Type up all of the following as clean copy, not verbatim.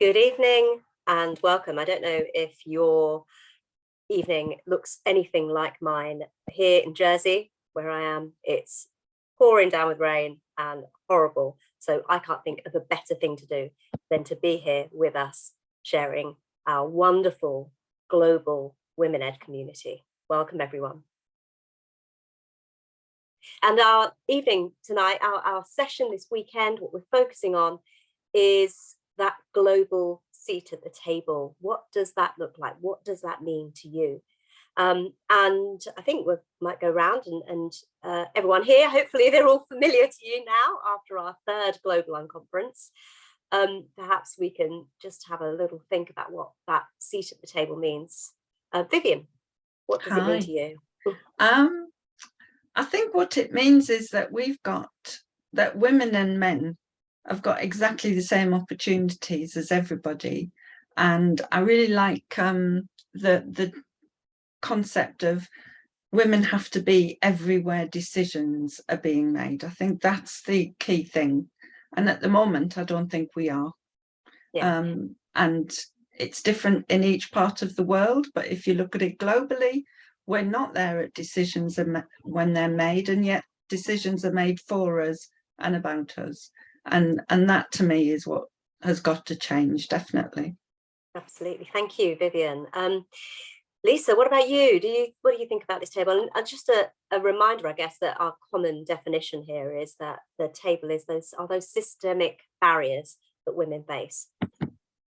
Good evening and welcome. I don't know if your evening looks anything like mine. Here in Jersey, where I am, it's pouring down with rain and horrible. So I can't think of a better thing to do than to be here with us, sharing our wonderful global women ed community. Welcome, everyone. And our evening tonight, our session this weekend, what we're focusing on is that global seat at the table. What does that look like? What does that mean to you? And I think we might go around and everyone here, hopefully they're all familiar to you now after our third global unconference. Perhaps we can just have a little think about what that seat at the table means. Vivian, what does it mean to you? I think what it means is that that women and men have got exactly the same opportunities as everybody. And I really like the concept of women have to be everywhere decisions are being made. I think that's the key thing. And at the moment, I don't think we are. Yeah. And it's different in each part of the world. But if you look at it globally, we're not there at decisions when they're made, and yet decisions are made for us and about us. And that to me is what has got to change, definitely. Absolutely. Thank you, Vivian. Lisa, what about you? What do you think about this table? And just a reminder, I guess, that our common definition here is that the table is those systemic barriers that women face.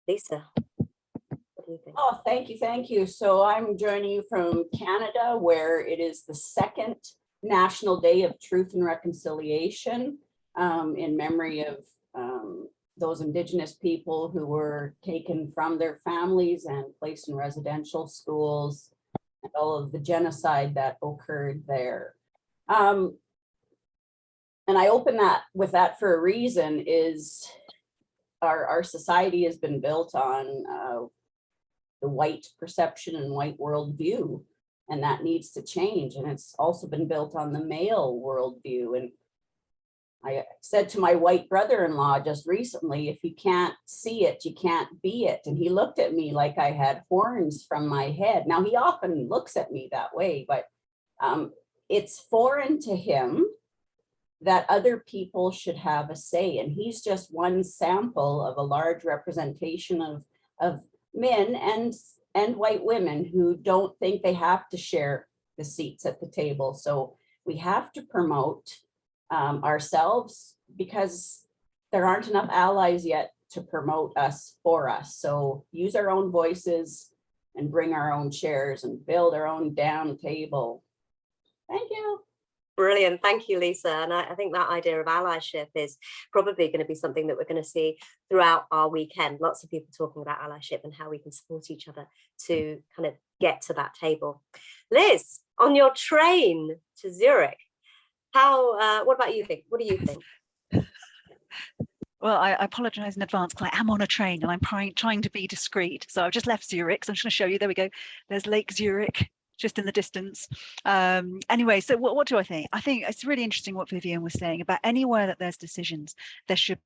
Lisa, what do you think? Oh, thank you. So I'm joining you from Canada, where it is the second National Day of Truth and Reconciliation, in memory of those Indigenous people who were taken from their families and placed in residential schools, and all of the genocide that occurred there. And I open that with that for a reason. Is our society has been built on the white perception and white worldview, and that needs to change. And it's also been built on the male worldview. And I said to my white brother-in-law just recently, if you can't see it, you can't be it. And he looked at me like I had horns from my head. Now, he often looks at me that way, but it's foreign to him that other people should have a say. And he's just one sample of a large representation of men and white women who don't think they have to share the seats at the table. So we have to promote ourselves, because there aren't enough allies yet to promote us for us. So use our own voices and bring our own chairs and build our own damn table. Thank you. Brilliant. Thank you, Lisa. And I think that idea of allyship is probably going to be something that we're going to see throughout our weekend. Lots of people talking about allyship and how we can support each other to kind of get to that table. Liz, on your train to Zurich, what about you think? What do you think? Well, I apologize in advance because I am on a train and I'm trying to be discreet. So I've just left Zurich. So I'm just going to show you. There we go. There's Lake Zurich just in the distance. Anyway, so what do I think? I think it's really interesting what Vivian was saying about anywhere that there's decisions, there should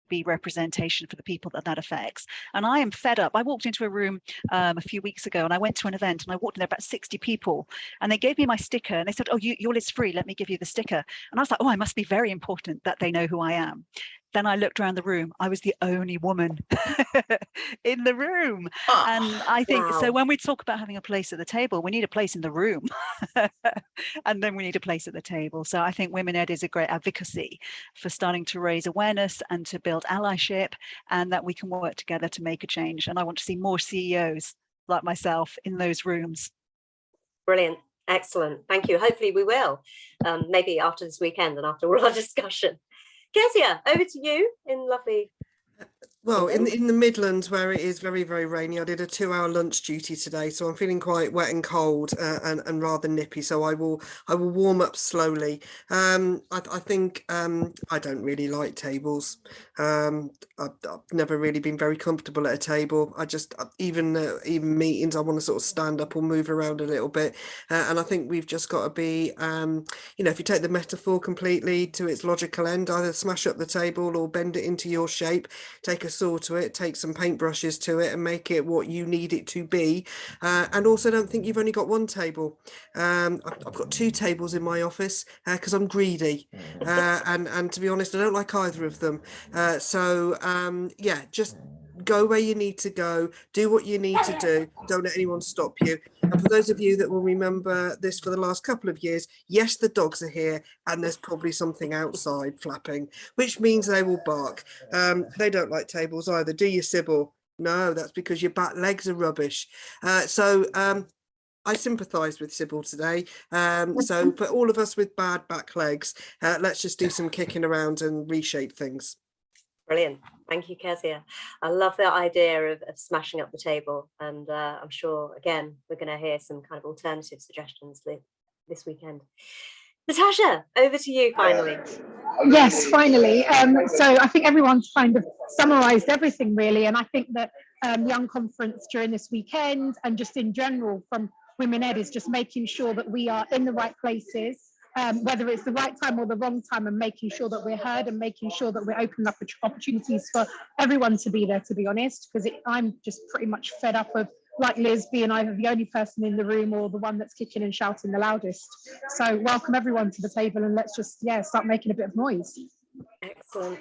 be representation for the people that affects. And I am fed up. I walked into a room a few weeks ago and I went to an event and I walked in there, about 60 people, and they gave me my sticker and they said, oh, your list's free, let me give you the sticker. And I was like, oh, I must be very important that they know who I am. Then I looked around the room. I was the only woman in the room. Oh, and I think, wow. So when we talk about having a place at the table, we need a place in the room. And then we need a place at the table. So I think Women Ed is a great advocacy for starting to raise awareness and to build allyship, and that we can work together to make a change. And I want to see more CEOs like myself in those rooms. Brilliant. Excellent. Thank you. Hopefully we will, maybe after this weekend and after all our discussion. Kezia, over to you in lovely. Well, in the Midlands, where it is very, very rainy, I did a 2-hour lunch duty today, so I'm feeling quite wet and cold and rather nippy. So I will warm up slowly. I think I don't really like tables. I've never really been very comfortable at a table. I just even meetings, I want to sort of stand up or move around a little bit. And I think we've just got to be, if you take the metaphor completely to its logical end, either smash up the table or bend it into your shape. Take a saw to it, take some paintbrushes to it and make it what you need it to be. And also don't think you've only got one table. I've got 2 tables in my office because I'm greedy. And to be honest, I don't like either of them. Yeah, just go where you need to go, do what you need to do, don't let anyone stop you. And for those of you that will remember this for the last couple of years, yes, the dogs are here and there's probably something outside flapping, which means they will bark. They don't like tables either, do you, Sybil? No, that's because your back legs are rubbish. I sympathise with Sybil today. So for all of us with bad back legs, let's just do some kicking around and reshape things. Brilliant. Thank you, Kezia. I love the idea of smashing up the table. And I'm sure, again, we're going to hear some kind of alternative suggestions this weekend. Natasha, over to you finally. Yes, finally. So I think everyone's kind of summarised everything really. And I think that the Unconference during this weekend and just in general from Women Ed is just making sure that we are in the right places, whether it's the right time or the wrong time, and making sure that we're heard and making sure that we're opening up opportunities for everyone to be there, to be honest, because I'm just pretty much fed up of, like Liz, being either the only person in the room or the one that's kicking and shouting the loudest. So welcome everyone to the table and let's just, start making a bit of noise. Excellent.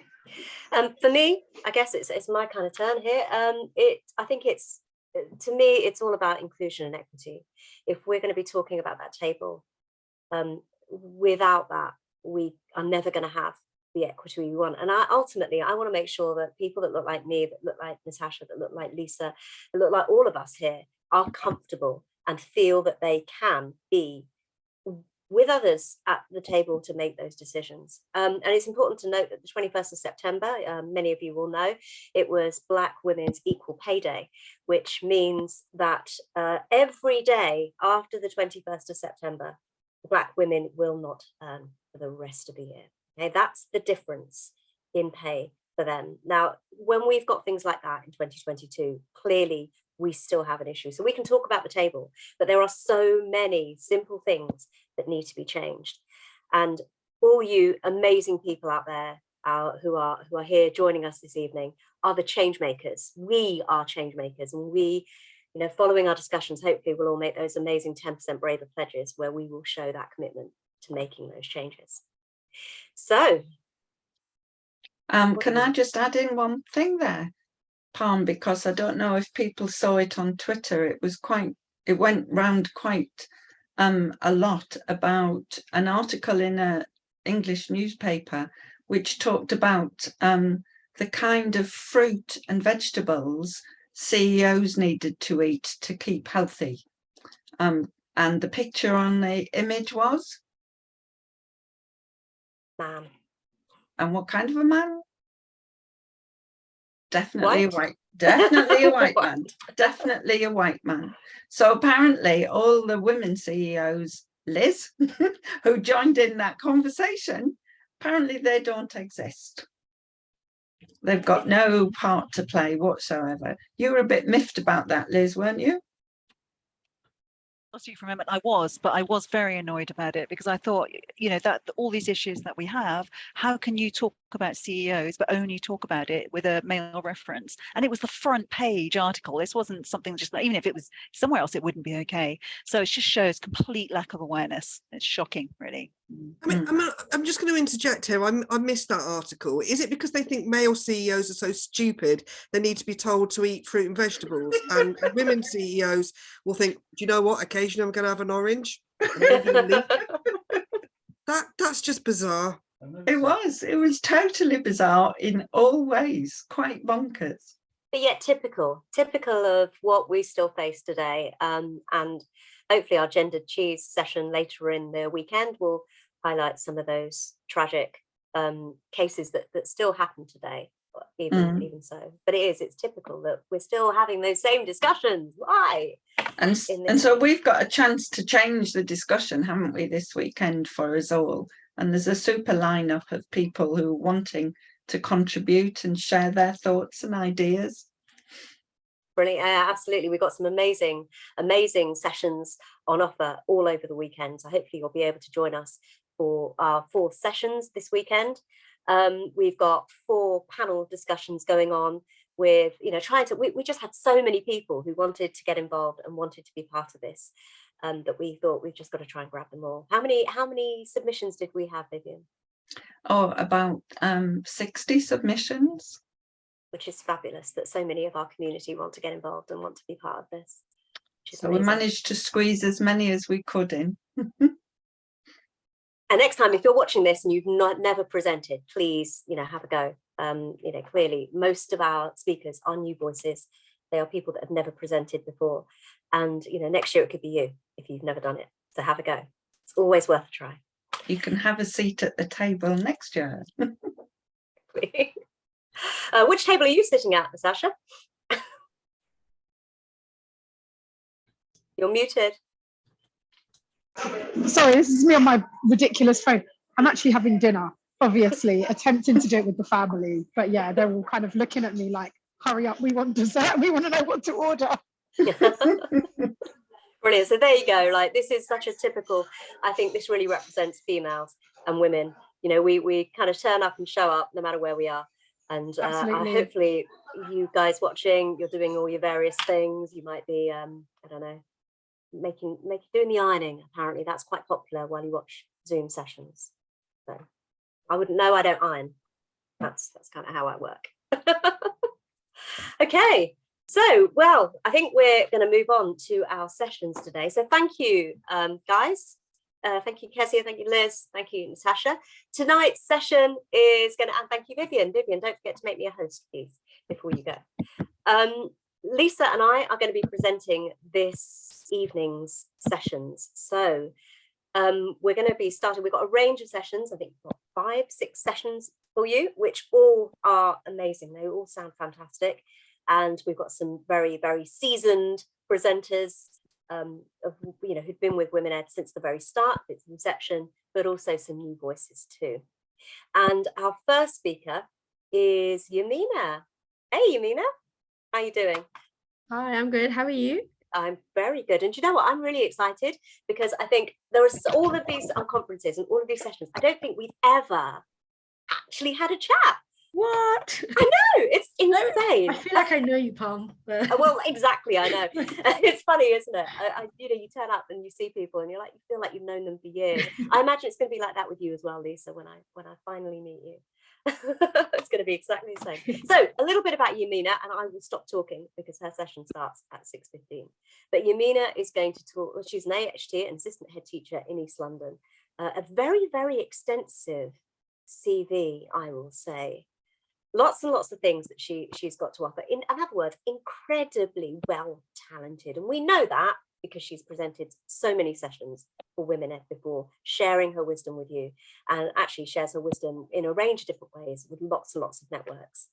For me, I guess it's my kind of turn here. I think to me, it's all about inclusion and equity. If we're going to be talking about that table, without that, we are never going to have the equity we want. And ultimately, I want to make sure that people that look like me, that look like Natasha, that look like Lisa, that look like all of us here are comfortable and feel that they can be with others at the table to make those decisions. And it's important to note that the 21st of September, many of you will know, it was Black Women's Equal Pay Day, which means that every day after the 21st of September, Black women will not earn for the rest of the year. Okay, that's the difference in pay for them. Now, when we've got things like that in 2022, clearly we still have an issue. So we can talk about the table, but there are so many simple things that need to be changed. And all you amazing people out there who are here joining us this evening are the change makers. We are change makers, and we, following our discussions, hopefully we'll all make those amazing 10% braver pledges where we will show that commitment to making those changes. So, can I just add in one thing there, Palm, because I don't know if people saw it on Twitter. It went round quite a lot about an article in an English newspaper which talked about the kind of fruit and vegetables CEOs needed to eat to keep healthy. And the picture on the image was? Man. And what kind of a man? Definitely White? a white. Definitely a white man. Definitely a white man. So apparently all the women CEOs, Liz, who joined in that conversation, apparently they don't exist. They've got no part to play whatsoever. You were a bit miffed about that, Liz, weren't you? You remember, I was very annoyed about it because I thought, that all these issues that we have, how can you talk about CEOs but only talk about it with a male reference? And it was the front page article. This wasn't something just like, even if it was somewhere else, it wouldn't be okay. So it just shows complete lack of awareness. It's shocking, really. I'm just going to interject here. I missed that article. Is it because they think male CEOs are so stupid they need to be told to eat fruit and vegetables, and women CEOs will think, do you know what, occasionally I'm going to have an orange? That's just bizarre. It was totally bizarre in all ways, quite bonkers. But yet typical of what we still face today. And hopefully our gendered cheese session later in the weekend will highlight some of those tragic cases that still happen today, even so. But it's typical that we're still having those same discussions. Why? And so we've got a chance to change the discussion, haven't we, this weekend for us all? And there's a super lineup of people who are wanting to contribute and share their thoughts and ideas. Brilliant. Absolutely. We've got some amazing sessions on offer all over the weekend. So hopefully you'll be able to join us for our 4 sessions this weekend. We've got 4 panel discussions going on with, you know, trying to, we just had so many people who wanted to get involved and wanted to be part of this, that we thought we've just got to try and grab them all. How many submissions did we have, Vivian? Oh, about 60 submissions. Which is fabulous that so many of our community want to get involved and want to be part of this. So we managed to squeeze as many as we could in. And next time, if you're watching this and you've never presented, please, you know, have a go. You know, clearly most of our speakers are new voices. They are people that have never presented before. And, you know, next year it could be you if you've never done it. So have a go. It's always worth a try. You can have a seat at the table next year. Which table are you sitting at, Natasha? You're muted. Sorry, this is me on my ridiculous phone. I'm actually having dinner, obviously, attempting to do it with the family. But yeah, they're all kind of looking at me like, hurry up, we want dessert. We want to know what to order. Brilliant. So there you go. Like, this is such a typical, I think this really represents females and women. You know, we kind of turn up and show up no matter where we are. And hopefully you guys watching, you're doing all your various things. You might be, I don't know, doing the ironing. Apparently that's quite popular while you watch Zoom sessions. So I wouldn't know, I don't iron. That's kind of how I work. Okay, so well, I think we're going to move on to our sessions today. So thank you, guys. Thank you, Kezia. Thank you, Liz. Thank you, Natasha. Tonight's session is going to, and thank you, Vivian. Vivian, don't forget to make me a host, please, before you go. Lisa and I are going to be presenting this evening's sessions. So we're going to be starting, we've got a range of sessions. I think we've got 5, 6 sessions for you, which all are amazing. They all sound fantastic. And we've got some very, very seasoned presenters, you know, who've been with Women Ed since the very start, its inception, but also some new voices too. And our first speaker is Yamina. Hey, Yamina, how are you doing? Hi, I'm good. How are you? I'm very good. And you know what? I'm really excited because I think there are all of these conferences and all of these sessions. I don't think we've ever actually had a chat. What? I know, it's insane. I feel like I know you, Palm. Well, exactly, I know. It's funny, isn't it? You know, you turn up and you see people and you feel like you've known them for years. I imagine it's going to be like that with you as well, Lisa, when I finally meet you. It's going to be exactly the same. So a little bit about Yamina, and I will stop talking because her session starts at 6:15. But Yamina is going to talk. She's an AHT, an assistant head teacher in East London. A very, very extensive CV, I will say. Lots and lots of things that she's got to offer. In other words, incredibly well talented, and we know that because she's presented so many sessions for Women Ed before, sharing her wisdom with you, and actually shares her wisdom in a range of different ways with lots and lots of networks.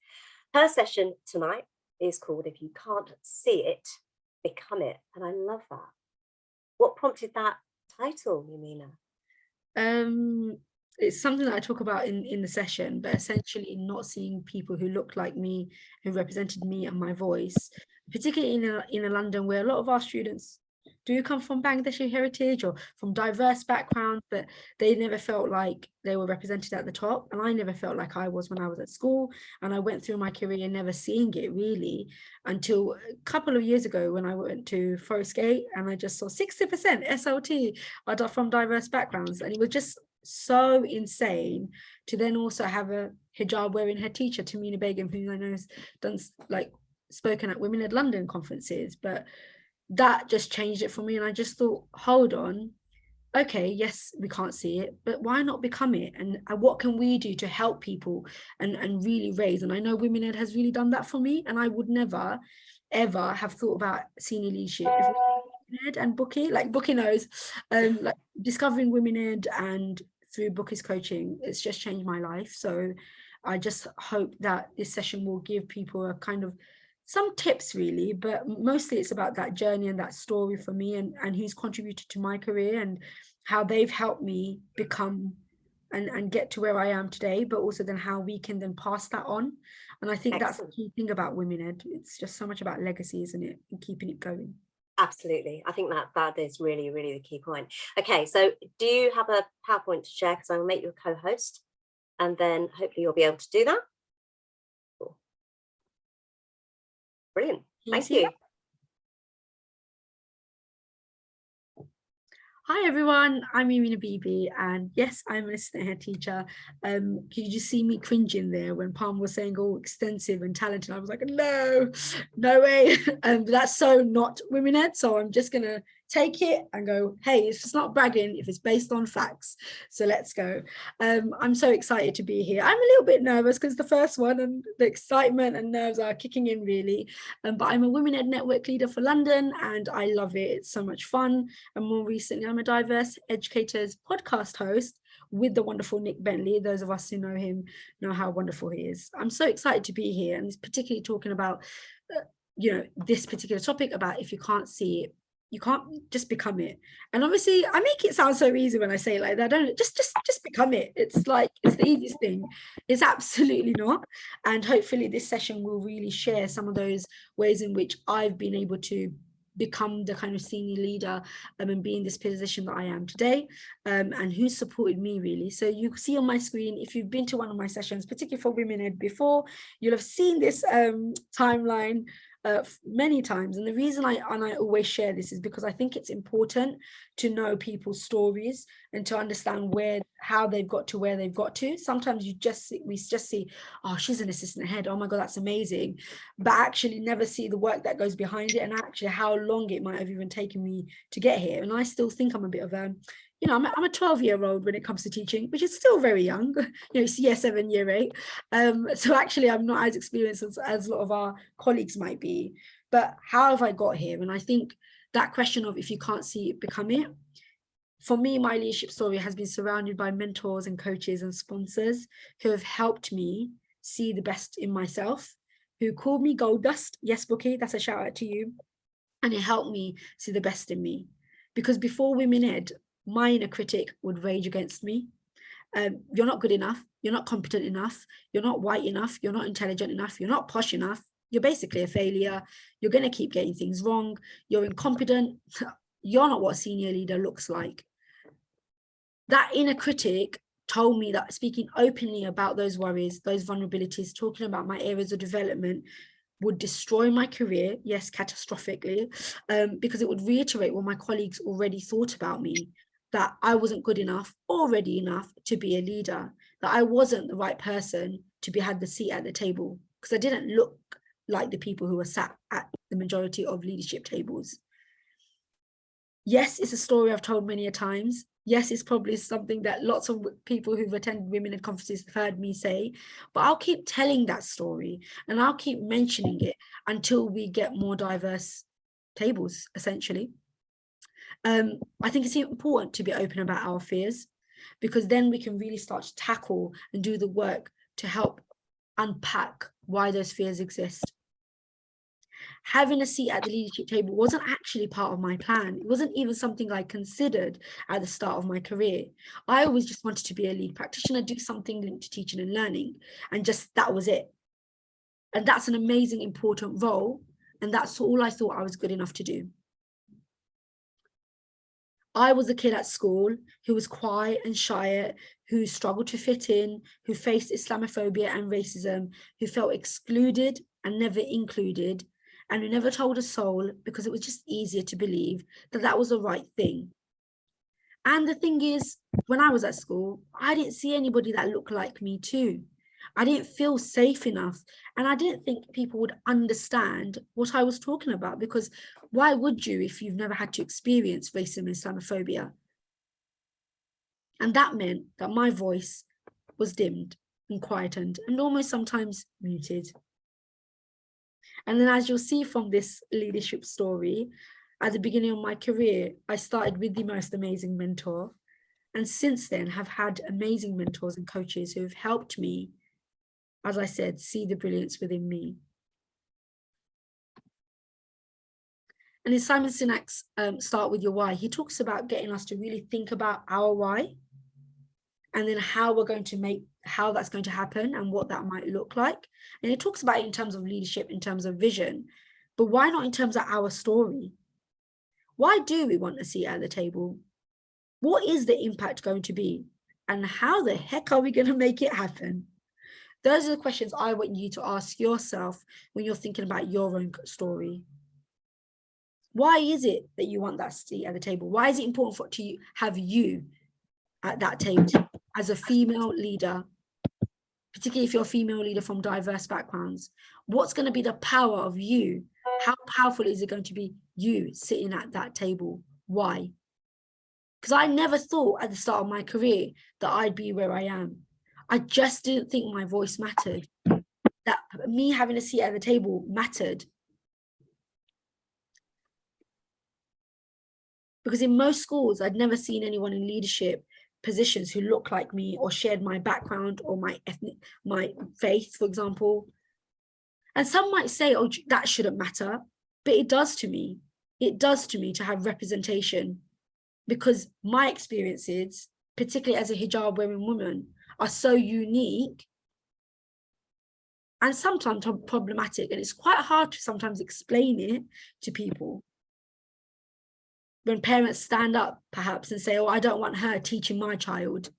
Her session tonight is called "If You Can't See It, Become It," and I love that. What prompted that title, Yamina? It's something that I talk about in the session, but essentially not seeing people who look like me, who represented me and my voice, particularly in a London where a lot of our students do come from Bangladeshi heritage or from diverse backgrounds, but they never felt like they were represented at the top. And I never felt like I was when I was at school. And I went through my career never seeing it really until a couple of years ago when I went to Forest Gate and I just saw 60% SLT are from diverse backgrounds. And it was just so insane to then also have a hijab wearing head teacher, Tamina Begum, who I know has done spoken at Women Ed London conferences, but that just changed it for me. And I just thought, hold on, okay, yes, we can't see it, but why not become it? And what can we do to help people and really raise? And I know Women Ed has really done that for me, and I would never ever have thought about senior leadership if Women Ed and Bookie, like Bookie knows, like discovering Women Ed and through Bookie's coaching, it's just changed my life. So I just hope that this session will give people a kind of some tips really, but mostly it's about that journey and that story for me and who's contributed to my career and how they've helped me become and get to where I am today, but also then how we can then pass that on. And I think that's the key thing about Women Ed. It's just so much about legacy, isn't it? And keeping it going. Absolutely. I think that is really, really the key point. Okay, so do you have a PowerPoint to share? Because I will make you a co-host and then hopefully you'll be able to do that. Brilliant. Can Thank see you. that? Hi everyone, I'm Irina Bibi, and yes, I'm an assistant head teacher. Can you just see me cringing there when Palm was saying, oh, extensive and talented? I was like, no way. That's so not women ed. So I'm just gonna take it and go, hey, if it's not bragging, if it's based on facts. So let's go. I'm so excited to be here. I'm a little bit nervous because the first one, and the excitement and nerves are kicking in really. But I'm a Women Ed Network leader for London, and I love it. It's so much fun. And more recently, I'm a Diverse Educators podcast host with the wonderful Nick Bentley. Those of us who know him know how wonderful he is. I'm so excited to be here, and particularly talking about this particular topic about if you can't see it, you can't just become it. And obviously I make it sound so easy when I say it like that. Don't just become it. It's like, it's the easiest thing. It's absolutely not. And hopefully this session will really share some of those ways in which I've been able to become the kind of senior leader and be in this position that I am today, and who's supported me really. So you see on my screen, if you've been to one of my sessions, particularly for Women Ed before, you'll have seen this timeline many times. And the reason I always share this is because I think it's important to know people's stories and to understand how they've got to where they've got to. Sometimes we just see, oh, she's an assistant head, oh my God, that's amazing, but actually never see the work that goes behind it, and actually how long it might have even taken me to get here. And I still think I'm a bit of a, I'm a 12-year-old when it comes to teaching, which is still very young. It's year 7, year 8. So actually I'm not as experienced as a lot of our colleagues might be. But how have I got here? And I think that question of if you can't see it, become it. For me, my leadership story has been surrounded by mentors and coaches and sponsors who have helped me see the best in myself, who called me gold dust. Yes, Bookie, that's a shout out to you. And it helped me see the best in me. Because before Women Ed, my inner critic would rage against me. You're not good enough. You're not competent enough. You're not white enough. You're not intelligent enough. You're not posh enough. You're basically a failure. You're going to keep getting things wrong. You're incompetent. You're not what a senior leader looks like. That inner critic told me that speaking openly about those worries, those vulnerabilities, talking about my areas of development would destroy my career, yes, catastrophically, because it would reiterate what my colleagues already thought about me, that I wasn't good enough or ready enough to be a leader, that I wasn't the right person to had the seat at the table, because I didn't look like the people who were sat at the majority of leadership tables. Yes, it's a story I've told many a times. Yes, it's probably something that lots of people who've attended Women Ed conferences have heard me say, but I'll keep telling that story and I'll keep mentioning it until we get more diverse tables, essentially. I think it's important to be open about our fears, because then we can really start to tackle and do the work to help unpack why those fears exist. Having a seat at the leadership table wasn't actually part of my plan. It wasn't even something I considered at the start of my career. I always just wanted to be a lead practitioner, do something linked to teaching and learning, and just that was it. And that's an amazing, important role. And that's all I thought I was good enough to do. I was a kid at school who was quiet and shy, who struggled to fit in, who faced Islamophobia and racism, who felt excluded and never included, and who never told a soul because it was just easier to believe that that was the right thing. And the thing is, when I was at school, I didn't see anybody that looked like me too. I didn't feel safe enough, and I didn't think people would understand what I was talking about, because why would you if you've never had to experience racism and Islamophobia? And that meant that my voice was dimmed and quietened and almost sometimes muted. And then, as you'll see from this leadership story, at the beginning of my career, I started with the most amazing mentor. And since then have had amazing mentors and coaches who have helped me, as I said, see the brilliance within me. And in Simon Sinek's Start With Your Why, he talks about getting us to really think about our why, and then how that's going to happen and what that might look like. And he talks about it in terms of leadership, in terms of vision, but why not in terms of our story? Why do we want a seat at the table? What is the impact going to be? And how the heck are we going to make it happen? Those are the questions I want you to ask yourself when you're thinking about your own story. Why is it that you want that seat at the table? Why is it important to have you at that table as a female leader, particularly if you're a female leader from diverse backgrounds? What's going to be the power of you? How powerful is it going to be you sitting at that table? Why? Because I never thought at the start of my career that I'd be where I am. I just didn't think my voice mattered, that me having a seat at the table mattered. Because in most schools, I'd never seen anyone in leadership positions who looked like me or shared my background or my faith, for example. And some might say, oh, that shouldn't matter, but it does to me. It does to me to have representation, because my experiences, particularly as a hijab wearing woman, are so unique and sometimes problematic. And it's quite hard to sometimes explain it to people. When parents stand up perhaps and say, oh, I don't want her teaching my child,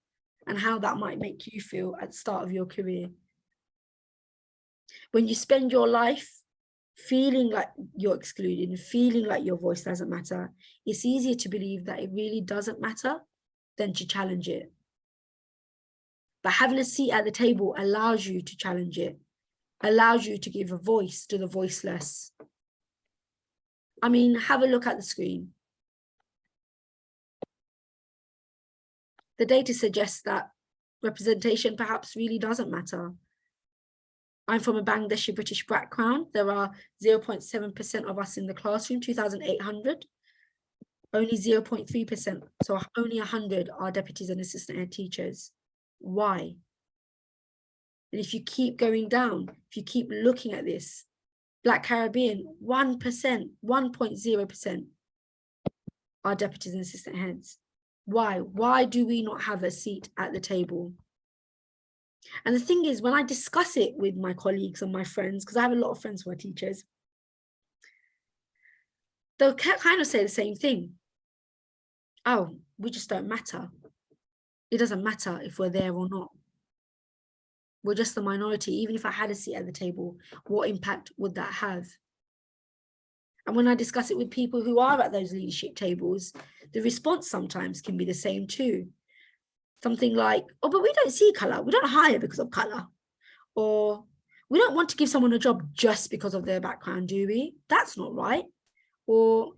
and how that might make you feel at the start of your career. When you spend your life feeling like you're excluded and feeling like your voice doesn't matter, it's easier to believe that it really doesn't matter than to challenge it. But having a seat at the table allows you to challenge it, allows you to give a voice to the voiceless. I mean, have a look at the screen. The data suggests that representation perhaps really doesn't matter. I'm from a Bangladeshi British background. There are 0.7% of us in the classroom, 2,800. Only 0.3%, so only 100 are deputies and assistant head teachers. Why? And if you keep going down, if you keep looking at this, Black Caribbean, 1%, 1.0% are deputies and assistant heads. Why? Why do we not have a seat at the table? And the thing is, when I discuss it with my colleagues and my friends, because I have a lot of friends who are teachers, they'll kind of say the same thing. Oh, we just don't matter. It doesn't matter if we're there or not. We're just the minority. Even if I had a seat at the table, what impact would that have? And when I discuss it with people who are at those leadership tables, the response sometimes can be the same too. Something like, oh, but we don't see color. We don't hire because of color. Or we don't want to give someone a job just because of their background, do we? That's not right. Or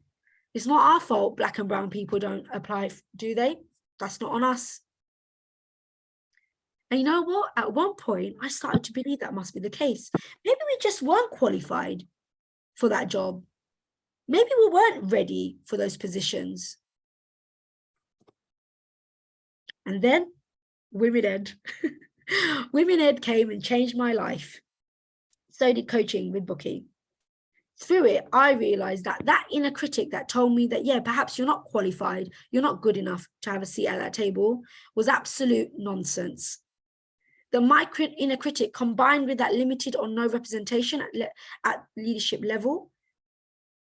it's not our fault Black and brown people don't apply, do they? That's not on us. And you know what? At one point, I started to believe that must be the case. Maybe we just weren't qualified for that job. Maybe we weren't ready for those positions. And then Women Ed. Women Ed came and changed my life. So did coaching with Bookie. Through it, I realized that that inner critic that told me that, yeah, perhaps you're not qualified, you're not good enough to have a seat at that table, was absolute nonsense. The inner critic, combined with that limited or no representation at leadership level,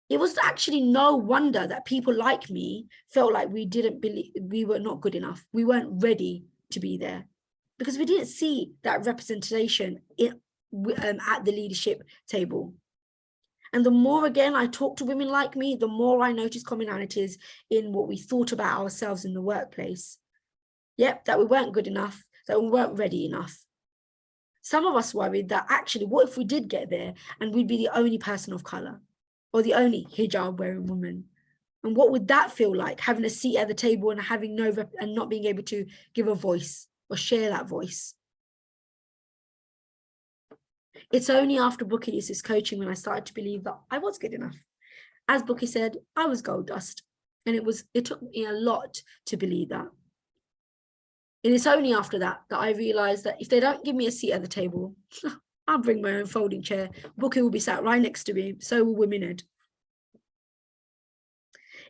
it was actually no wonder that people like me felt like we didn't believe, we were not good enough. We weren't ready to be there because we didn't see that representation at the leadership table. And the more, again, I talk to women like me, the more I notice commonalities in what we thought about ourselves in the workplace. Yep, that we weren't good enough, that we weren't ready enough. Some of us worried that actually, what if we did get there and we'd be the only person of color or the only hijab wearing woman? And what would that feel like, having a seat at the table and having and not being able to give a voice or share that voice? It's only after Bookie used his coaching when I started to believe that I was good enough. As Bookie said, I was gold dust. And it took me a lot to believe that. And it's only after that that I realized that if they don't give me a seat at the table, I'll bring my own folding chair. Bookie will be sat right next to me. So will Women Ed.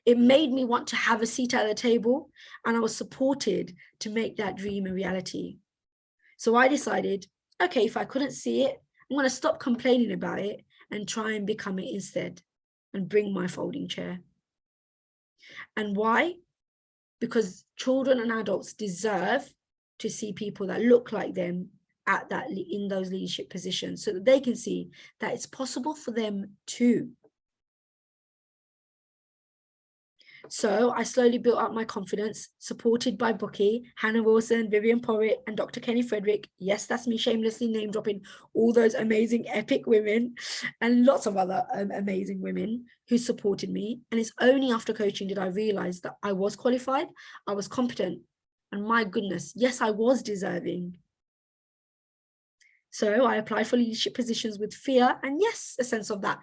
It made me want to have a seat at the table, and I was supported to make that dream a reality. So I decided, okay, if I couldn't see it, I'm going to stop complaining about it and try and become it instead and bring my folding chair. And why? Because children and adults deserve to see people that look like them at that in those leadership positions, so that they can see that it's possible for them too. So I slowly built up my confidence, supported by Bookie, Hannah Wilson, Vivian Porritt, and Dr. Kenny Frederick. Yes, that's me shamelessly name dropping all those amazing, epic women, and lots of other amazing women who supported me. And it's only after coaching did I realize that I was qualified, I was competent, and my goodness, yes, I was deserving. So I applied for leadership positions with fear, and yes, a sense of that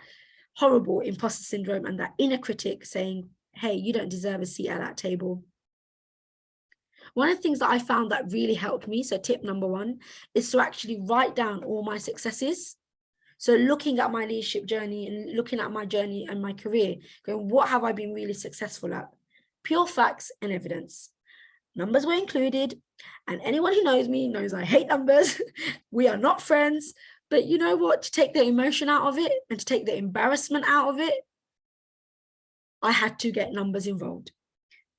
horrible imposter syndrome and that inner critic saying, hey, you don't deserve a seat at that table. One of the things that I found that really helped me, so tip number 1, is to actually write down all my successes. So looking at my leadership journey and looking at my journey and my career, going, what have I been really successful at? Pure facts and evidence. Numbers were included, and anyone who knows me knows I hate numbers. We are not friends, but you know what? To take the emotion out of it and to take the embarrassment out of it, I had to get numbers involved.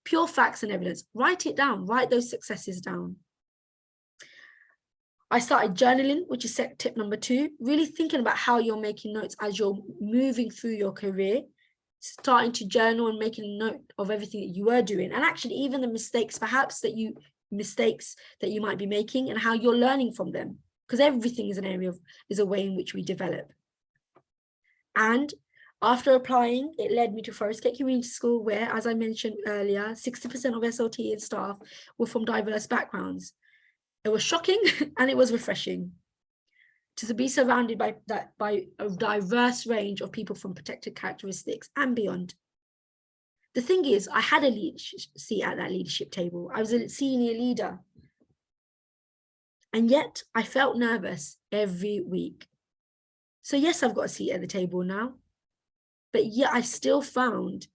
Pure facts and evidence. Write it down. Write those successes down. I started journaling, which is tip number 2, really thinking about how you're making notes as you're moving through your career, starting to journal and making a note of everything that you were doing, and actually even the mistakes perhaps that you might be making and how you're learning from them, because everything is a way in which we develop. And after applying, it led me to Forest Gate Community School, where, as I mentioned earlier, 60% of SLT and staff were from diverse backgrounds. It was shocking and it was refreshing to be surrounded by a diverse range of people from protected characteristics and beyond. The thing is, I had a seat at that leadership table. I was a senior leader. And yet I felt nervous every week. So yes, I've got a seat at the table now. But yet I still found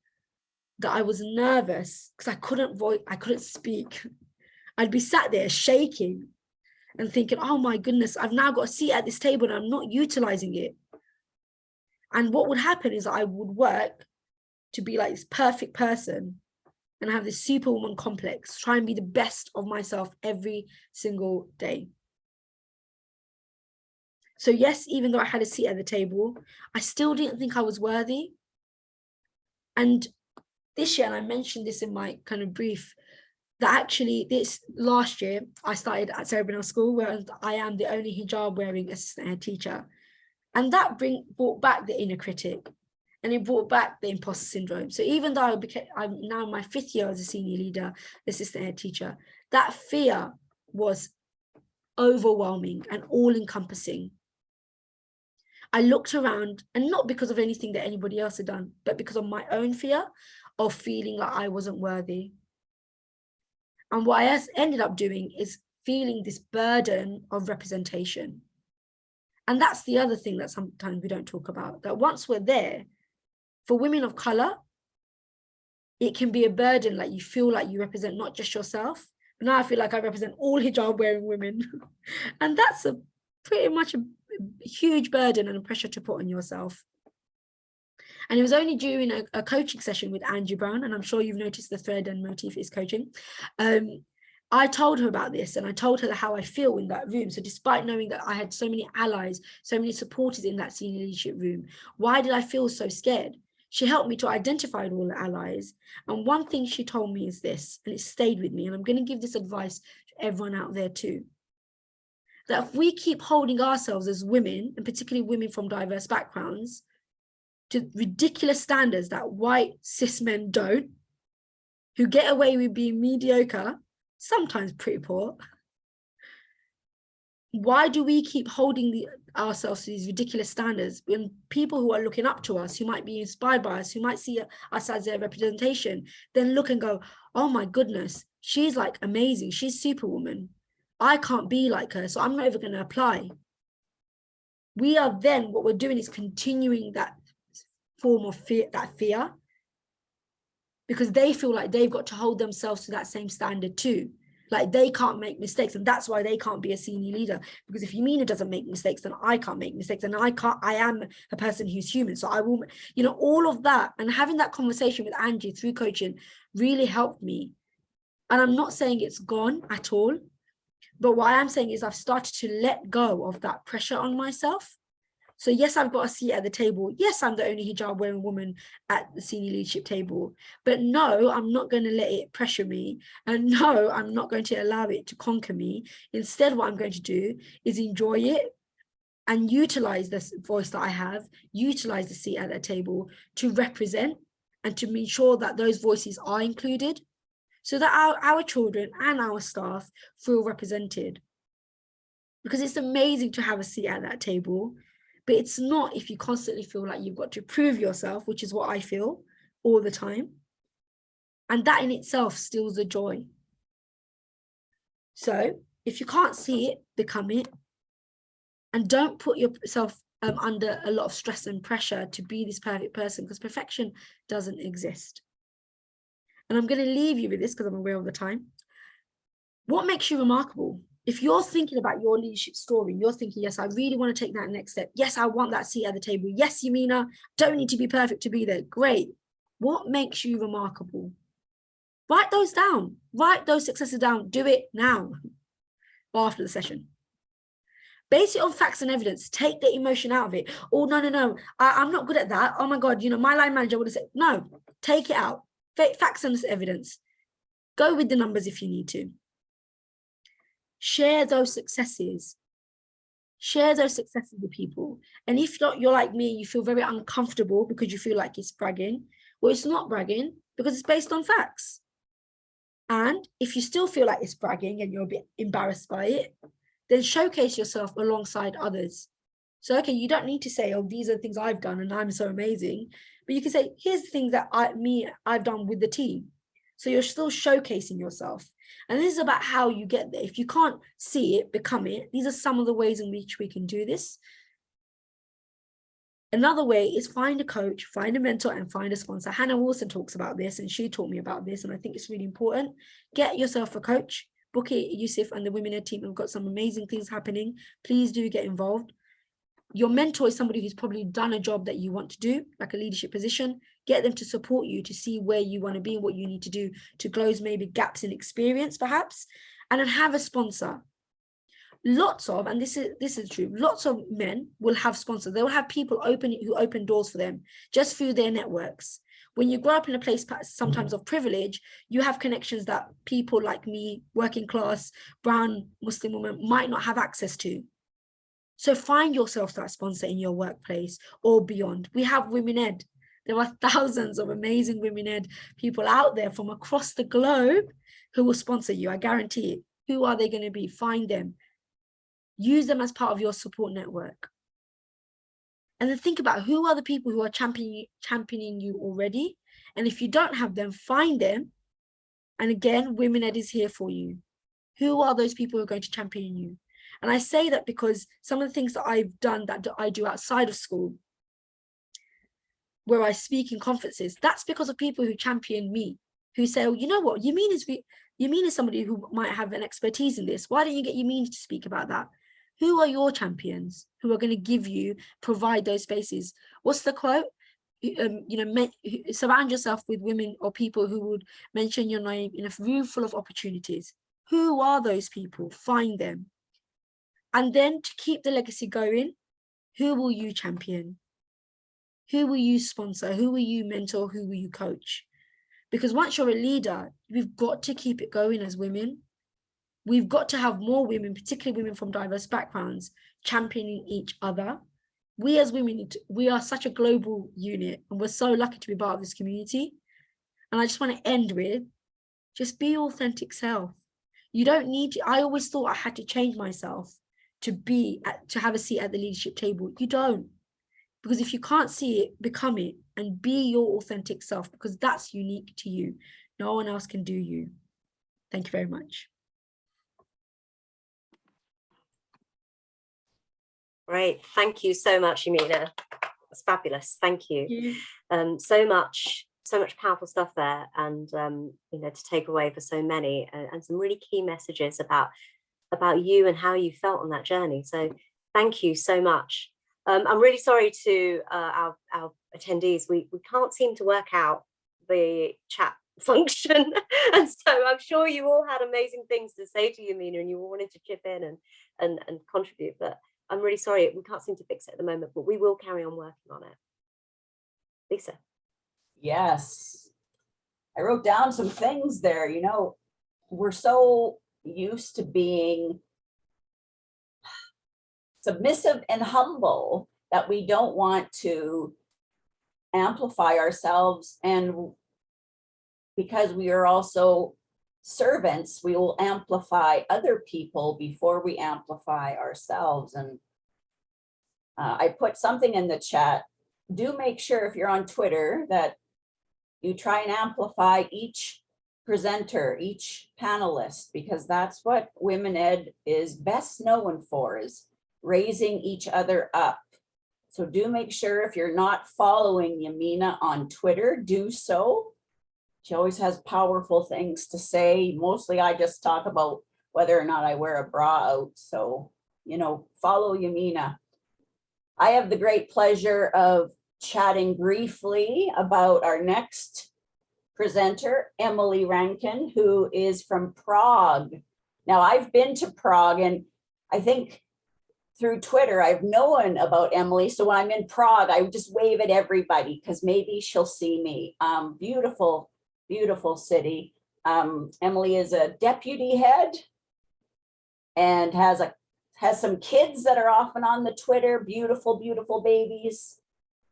that I was nervous because I couldn't speak. I'd be sat there shaking and thinking, oh my goodness, I've now got a seat at this table and I'm not utilizing it. And what would happen is I would work to be like this perfect person and have this superwoman complex, try and be the best of myself every single day. So yes, even though I had a seat at the table, I still didn't think I was worthy. And this year, and I mentioned this in my kind of brief, that actually this last year, I started at Cerebral School, where I am the only hijab wearing assistant head teacher. And that brought back the inner critic, and it brought back the imposter syndrome. So even though I'm now in my 5th year as a senior leader, assistant head teacher, that fear was overwhelming and all encompassing. I looked around, and not because of anything that anybody else had done, but because of my own fear of feeling like I wasn't worthy. And what I ended up doing is feeling this burden of representation. And that's the other thing that sometimes we don't talk about, that once we're there, for women of color, it can be a burden, like you feel like you represent not just yourself, but now I feel like I represent all hijab wearing women. And that's pretty much a huge burden and a pressure to put on yourself. And it was only during a coaching session with Angie Brown, and I'm sure you've noticed the thread and motif is coaching. I told her about this, and I told her how I feel in that room. So despite knowing that I had so many allies, so many supporters in that senior leadership room, why did I feel so scared? She helped me to identify all the allies. And one thing she told me is this, and it stayed with me, and I'm going to give this advice to everyone out there too, that if we keep holding ourselves as women, and particularly women from diverse backgrounds, to ridiculous standards that white cis men don't, who get away with being mediocre, sometimes pretty poor, why do we keep holding ourselves to these ridiculous standards when people who are looking up to us, who might be inspired by us, who might see us as their representation, then look and go, oh my goodness, she's like amazing, she's superwoman. I can't be like her, so I'm not even going to apply. We are then, what we're doing is continuing that form of fear, because they feel like they've got to hold themselves to that same standard too. Like they can't make mistakes, and that's why they can't be a senior leader. Because if Yamina doesn't make mistakes, then I can't make mistakes, and I am a person who's human, so I will, all of that. And having that conversation with Angie through coaching really helped me. And I'm not saying it's gone at all, But what I am saying is I've started to let go of that pressure on myself. So yes, I've got a seat at the table. Yes, I'm the only hijab wearing woman at the senior leadership table. But no, I'm not going to let it pressure me. And no, I'm not going to allow it to conquer me. Instead, what I'm going to do is enjoy it and utilize this voice that I have, utilize the seat at the table to represent and to make sure that those voices are included so that our children and our staff feel represented. Because it's amazing to have a seat at that table, but it's not if you constantly feel like you've got to prove yourself, which is what I feel all the time. And that in itself steals the joy. So if you can't see it, become it. And don't put yourself under a lot of stress and pressure to be this perfect person, because perfection doesn't exist. And I'm going to leave you with this because I'm aware of the time. What makes you remarkable? If you're thinking about your leadership story, you're thinking, yes, I really want to take that next step. Yes, I want that seat at the table. Yes, Yamina, don't need to be perfect to be there. Great. What makes you remarkable? Write those down. Write those successes down. Do it now after the session. Base it on facts and evidence. Take the emotion out of it. Oh, no. I'm not good at that. Oh my God, my line manager would have said, no, take it out. Facts and evidence. Go with the numbers if you need to. Share those successes. Share those successes with people. And if you're like me, you feel very uncomfortable because you feel like it's bragging. Well, it's not bragging because it's based on facts. And if you still feel like it's bragging and you're a bit embarrassed by it, then showcase yourself alongside others. So, okay, you don't need to say, oh, these are the things I've done and I'm so amazing. But you can say, here's the things that I've done with the team. So you're still showcasing yourself. And this is about how you get there. If you can't see it, become it. These are some of the ways in which we can do this. Another way is find a coach, find a mentor, and find a sponsor. Hannah Wilson talks about this, and she taught me about this, and I think it's really important. Get yourself a coach. Book it. Yusuf and the Women Ed team have got some amazing things happening. Please do get involved. Your mentor is somebody who's probably done a job that you want to do, like a leadership position. Get them to support you to see where you want to be and what you need to do to close maybe gaps in experience, perhaps. And then have a sponsor. Lots of, and this is true, lots of men will have sponsors. They will have people who open doors for them just through their networks. When you grow up in a place sometimes of privilege, you have connections that people like me, working class, brown Muslim women, might not have access to. So find yourself that sponsor in your workplace or beyond. We have Women Ed. There are thousands of amazing Women Ed people out there from across the globe who will sponsor you. I guarantee it. Who are they going to be? Find them. Use them as part of your support network. And then think about who are the people who are championing you already. And if you don't have them, find them. And again, Women Ed is here for you. Who are those people who are going to champion you? And I say that because some of the things that I've done that I do outside of school, where I speak in conferences, that's because of people who champion me, who say, oh, you know what, Yamin is somebody who might have an expertise in this. Why don't you get Yamin to speak about that? Who are your champions who are going to provide those spaces? What's the quote? Surround yourself with women or people who would mention your name in a room full of opportunities. Who are those people? Find them. And then to keep the legacy going, who will you champion? Who will you sponsor? Who will you mentor? Who will you coach? Because once you're a leader, we've got to keep it going as women. We've got to have more women, particularly women from diverse backgrounds, championing each other. We as women, we are such a global unit, and we're so lucky to be part of this community. And I just want to end with, just be your authentic self. You don't need to, I always thought I had to change myself to have a seat at the leadership table. You don't. Because if you can't see it, become it and be your authentic self, because that's unique to you. No one else can do you. Thank you very much. Great. Thank you so much, Yamina. That's fabulous. Thank you. So much powerful stuff there, and to take away for so many, and some really key messages about you and how you felt on that journey. So thank you so much. I'm really sorry to our attendees. We can't seem to work out the chat function. And so I'm sure you all had amazing things to say to Yamina, and you all wanted to chip in and contribute, but I'm really sorry we can't seem to fix it at the moment, but we will carry on working on it. Lisa. Yes, I wrote down some things there. You know, we're so used to being submissive and humble that we don't want to amplify ourselves, and because we are also servants, we will amplify other people before we amplify ourselves. And I put something in the chat. Do make sure if you're on Twitter that you try and amplify each presenter, each panelist, because that's what Women Ed is best known for, is raising each other up. So do make sure if you're not following Yamina on Twitter, do so. She always has powerful things to say. Mostly I just talk about whether or not I wear a bra out. So, you know, follow Yamina. I have the great pleasure of chatting briefly about our next presenter, Emily Rankin, who is from Prague. Now, I've been to Prague, and I think through Twitter, I've known about Emily. So when I'm in Prague, I just wave at everybody because maybe she'll see me. Beautiful, beautiful city. Emily is a deputy head and has some kids that are often on the Twitter, beautiful, beautiful babies.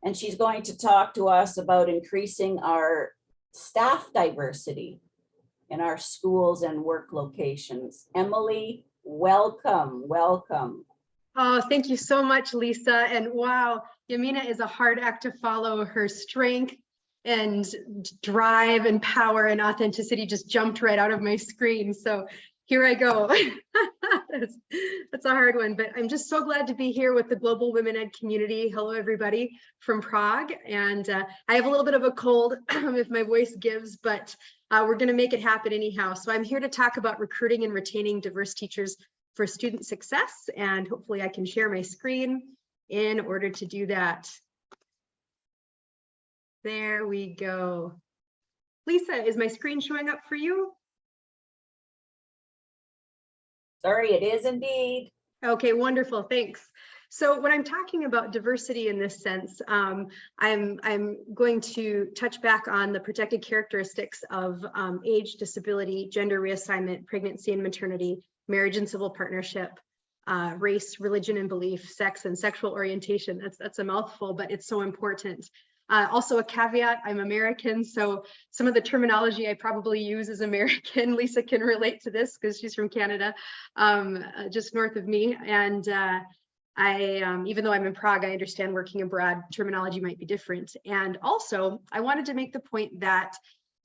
And she's going to talk to us about increasing our staff diversity in our schools and work locations. Emily, welcome, welcome. Oh, thank you so much, Lisa. And wow, Yamina is a hard act to follow. Her strength and drive and power and authenticity just jumped right out of my screen. So here I go. That's a hard one, but I'm just so glad to be here with the Global Women Ed community. Hello, everybody from Prague. And I have a little bit of a cold if my voice gives, but we're going to make it happen anyhow. So I'm here to talk about recruiting and retaining diverse teachers for student success, and hopefully I can share my screen in order to do that. There we go. Lisa, is my screen showing up for you? Sorry, it is indeed. Okay, wonderful, thanks. So when I'm talking about diversity in this sense, I'm going to touch back on the protected characteristics of age, disability, gender reassignment, pregnancy and maternity, marriage and civil partnership, race, religion and belief, sex and sexual orientation. That's a mouthful, but it's so important. Also a caveat, I'm American, so some of the terminology I probably use is American. Lisa can relate to this because she's from Canada, just north of me. And even though I'm in Prague, I understand working abroad, terminology might be different. And also, I wanted to make the point that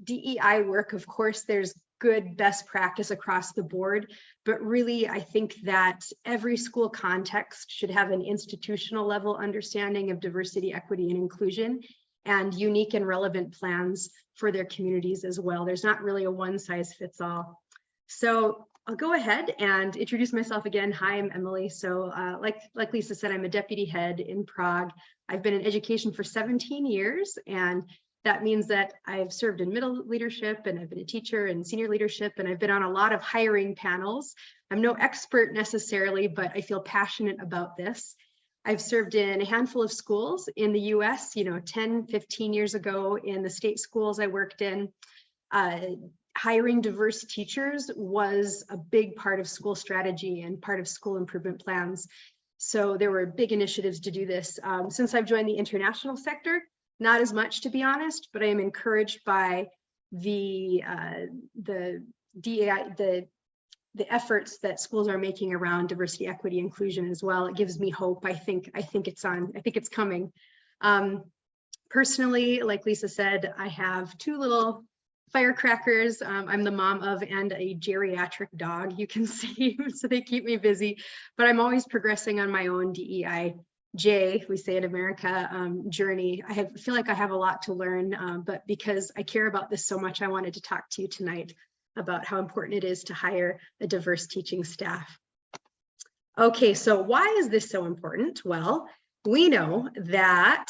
DEI work, of course, there's good best practice across the board, but really, I think that every school context should have an institutional level understanding of diversity, equity, and inclusion, and unique and relevant plans for their communities as well. There's not really a one size fits all. So I'll go ahead and introduce myself again. Hi, I'm Emily. So like Lisa said, I'm a deputy head in Prague. I've been in education for 17 years, and that means that I've served in middle leadership, and I've been a teacher in senior leadership, and I've been on a lot of hiring panels. I'm no expert necessarily, but I feel passionate about this. I've served in a handful of schools in the US, 10, 15 years ago in the state schools I worked in. Hiring diverse teachers was a big part of school strategy and part of school improvement plans. So there were big initiatives to do this. Since I've joined the international sector, not as much, to be honest, but I am encouraged by the DEI, the efforts that schools are making around diversity, equity, inclusion as well. It gives me hope. I think it's coming. Personally, like Lisa said, I have two little firecrackers. I'm the mom of and a geriatric dog, you can see, so they keep me busy, but I'm always progressing on my own DEI we say in America, journey. I feel like I have a lot to learn, but because I care about this so much, I wanted to talk to you tonight about how important it is to hire a diverse teaching staff. Okay, so why is this so important? Well, we know that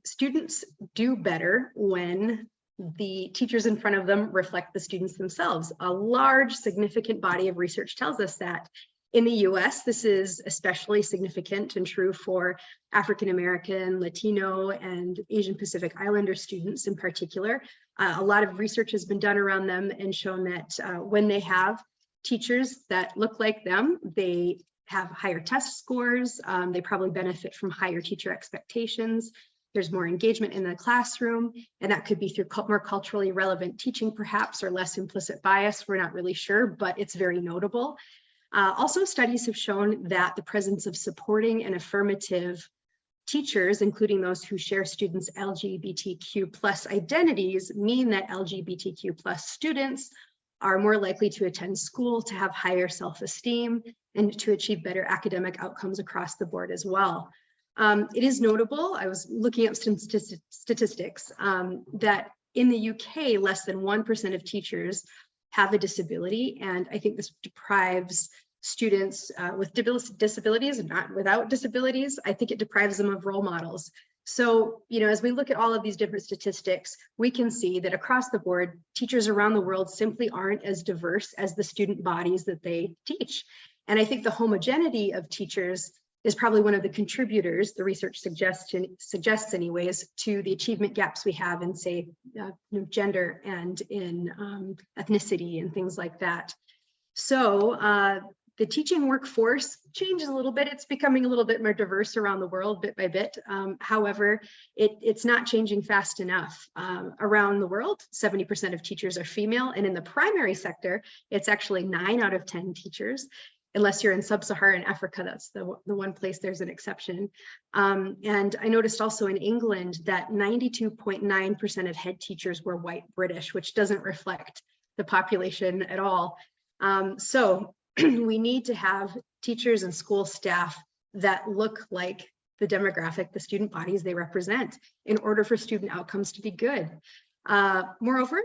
students do better when the teachers in front of them reflect the students themselves. A large, significant body of research tells us that. In the US, this is especially significant and true for African American, Latino, and Asian Pacific Islander students in particular. A lot of research has been done around them and shown that when they have teachers that look like them, they have higher test scores, they probably benefit from higher teacher expectations. There's more engagement in the classroom, and that could be through more culturally relevant teaching perhaps, or less implicit bias. We're not really sure, but it's very notable. Also, studies have shown that the presence of supporting and affirmative teachers, including those who share students' LGBTQ+ identities, mean that LGBTQ+ students are more likely to attend school, to have higher self-esteem, and to achieve better academic outcomes across the board as well. It is notable, I was looking up some statistics, that in the UK, less than 1% of teachers have a disability, and I think this deprives students with disabilities and not without disabilities. I think it deprives them of role models. So, as we look at all of these different statistics, we can see that across the board, teachers around the world simply aren't as diverse as the student bodies that they teach. And I think the homogeneity of teachers is probably one of the contributors, the research suggests anyways, to the achievement gaps we have in, say, gender and in ethnicity and things like that. So the teaching workforce changes a little bit. It's becoming a little bit more diverse around the world bit by bit. However, it's not changing fast enough. Around the world, 70% of teachers are female, and in the primary sector, it's actually 9 out of 10 teachers. Unless you're in sub-Saharan Africa, that's the one place there's an exception. And I noticed also in England that 92.9% of head teachers were white British, which doesn't reflect the population at all. So we need to have teachers and school staff that look like the demographic, the student bodies they represent, in order for student outcomes to be good. Moreover,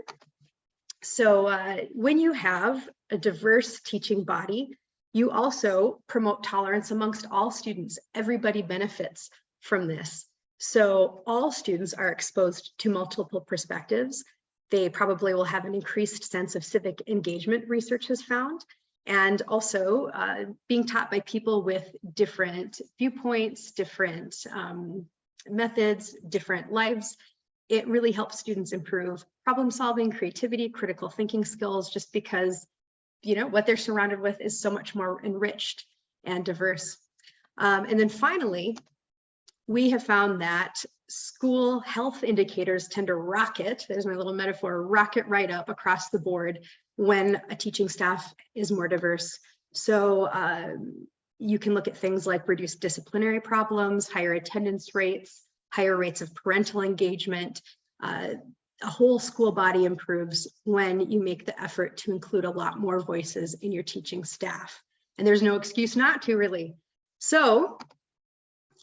so when you have a diverse teaching body, you also promote tolerance amongst all students. Everybody benefits from this. So all students are exposed to multiple perspectives. They probably will have an increased sense of civic engagement, research has found, and also being taught by people with different viewpoints, different methods, different lives. It really helps students improve problem solving, creativity, critical thinking skills, just because what they're surrounded with is so much more enriched and diverse. And then finally, we have found that school health indicators tend to rocket, there's my little metaphor, rocket right up across the board when a teaching staff is more diverse. So you can look at things like reduced disciplinary problems, higher attendance rates, higher rates of parental engagement. A whole school body improves when you make the effort to include a lot more voices in your teaching staff. And there's no excuse not to, really. So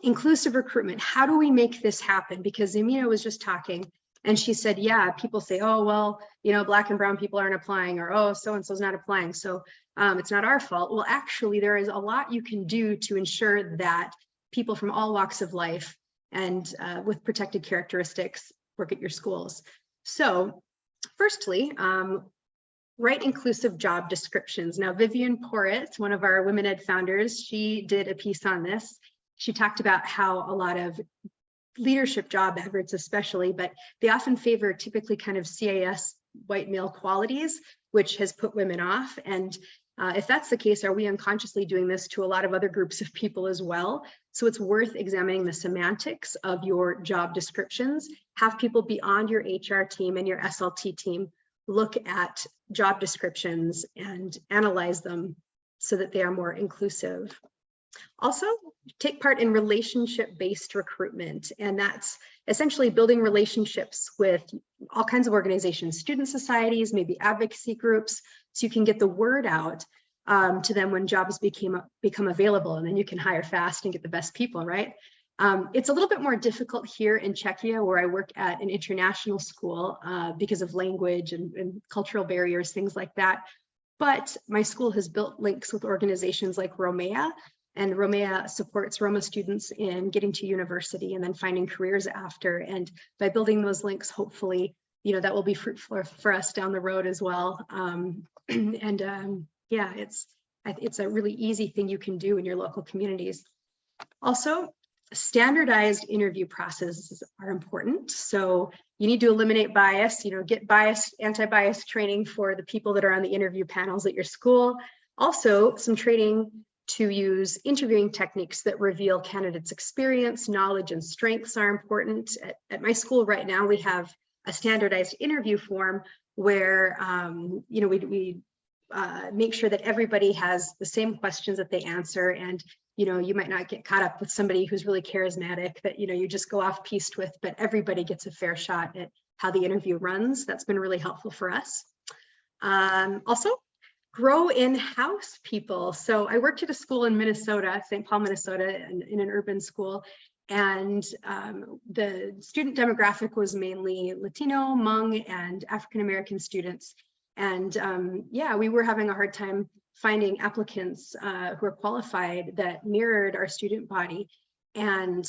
inclusive recruitment, how do we make this happen? Because Amina was just talking and she said, yeah, people say, oh, well, Black and brown people aren't applying, or oh, so-and-so's not applying, so it's not our fault. Well, actually, there is a lot you can do to ensure that people from all walks of life and with protected characteristics work at your schools. So firstly, write inclusive job descriptions. Now, Vivian Porritt, one of our Women Ed founders, she did a piece on this. She talked about how a lot of leadership job adverts especially, but they often favor typically kind of CAS white male qualities, which has put women off. And if that's the case, are we unconsciously doing this to a lot of other groups of people as well? So it's worth examining the semantics of your job descriptions. Have people beyond your HR team and your SLT team look at job descriptions and analyze them so that they are more inclusive. Also, take part in relationship-based recruitment, and that's essentially building relationships with all kinds of organizations, student societies, maybe advocacy groups, so you can get the word out to them when jobs become available, and then you can hire fast and get the best people, right? It's a little bit more difficult here in Czechia, where I work at an international school because of language and cultural barriers, things like that. But my school has built links with organizations like Romea, and Romea supports Roma students in getting to university and then finding careers after. And by building those links, hopefully that will be fruitful for us down the road as well. Yeah, it's a really easy thing you can do in your local communities. Also, standardized interview processes are important. So you need to eliminate bias, get anti-bias training for the people that are on the interview panels at your school. Also, some training to use interviewing techniques that reveal candidates' experience, knowledge, and strengths are important. At my school right now, we have a standardized interview form where we make sure that everybody has the same questions that they answer, and you might not get caught up with somebody who's really charismatic that you just go off piste with, but everybody gets a fair shot at how the interview runs. That's been really helpful for us. Also, grow in-house people. So I worked at a school in Minnesota, St. Paul, Minnesota, in an urban school, and the student demographic was mainly Latino, Hmong, and African-American students. And yeah, we were having a hard time finding applicants who are qualified that mirrored our student body. And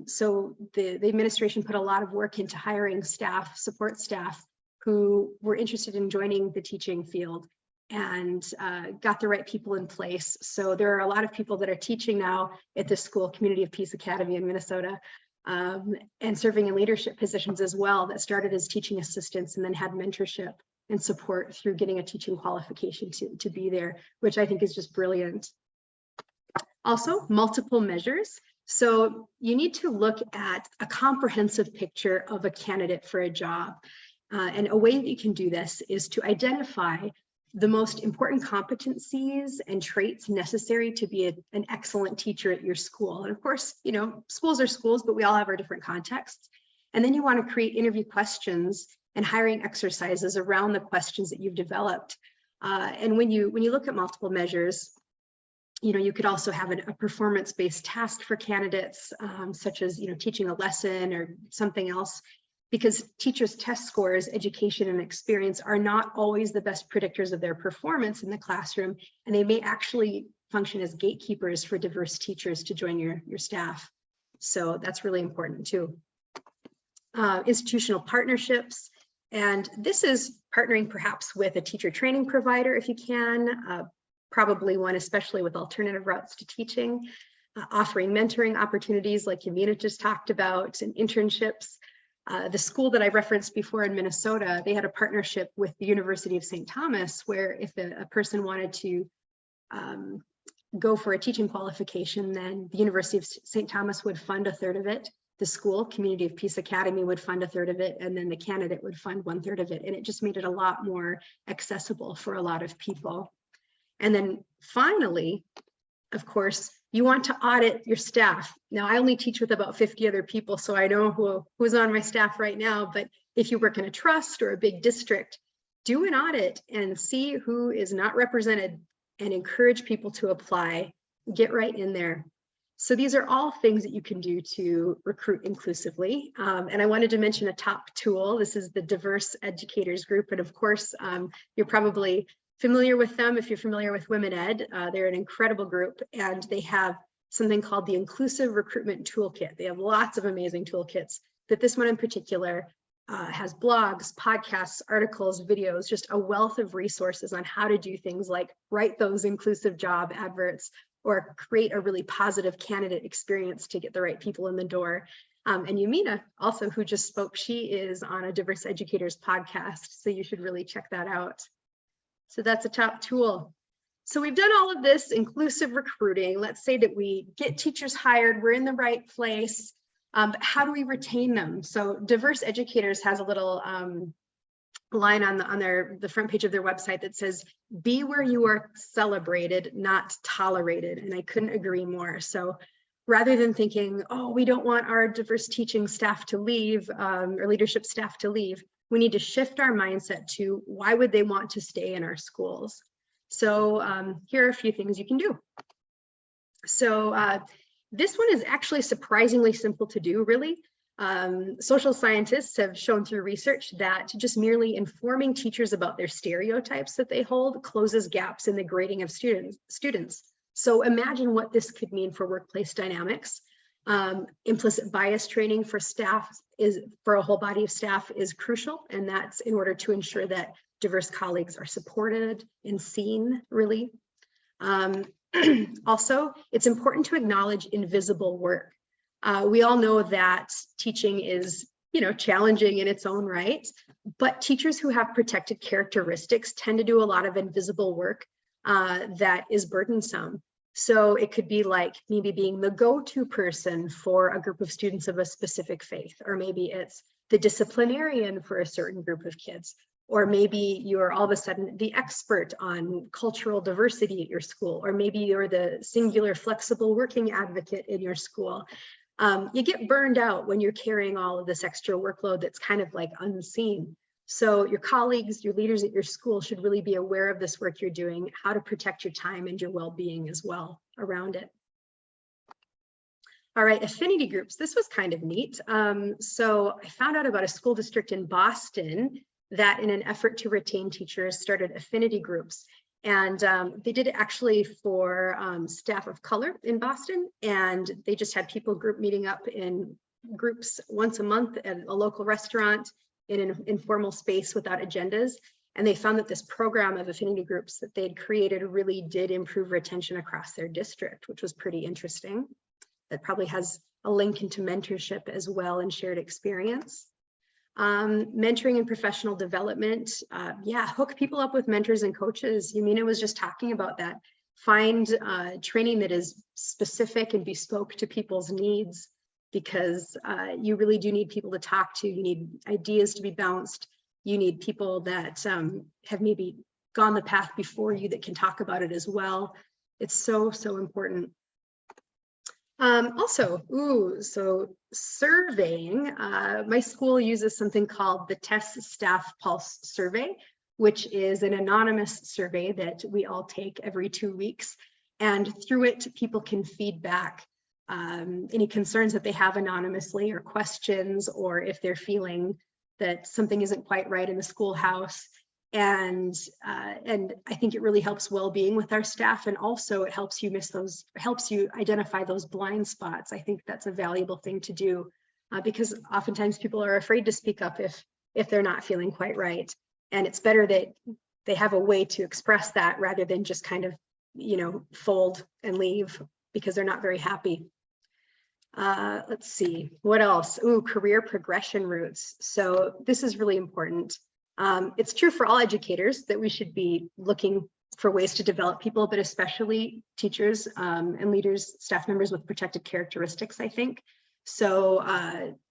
so the administration put a lot of work into hiring staff, support staff, who were interested in joining the teaching field, and got the right people in place. So there are a lot of people that are teaching now at this school, Community of Peace Academy in Minnesota, and serving in leadership positions as well, that started as teaching assistants and then had mentorship and support through getting a teaching qualification to be there, which I think is just brilliant. Also, multiple measures. So you need to look at a comprehensive picture of a candidate for a job. And a way that you can do this is to identify the most important competencies and traits necessary to be an excellent teacher at your school. And of course, schools are schools, but we all have our different contexts. And then you want to create interview questions and hiring exercises around the questions that you've developed. And when you look at multiple measures, you could also have a performance-based task for candidates, such as teaching a lesson or something else, because teachers' test scores, education, and experience are not always the best predictors of their performance in the classroom, and they may actually function as gatekeepers for diverse teachers to join your staff. So that's really important too. Institutional partnerships. And this is partnering perhaps with a teacher training provider if you can, probably one especially with alternative routes to teaching, offering mentoring opportunities like Yamina just talked about, and internships. The school that I referenced before in Minnesota, they had a partnership with the University of St. Thomas, where if a person wanted to go for a teaching qualification, then the University of St. Thomas would fund a third of it. The school, Community of Peace Academy, would fund a third of it, and then the candidate would fund 1/3 of it. And it just made it a lot more accessible for a lot of people. And then finally, of course, you want to audit your staff. Now, I only teach with about 50 other people, so I know who's on my staff right now, but if you work in a trust or a big district, do an audit and see who is not represented and encourage people to apply. Get right in there. So these are all things that you can do to recruit inclusively. And I wanted to mention a top tool. This is the Diverse Educators Group. And of course, you're probably familiar with them if you're familiar with Women Ed. They're an incredible group, and they have something called the Inclusive Recruitment Toolkit. They have lots of amazing toolkits, but this one in particular has blogs, podcasts, articles, videos, just a wealth of resources on how to do things like write those inclusive job adverts, or create a really positive candidate experience to get the right people in the door. And Yamina, also, who just spoke, she is on a Diverse Educators podcast, so you should really check that out. So that's a top tool. So we've done all of this inclusive recruiting. Let's say that we get teachers hired, we're in the right place. But how do we retain them? So Diverse Educators has a little line on the front page of their website that says, "Be where you are celebrated, not tolerated." And I couldn't agree more. So rather than thinking, oh, we don't want our diverse teaching staff to leave, or leadership staff to leave, we need to shift our mindset to why would they want to stay in our schools? So here are a few things you can do. So this one is actually surprisingly simple to do, really. Social scientists have shown through research that just merely informing teachers about their stereotypes that they hold closes gaps in the grading of students. So imagine what this could mean for workplace dynamics. Implicit bias training for staff for a whole body of staff is crucial, and that's in order to ensure that diverse colleagues are supported and seen, really. Also, it's important to acknowledge invisible work. We all know that teaching is, challenging in its own right, but teachers who have protected characteristics tend to do a lot of invisible work that is burdensome. So it could be like maybe being the go-to person for a group of students of a specific faith, or maybe it's the disciplinarian for a certain group of kids, or maybe you're all of a sudden the expert on cultural diversity at your school, or maybe you're the singular flexible working advocate in your school. You get burned out when you're carrying all of this extra workload that's kind of like unseen. So your colleagues, your leaders at your school should really be aware of this work you're doing, how to protect your time and your well-being as well around it. All right, affinity groups. This was kind of neat. So I found out about a school district in Boston that, in an effort to retain teachers, started affinity groups. And they did it actually for staff of color in Boston. And they just had people group meeting up in groups once a month at a local restaurant in an informal space without agendas. And they found that this program of affinity groups that they'd created really did improve retention across their district, which was pretty interesting. That probably has a link into mentorship as well and shared experience. Mentoring and professional development. Yeah, hook people up with mentors and coaches. Yamina was just talking about that. Find training that is specific and bespoke to people's needs, because you really do need people to talk to. You need ideas to be bounced. You need people that have maybe gone the path before you that can talk about it as well. It's so, so important. Also, so surveying. My school uses something called the TESS Staff Pulse Survey, which is an anonymous survey that we all take every 2 weeks. And through it, people can feed back any concerns that they have anonymously, or questions, or if they're feeling that something isn't quite right in the schoolhouse. And I think it really helps well-being with our staff, and also it helps you identify those blind spots. I think that's a valuable thing to do, because oftentimes people are afraid to speak up if they're not feeling quite right. And it's better that they have a way to express that rather than just kind of, fold and leave because they're not very happy. Let's see, what else? Career progression routes. So this is really important. It's true for all educators that we should be looking for ways to develop people, but especially teachers and leaders, staff members with protected characteristics, I think. So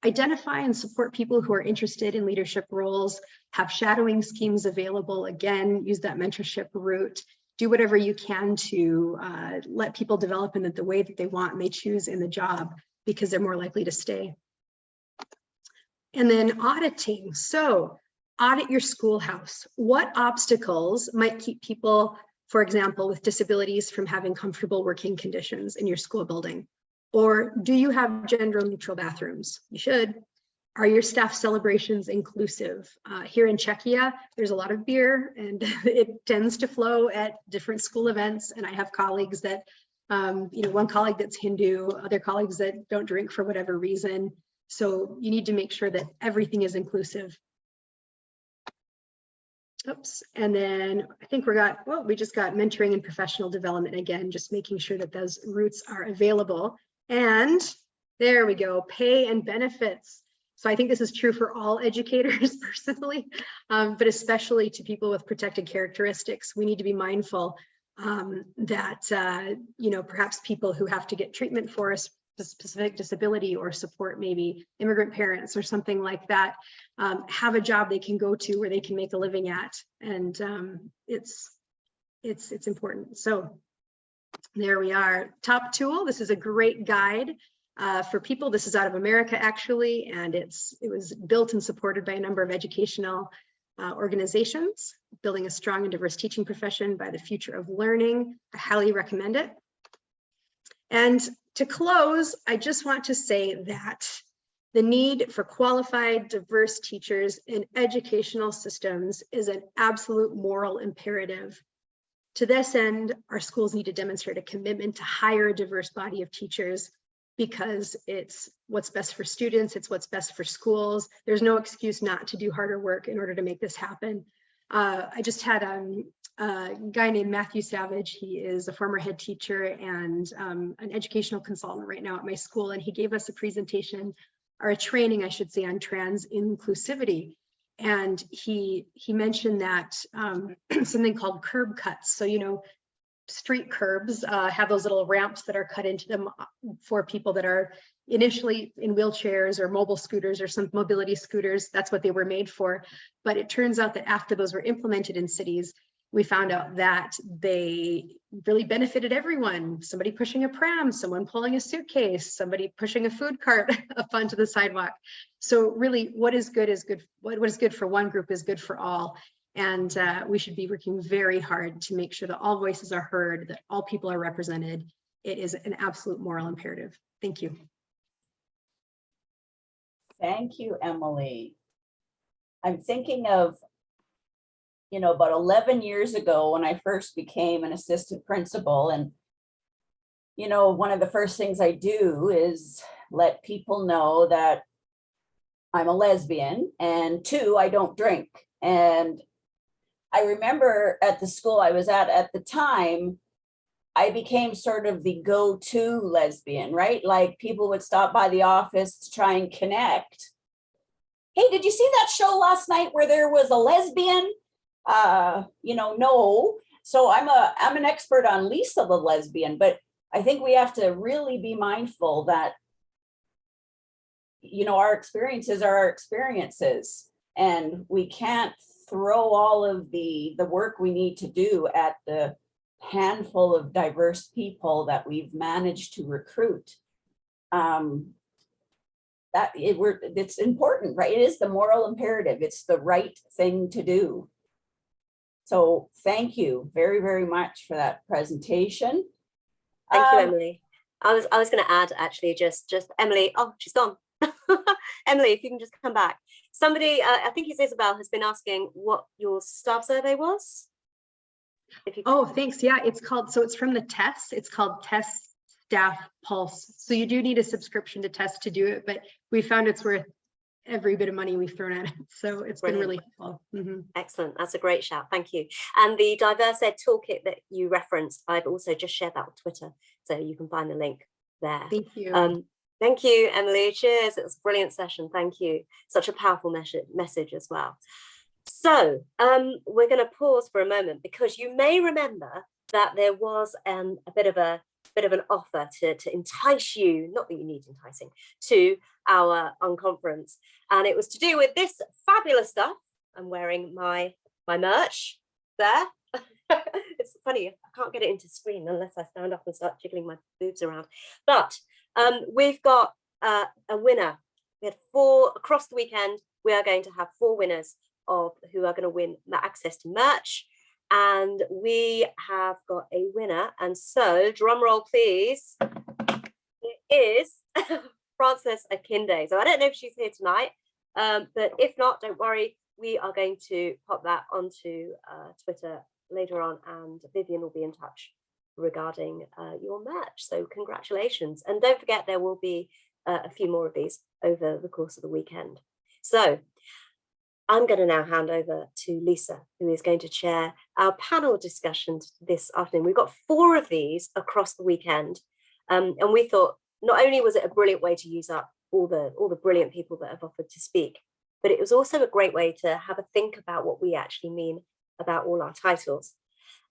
identify and support people who are interested in leadership roles, have shadowing schemes available. Again, use that mentorship route. Do whatever you can to let people develop in the way that they want and they choose in the job, because they're more likely to stay. And then auditing. So audit your schoolhouse. What obstacles might keep people, for example, with disabilities from having comfortable working conditions in your school building? Or do you have gender neutral bathrooms? You should. Are your staff celebrations inclusive? Here in Czechia, there's a lot of beer, and it tends to flow at different school events. And I have colleagues that, one colleague that's Hindu, other colleagues that don't drink for whatever reason. So you need to make sure that everything is inclusive. Oops. And then I think we just got mentoring and professional development again, just making sure that those routes are available. And there we go, pay and benefits. So I think this is true for all educators personally, but especially to people with protected characteristics. We need to be mindful that, perhaps people who have to get treatment for a specific disability or support maybe immigrant parents or something like that, have a job they can go to where they can make a living at. And it's important. So there we are. Top tool. This is a great guide for people. This is out of America, actually, and it was built and supported by a number of educational organizations. Building a strong and diverse teaching profession by the Future of Learning. I highly recommend it. And to close, I just want to say that the need for qualified, diverse teachers in educational systems is an absolute moral imperative. To this end, our schools need to demonstrate a commitment to hire a diverse body of teachers because it's what's best for students, it's what's best for schools. There's no excuse not to do harder work in order to make this happen. I just had a guy named Matthew Savage. He is a former head teacher and an educational consultant right now at my school, and he gave us a presentation, or a training, I should say, on trans inclusivity. And he mentioned that something called curb cuts. So, you know, street curbs have those little ramps that are cut into them for people that are initially in wheelchairs or mobile scooters or some mobility scooters. That's what they were made for. But it turns out that after those were implemented in cities, we found out that they really benefited everyone. Somebody pushing a pram, someone pulling a suitcase, somebody pushing a food cart up onto the sidewalk. So really, what is good is good. What is good for one group is good for all. And we should be working very hard to make sure that all voices are heard, that all people are represented. It is an absolute moral imperative. Thank you. Thank you, Emily. I'm thinking of, you know, about 11 years ago when I first became an assistant principal. And, you know, one of the first things I do is let people know that I'm a lesbian, and 2, I don't drink. And I remember at the school I was at the time, I became sort of the go-to lesbian, right? Like people would stop by the office to try and connect. Hey, did you see that show last night where there was a lesbian? You know, no. So I'm an expert on Lisa the lesbian, but I think we have to really be mindful that, you know, our experiences are our experiences, and we can't throw all of the work we need to do at the handful of diverse people that we've managed to recruit. It's important, right? It is the moral imperative. It's the right thing to do. So thank you very, very much for that presentation. Thank you, Emily. I was going to add actually just Emily. Oh, she's gone. Emily, if you can just come back. Somebody, I think it's Isabel, has been asking what your staff survey was. Oh, thanks. Yeah, it's called, so it's from the TESS. It's called TESS Staff Pulse. So you do need a subscription to TESS to do it, but we found it's worth every bit of money we've thrown at it. So it's been really helpful. Excellent. That's a great shout. Thank you. And the Diverse Ed Toolkit that you referenced, I've also just shared that on Twitter. So you can find the link there. Thank you. Thank you, Emily. Cheers. It was a brilliant session. Thank you. Such a powerful message as well. So we're going to pause for a moment because you may remember that there was a bit of an offer to entice you, not that you need enticing, to our Unconference. And it was to do with this fabulous stuff. I'm wearing my merch there. It's funny, I can't get it into screen unless I stand up and start jiggling my boobs around. But we've got a winner. We had 4 across the weekend. We are going to have 4 winners of who are going to win access to merch. And we have got a winner. And so, drum roll, please. It is Frances Akinde. So I don't know if she's here tonight, but if not, don't worry. We are going to pop that onto Twitter later on, and Vivian will be in touch regarding your merch. So congratulations. And don't forget, there will be a few more of these over the course of the weekend. So I'm going to now hand over to Lisa, who is going to chair our panel discussion this afternoon. We've got 4 of these across the weekend. And we thought not only was it a brilliant way to use up all the brilliant people that have offered to speak, but it was also a great way to have a think about what we actually mean about all our titles.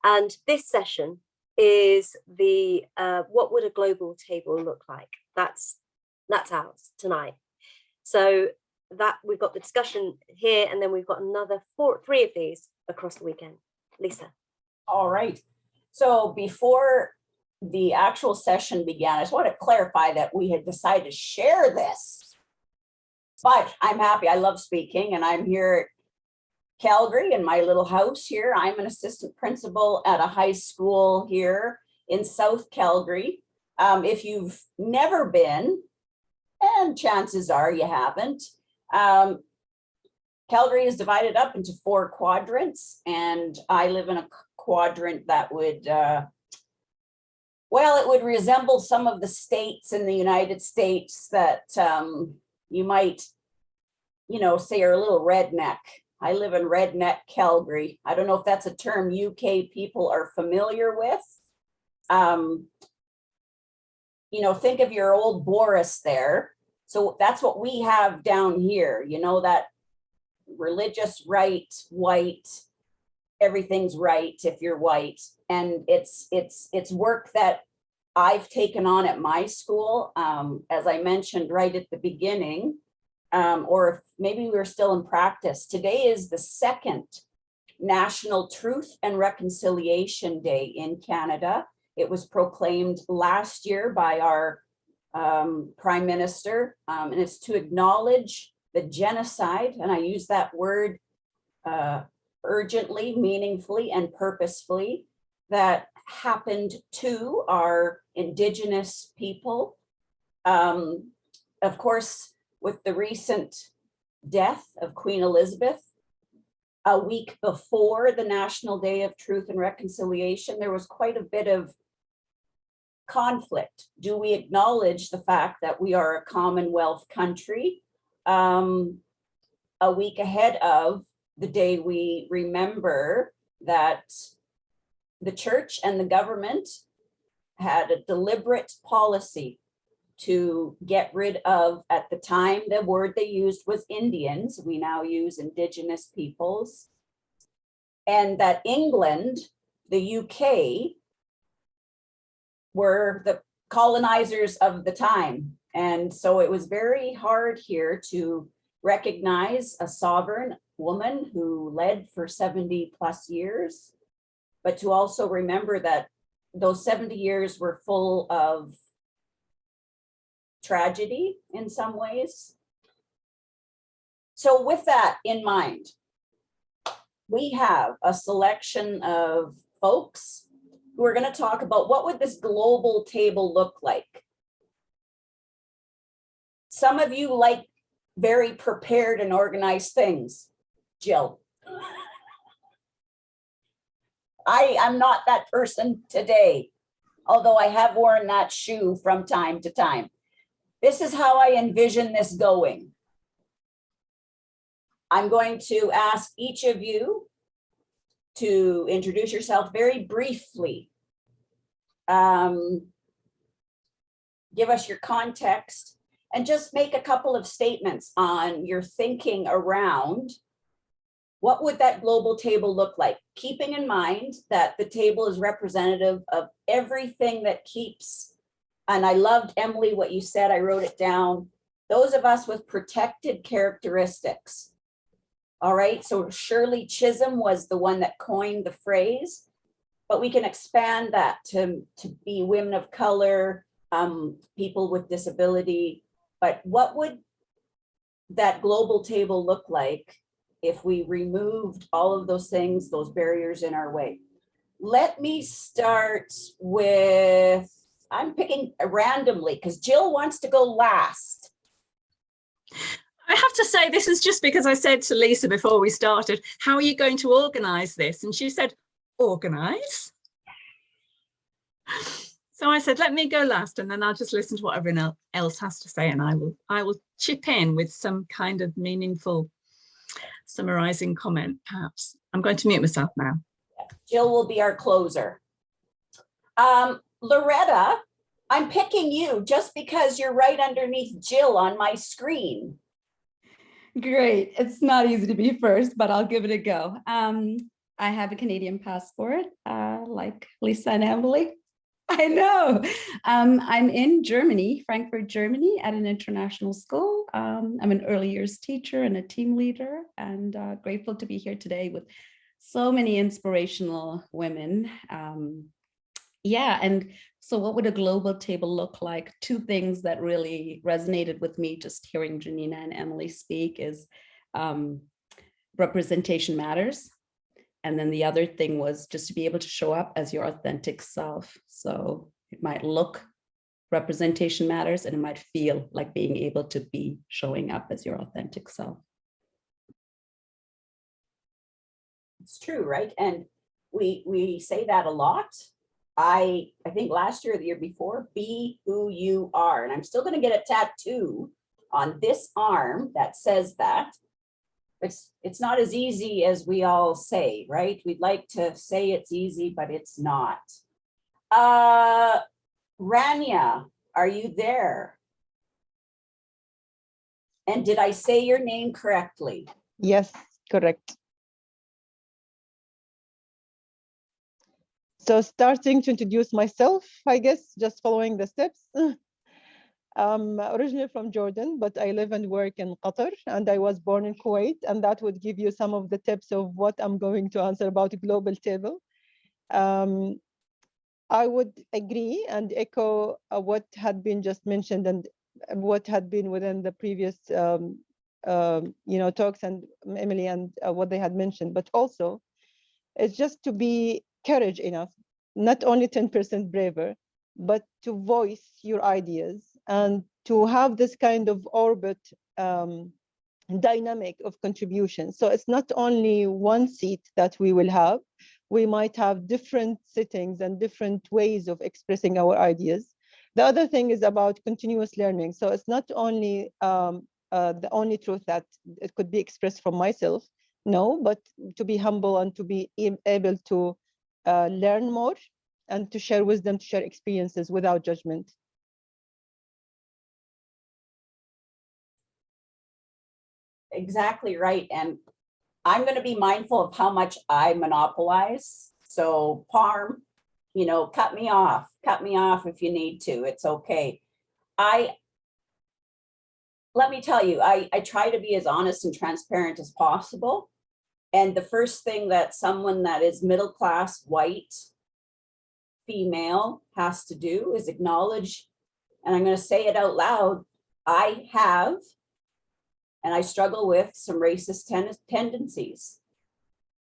And this session is the what would a global table look like? That's ours tonight. So that we've got the discussion here, and then we've got another 3 of these across the weekend. Lisa. All right. So before the actual session began, I just want to clarify that we had decided to share this. But I'm happy. I love speaking, and I'm here at Calgary in my little house here. I'm an assistant principal at a high school here in South Calgary. If you've never been, and chances are you haven't, Calgary is divided up into 4 quadrants, and I live in a quadrant that would Well, it would resemble some of the states in the United States that you might, say are a little redneck. I live in redneck Calgary. I don't know if that's a term UK people are familiar with. Think of your old Boris there. So that's what we have down here, that religious right, white, everything's right if you're white. And it's work that I've taken on at my school, as I mentioned right at the beginning, or if maybe we were still in practice. Today is the second National Truth and Reconciliation Day in Canada. It was proclaimed last year by our Prime Minister, and it's to acknowledge the genocide, and I use that word urgently, meaningfully, and purposefully, that happened to our Indigenous people. Of course, with the recent death of Queen Elizabeth, a week before the National Day of Truth and Reconciliation, there was quite a bit of conflict. Do we acknowledge the fact that we are a Commonwealth country? A week ahead of the day we remember that the church and the government had a deliberate policy to get rid of, at the time, the word they used was Indians. We now use Indigenous peoples. And that England, the UK, were the colonizers of the time. And so it was very hard here to recognize a sovereign woman who led for 70 plus years, but to also remember that those 70 years were full of tragedy in some ways. So with that in mind, we have a selection of folks who are going to talk about what would this global table look like. Some of you like very prepared and organized things. Jill. I am not that person today, although I have worn that shoe from time to time. This is how I envision this going. I'm going to ask each of you to introduce yourself very briefly. Give us your context and just make a couple of statements on your thinking around what would that global table look like, keeping in mind that the table is representative of everything that keeps, and I loved, Emily, what you said, I wrote it down, those of us with protected characteristics. All right, so Shirley Chisholm was the one that coined the phrase, but we can expand that to be women of color, people with disability. But what would that global table look like if we removed all of those things, those barriers in our way? Let me start with, I'm picking randomly because Jill wants to go last. I have to say, this is just because I said to Lisa before we started, how are you going to organize this? And she said, organize? So I said, let me go last, and then I'll just listen to what everyone else has to say, and I will chip in with some kind of meaningful summarizing comment, perhaps. I'm going to mute myself now. Jill will be our closer. Loretta, I'm picking you just because you're right underneath Jill on my screen. Great. It's not easy to be first, but I'll give it a go. I have a Canadian passport, like Lisa and Emily. I know. I'm in Germany, Frankfurt, Germany, at an international school. I'm an early years teacher and a team leader, and grateful to be here today with so many inspirational women. Yeah, and so what would a global table look like? Two things that really resonated with me just hearing Janina and Emily speak is representation matters. And then the other thing was just to be able to show up as your authentic self. So it might look, representation matters, and it might feel like being able to be showing up as your authentic self. It's true, right? And we say that a lot. I think last year or the year before, be who you are. And I'm still going to get a tattoo on this arm that says that. It's not as easy as we all say, right? We'd like to say it's easy, but it's not. Rania, are you there? And did I say your name correctly? Yes, correct. So starting to introduce myself, I guess, just following the steps. I'm originally from Jordan, but I live and work in Qatar, and I was born in Kuwait, and that would give you some of the tips of what I'm going to answer about a global table. I would agree and echo what had been just mentioned and what had been within the previous talks, and Emily, and what they had mentioned, but also it's just to be courage enough, not only 10% braver, but to voice your ideas and to have this kind of orbit dynamic of contribution. So it's not only one seat that we will have, we might have different sittings and different ways of expressing our ideas. The other thing is about continuous learning. So it's not only the only truth that it could be expressed from myself, no, but to be humble and to be able to learn more and to share wisdom, to share experiences without judgment. Exactly right. And I'm going to be mindful of how much I monopolize. So Parm, cut me off if you need to. It's okay. Let me tell you, I try to be as honest and transparent as possible. And the first thing that someone that is middle class, white, female has to do is acknowledge, and I'm going to say it out loud, I have, and I struggle with some racist tendencies.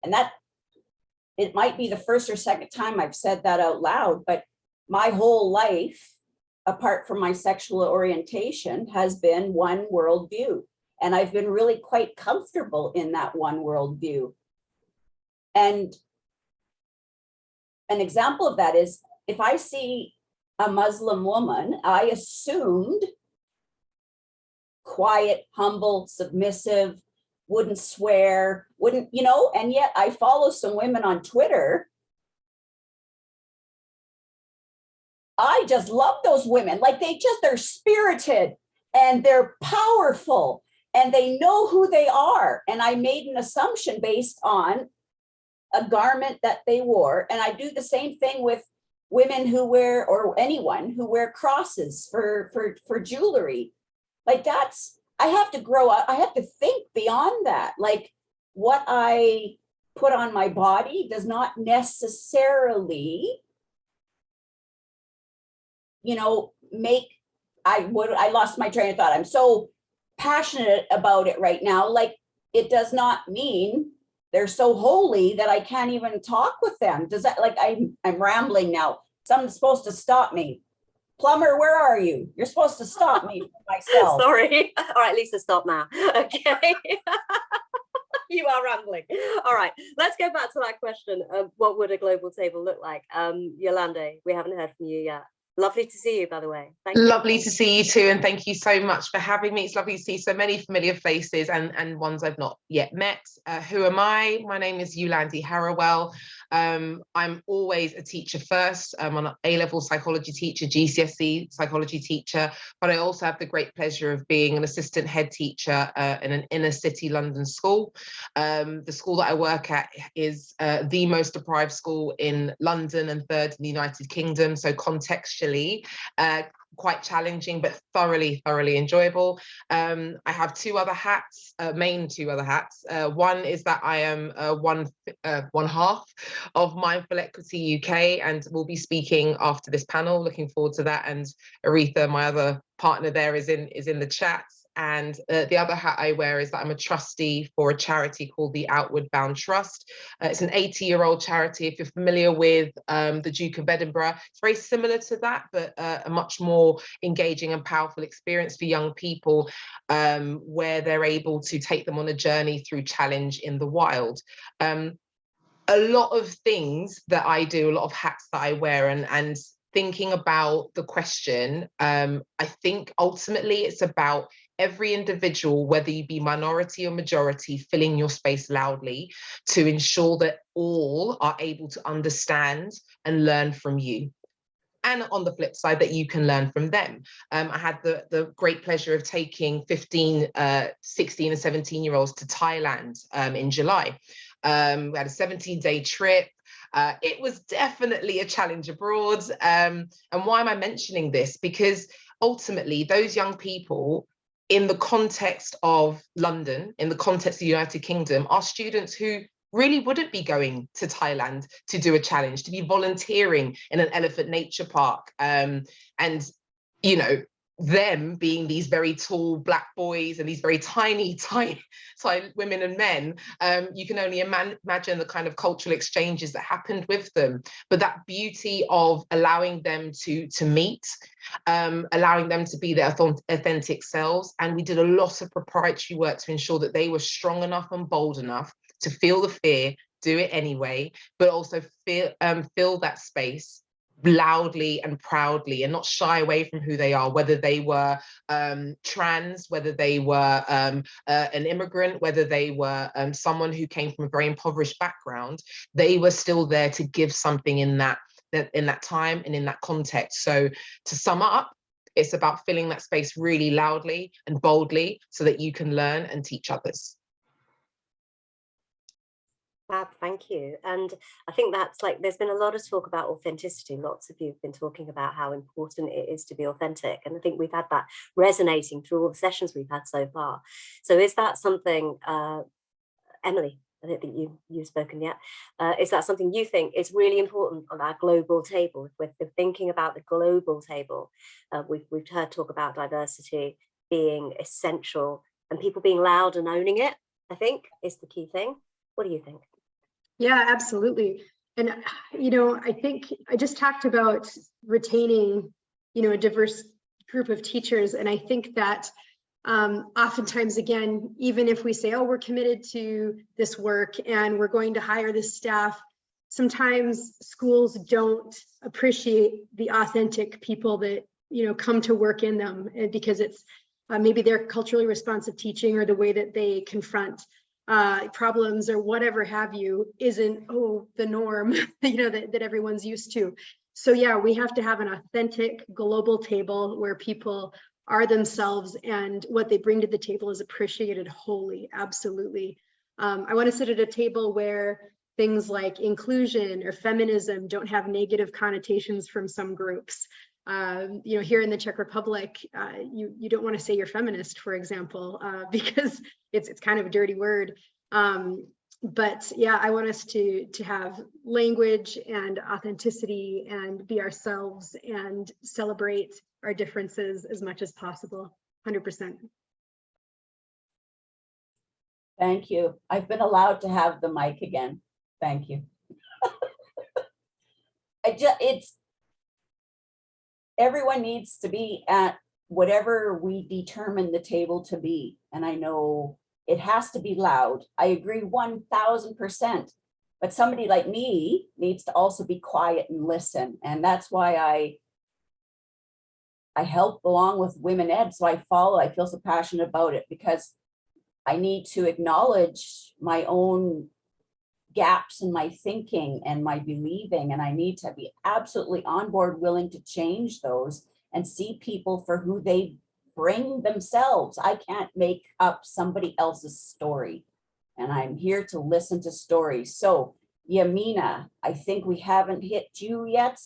And that, it might be the first or second time I've said that out loud, but my whole life, apart from my sexual orientation, has been one worldview. And I've been really quite comfortable in that one worldview. And an example of that is, if I see a Muslim woman, I assumed quiet, humble, submissive, wouldn't swear, wouldn't, and yet I follow some women on Twitter. I just love those women. Like they're spirited and they're powerful and they know who they are. And I made an assumption based on a garment that they wore. And I do the same thing with women who wear, or anyone who wear crosses for jewelry. Like I have to grow up. I have to think beyond that. Like what I put on my body does not necessarily, I lost my train of thought. I'm so passionate about it right now. Like it does not mean they're so holy that I can't even talk with them. Does that, like, I'm rambling now. Someone's supposed to stop me. Plumber, where are you? You're supposed to stop me myself. Sorry. All right, Lisa, stop now. Okay. You are rambling. All right, let's go back to that question of what would a global table look like? Yolande, we haven't heard from you yet. Lovely to see you, by the way. Thank you. Lovely to see you too, and thank you so much for having me. It's lovely to see so many familiar faces and ones I've not yet met. Who am I? My name is Yolande Harrowell. I'm always a teacher first. I'm an A-level psychology teacher, GCSE psychology teacher, but I also have the great pleasure of being an assistant head teacher in an inner city London school. The school that I work at is the most deprived school in London and third in the United Kingdom. So contextually, quite challenging, but thoroughly enjoyable. I have two other hats, main two other hats. One is that I am one half of Mindful Equity UK, and we'll be speaking after this panel. Looking forward to that. And Aretha, my other partner there, is in the chat. And the other hat I wear is that I'm a trustee for a charity called the Outward Bound Trust. It's an 80-year-old charity. If you're familiar with the Duke of Edinburgh, it's very similar to that, but a much more engaging and powerful experience for young people, where they're able to take them on a journey through challenge in the wild. a lot of things that I do, a lot of hats that I wear, and thinking about the question, I think ultimately it's about every individual, whether you be minority or majority, filling your space loudly to ensure that all are able to understand and learn from you. And on the flip side, that you can learn from them. I had the great pleasure of taking 15, 16 and 17-year-olds to Thailand in July. We had a 17-day trip. It was definitely a challenge abroad. And why am I mentioning this? Because ultimately, those young people, in the context of London, in the context of the United Kingdom, are students who really wouldn't be going to Thailand to do a challenge, to be volunteering in an elephant nature park. And, you know, them being these very tall Black boys and these very tiny women and men, you can only imagine the kind of cultural exchanges that happened with them. But that beauty of allowing them to meet, allowing them to be their authentic selves. And we did a lot of proprietary work to ensure that they were strong enough and bold enough to feel the fear, do it anyway, but also fill that space loudly and proudly, and not shy away from who they are, whether they were trans, whether they were an immigrant, whether they were someone who came from a very impoverished background. They were still there to give something in that time and in that context. So to sum up, it's about filling that space really loudly and boldly so that you can learn and teach others. Fab, thank you. And I think that's like, there's been a lot of talk about authenticity. Lots of you have been talking about how important it is to be authentic. And I think we've had that resonating through all the sessions we've had so far. So is that something, Emily, I don't think you've spoken yet. Is that something you think is really important on our global table? If we're thinking about the global table, we've heard talk about diversity being essential and people being loud and owning it, I think is the key thing. What do you think? Yeah, absolutely. And, you know, I think I just talked about retaining, you know, a diverse group of teachers. And I think that oftentimes, again, even if we say, oh, we're committed to this work and we're going to hire this staff, sometimes schools don't appreciate the authentic people that, you know, come to work in them, because it's maybe their culturally responsive teaching or the way that they confront problems or whatever have you isn't the norm, you know, that everyone's used to. So yeah, we have to have an authentic global table where people are themselves and what they bring to the table is appreciated wholly. Absolutely. I want to sit at a table where things like inclusion or feminism don't have negative connotations from some groups. You know, here in the Czech Republic, you don't want to say you're feminist, for example, because it's kind of a dirty word. But yeah, I want us to have language and authenticity and be ourselves and celebrate our differences as much as possible. 100%. Thank you. I've been allowed to have the mic again. Thank you. Everyone needs to be at whatever we determine the table to be. And I know it has to be loud. I agree 1000%. But somebody like me needs to also be quiet and listen. And that's why I help along with Women Ed. So I feel so passionate about it, because I need to acknowledge my own gaps in my thinking and my believing, and I need to be absolutely on board, willing to change those and see people for who they bring themselves. I can't make up somebody else's story, and I'm here to listen to stories. So Yamina, I think we haven't hit you yet.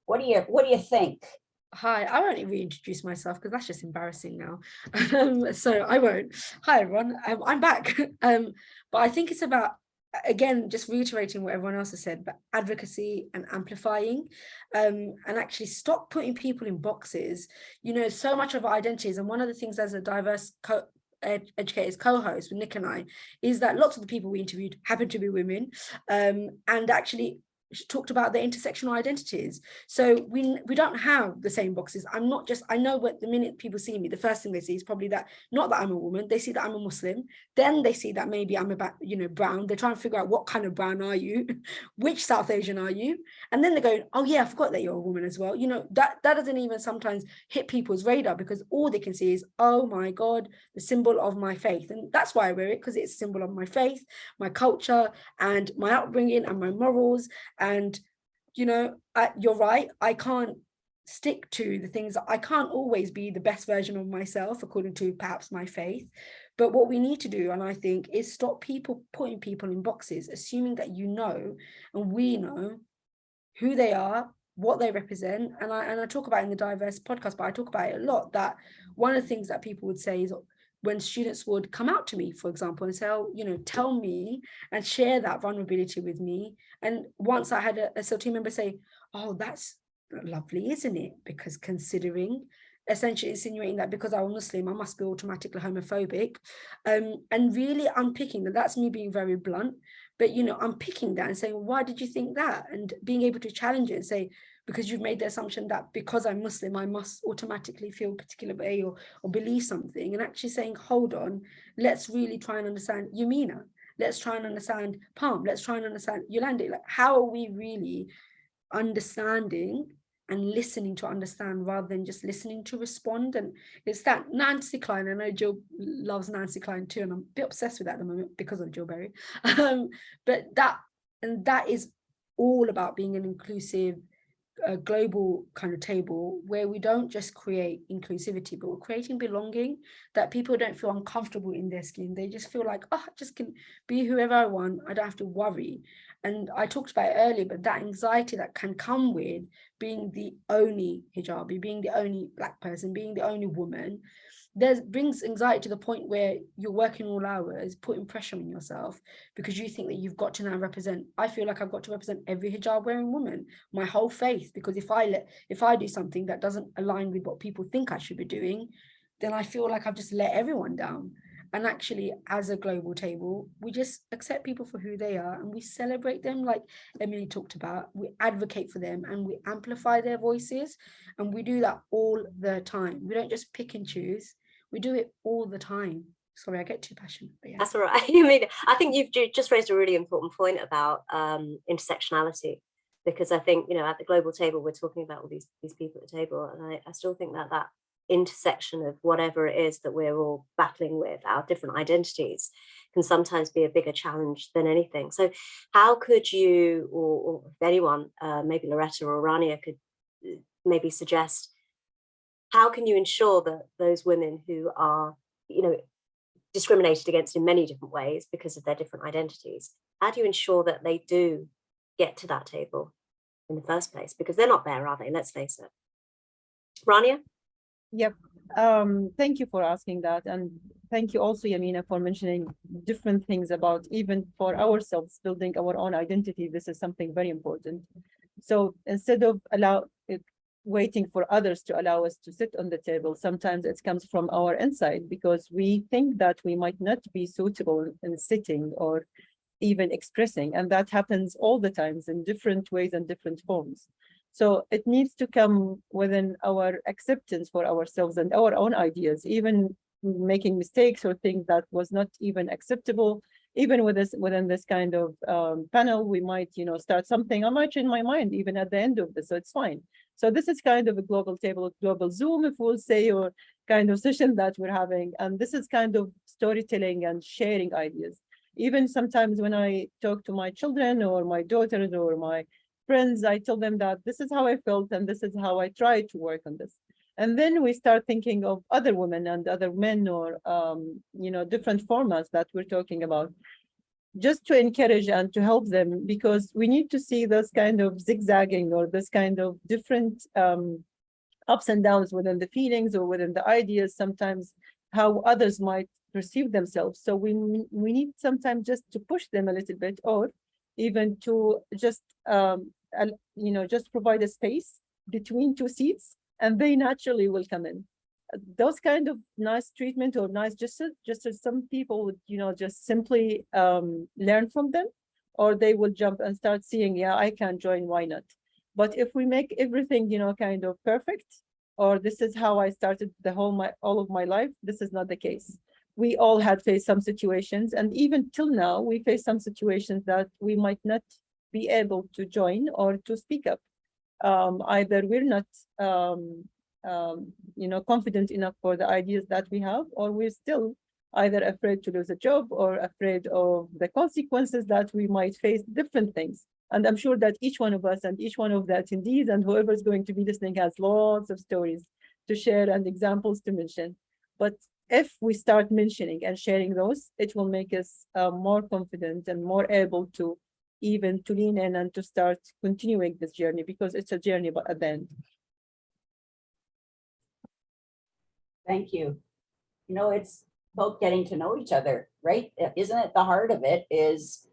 What do you think? Hi, I won't reintroduce myself because that's just embarrassing now. So I won't. Hi everyone, I'm back. But I think it's about, again, just reiterating what everyone else has said, but advocacy and amplifying, and actually stop putting people in boxes. You know, so much of our identities, and one of the things as a diverse educators co-host with Nick and I, is that lots of the people we interviewed happen to be women, and actually talked about their intersectional identities. So we don't have the same boxes. I know what the minute people see me, the first thing they see is probably that, not that I'm a woman, they see that I'm a Muslim, then they see that maybe I'm about, brown. They're trying to figure out what kind of brown are you, which South Asian are you? And then they're going, oh yeah, I forgot that you're a woman as well. That doesn't even sometimes hit people's radar, because all they can see is, oh my God, the symbol of my faith. And that's why I wear it, because it's a symbol of my faith, my culture, and my upbringing and my morals. And you're right, I can't stick to the things. I can't always be the best version of myself according to perhaps my faith. But what we need to do, and I think, is stop people putting people in boxes, assuming that and we know who they are, what they represent. And I talk about it in the Diverse podcast, but I talk about it a lot, that one of the things that people would say is, when students would come out to me, for example, and say, oh, tell me and share that vulnerability with me. And once I had a SLT member say, oh, that's lovely, isn't it? Because considering, essentially insinuating that because I'm Muslim, I must be automatically homophobic. And really unpicking that, that's me being very blunt, but unpicking that and saying, why did you think that? And being able to challenge it and say, because you've made the assumption that because I'm Muslim, I must automatically feel a particular way or believe something, and actually saying, hold on, let's really try and understand Yamina. Let's try and understand Palm. Let's try and understand Yolanda. Like, how are we really understanding and listening to understand rather than just listening to respond? And it's that Nancy Klein. I know Jill loves Nancy Klein too, and I'm a bit obsessed with that at the moment because of Jill Berry. But that is all about being an inclusive, a global kind of table where we don't just create inclusivity, but we're creating belonging, that people don't feel uncomfortable in their skin. They just feel like, oh, I just can be whoever I want. I don't have to worry. And I talked about it earlier, but that anxiety that can come with being the only hijabi, being the only Black person, being the only woman, brings anxiety to the point where you're working all hours, putting pressure on yourself because you think that you've got to now represent. I feel like I've got to represent every hijab wearing woman, my whole faith, because if I do something that doesn't align with what people think I should be doing, then I feel like I've just let everyone down. And actually, as a global table, we just accept people for who they are and we celebrate them, like Emily talked about. We advocate for them and we amplify their voices. And we do that all the time. We don't just pick and choose. We do it all the time. Sorry, I get too passionate. But yeah. That's all right. I mean, I think you've just raised a really important point about intersectionality, because I think, at the global table, we're talking about all these people at the table. And I still think that intersection of whatever it is that we're all battling with, our different identities, can sometimes be a bigger challenge than anything. So how could you, or if anyone, maybe Loretta or Rania could maybe suggest, how can you ensure that those women who are, discriminated against in many different ways because of their different identities, how do you ensure that they do get to that table in the first place? Because they're not there, are they? Let's face it. Rania? Yep. Thank you for asking that. And thank you also, Yamina, for mentioning different things about, even for ourselves, building our own identity. This is something very important. So instead of waiting for others to allow us to sit on the table, sometimes it comes from our inside, because we think that we might not be suitable in sitting or even expressing. And that happens all the times in different ways and different forms. So it needs to come within our acceptance for ourselves and our own ideas, even making mistakes or things that was not even acceptable. Even within this kind of panel, we might, start something. I might change my mind even at the end of this, so it's fine. So this is kind of a global table, global Zoom, if we'll say, or kind of session that we're having. And this is kind of storytelling and sharing ideas. Even sometimes when I talk to my children or my daughters or my friends, I tell them that this is how I felt and this is how I try to work on this. And then we start thinking of other women and other men, or different formats that we're talking about, just to encourage and to help them, because we need to see this kind of zigzagging or this kind of different ups and downs within the feelings or within the ideas, sometimes how others might perceive themselves. So we need sometimes just to push them a little bit, or even to just just provide a space between two seats, and they naturally will come in. Those kind of nice treatment or nice gestures, some people would just simply learn from them, or they will jump and start seeing, yeah, I can join, why not? But if we make everything, you know, kind of perfect, or this is how I started all of my life, this is not the case. We all had faced some situations, and even till now, we face some situations that we might not be able to join or to speak up. Either we're not, you know, confident enough for the ideas that we have, or we're still either afraid to lose a job or afraid of the consequences that we might face, different things. And I'm sure that each one of us and each one of the attendees and whoever's going to be listening has lots of stories to share and examples to mention. But if we start mentioning and sharing those, it will make us more confident and more able to even to lean in and to start continuing this journey, because it's a journey, but at the end. Thank you. You know, it's about getting to know each other, right? Isn't it the heart of it is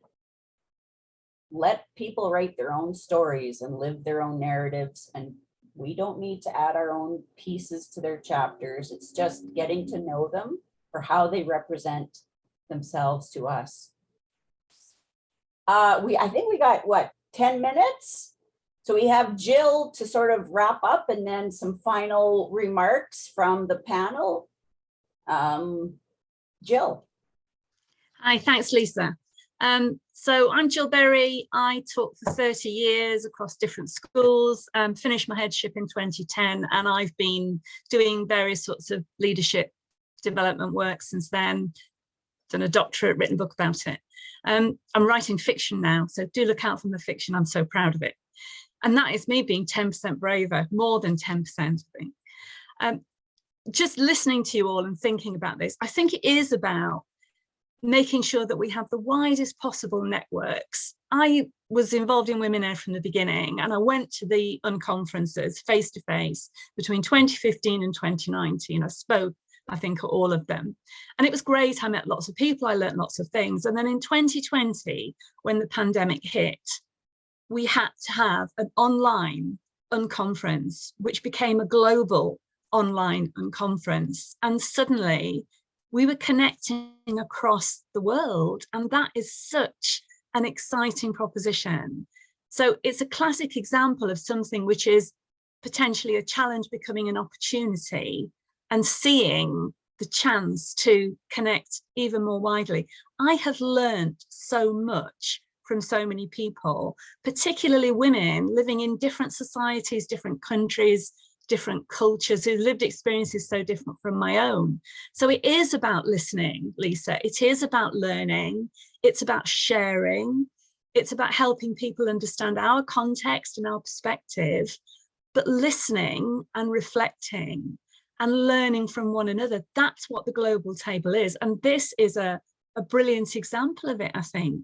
let people write their own stories and live their own narratives, and we don't need to add our own pieces to their chapters. It's just getting to know them for how they represent themselves to us. I think we got what, 10 minutes? So we have Jill to sort of wrap up and then some final remarks from the panel. Jill. Hi, thanks, Lisa. So I'm Jill Berry. I taught for 30 years across different schools, finished my headship in 2010, and I've been doing various sorts of leadership development work since then, done a doctorate, written a book about it. I'm writing fiction now, so do look out for the fiction. I'm so proud of it. And that is me being 10% braver, more than 10%, I think. Just listening to you all and thinking about this, I think it is about making sure that we have the widest possible networks. I was involved in Women Ed from the beginning, and I went to the Unconferences face-to-face between 2015 and 2019. I spoke, I think, at all of them. And it was great. I met lots of people. I learned lots of things. And then in 2020, when the pandemic hit, we had to have an online Unconference, which became a global online Unconference. And suddenly we were connecting across the world. And that is such an exciting proposition. So it's a classic example of something which is potentially a challenge becoming an opportunity, and seeing the chance to connect even more widely. I have learned so much from so many people, particularly women living in different societies, different countries, different cultures, whose lived experiences so different from my own. So it is about listening, Lisa. It is about learning. It's about sharing. It's about helping people understand our context and our perspective, but listening and reflecting and learning from one another. That's what the global table is. And this is a brilliant example of it, I think.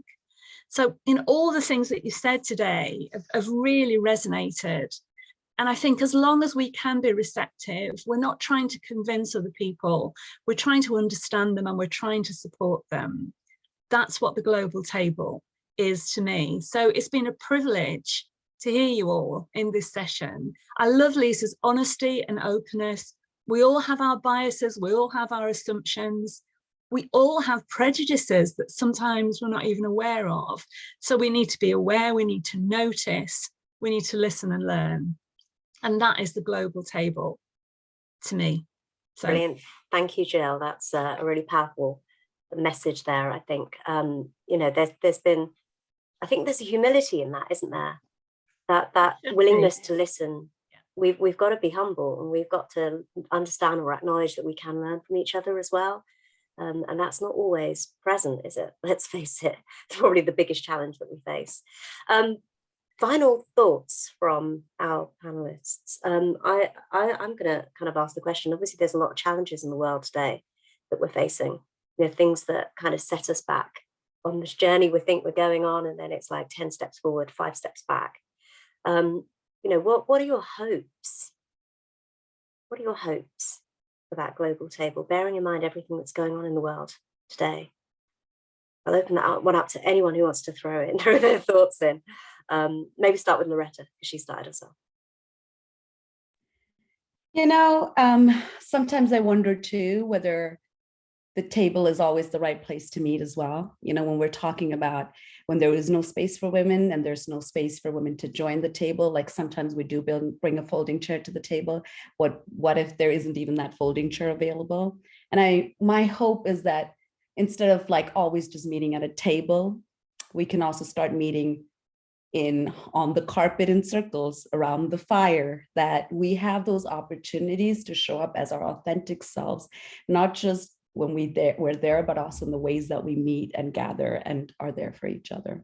So in all the things that you said today have really resonated. And I think as long as we can be receptive, we're not trying to convince other people, we're trying to understand them and we're trying to support them. That's what the global table is to me. So it's been a privilege to hear you all in this session. I love Lisa's honesty and openness. We all have our biases, we all have our assumptions, we all have prejudices that sometimes we're not even aware of. So we need to be aware, we need to notice, we need to listen and learn. And that is the global table to me. So. Brilliant. Thank you, Jill. That's a really powerful message there, I think. You know, there's been, I think there's a humility in that, isn't there? That willingness to listen. We've got to be humble, and we've got to understand or acknowledge that we can learn from each other as well. And that's not always present, is it? Let's face it, it's probably the biggest challenge that we face. Final thoughts from our panelists. I'm going to kind of ask the question. Obviously, there's a lot of challenges in the world today that we're facing. You know, things that kind of set us back on this journey we think we're going on, and then it's like 10 steps forward, 5 steps back. You know, what are your hopes? What are your hopes for that global table, bearing in mind everything that's going on in the world today? I'll open that one up to anyone who wants to throw their thoughts in. Maybe start with Loretta, because she started herself. You know, sometimes I wonder too whether the table is always the right place to meet as well. You know, when we're talking about when there is no space for women and there's no space for women to join the table, like sometimes we do bring a folding chair to the table. What if there isn't even that folding chair available? And my hope is that instead of like always just meeting at a table, we can also start meeting on the carpet in circles around the fire, that we have those opportunities to show up as our authentic selves, not just when we're there, but also in the ways that we meet and gather and are there for each other.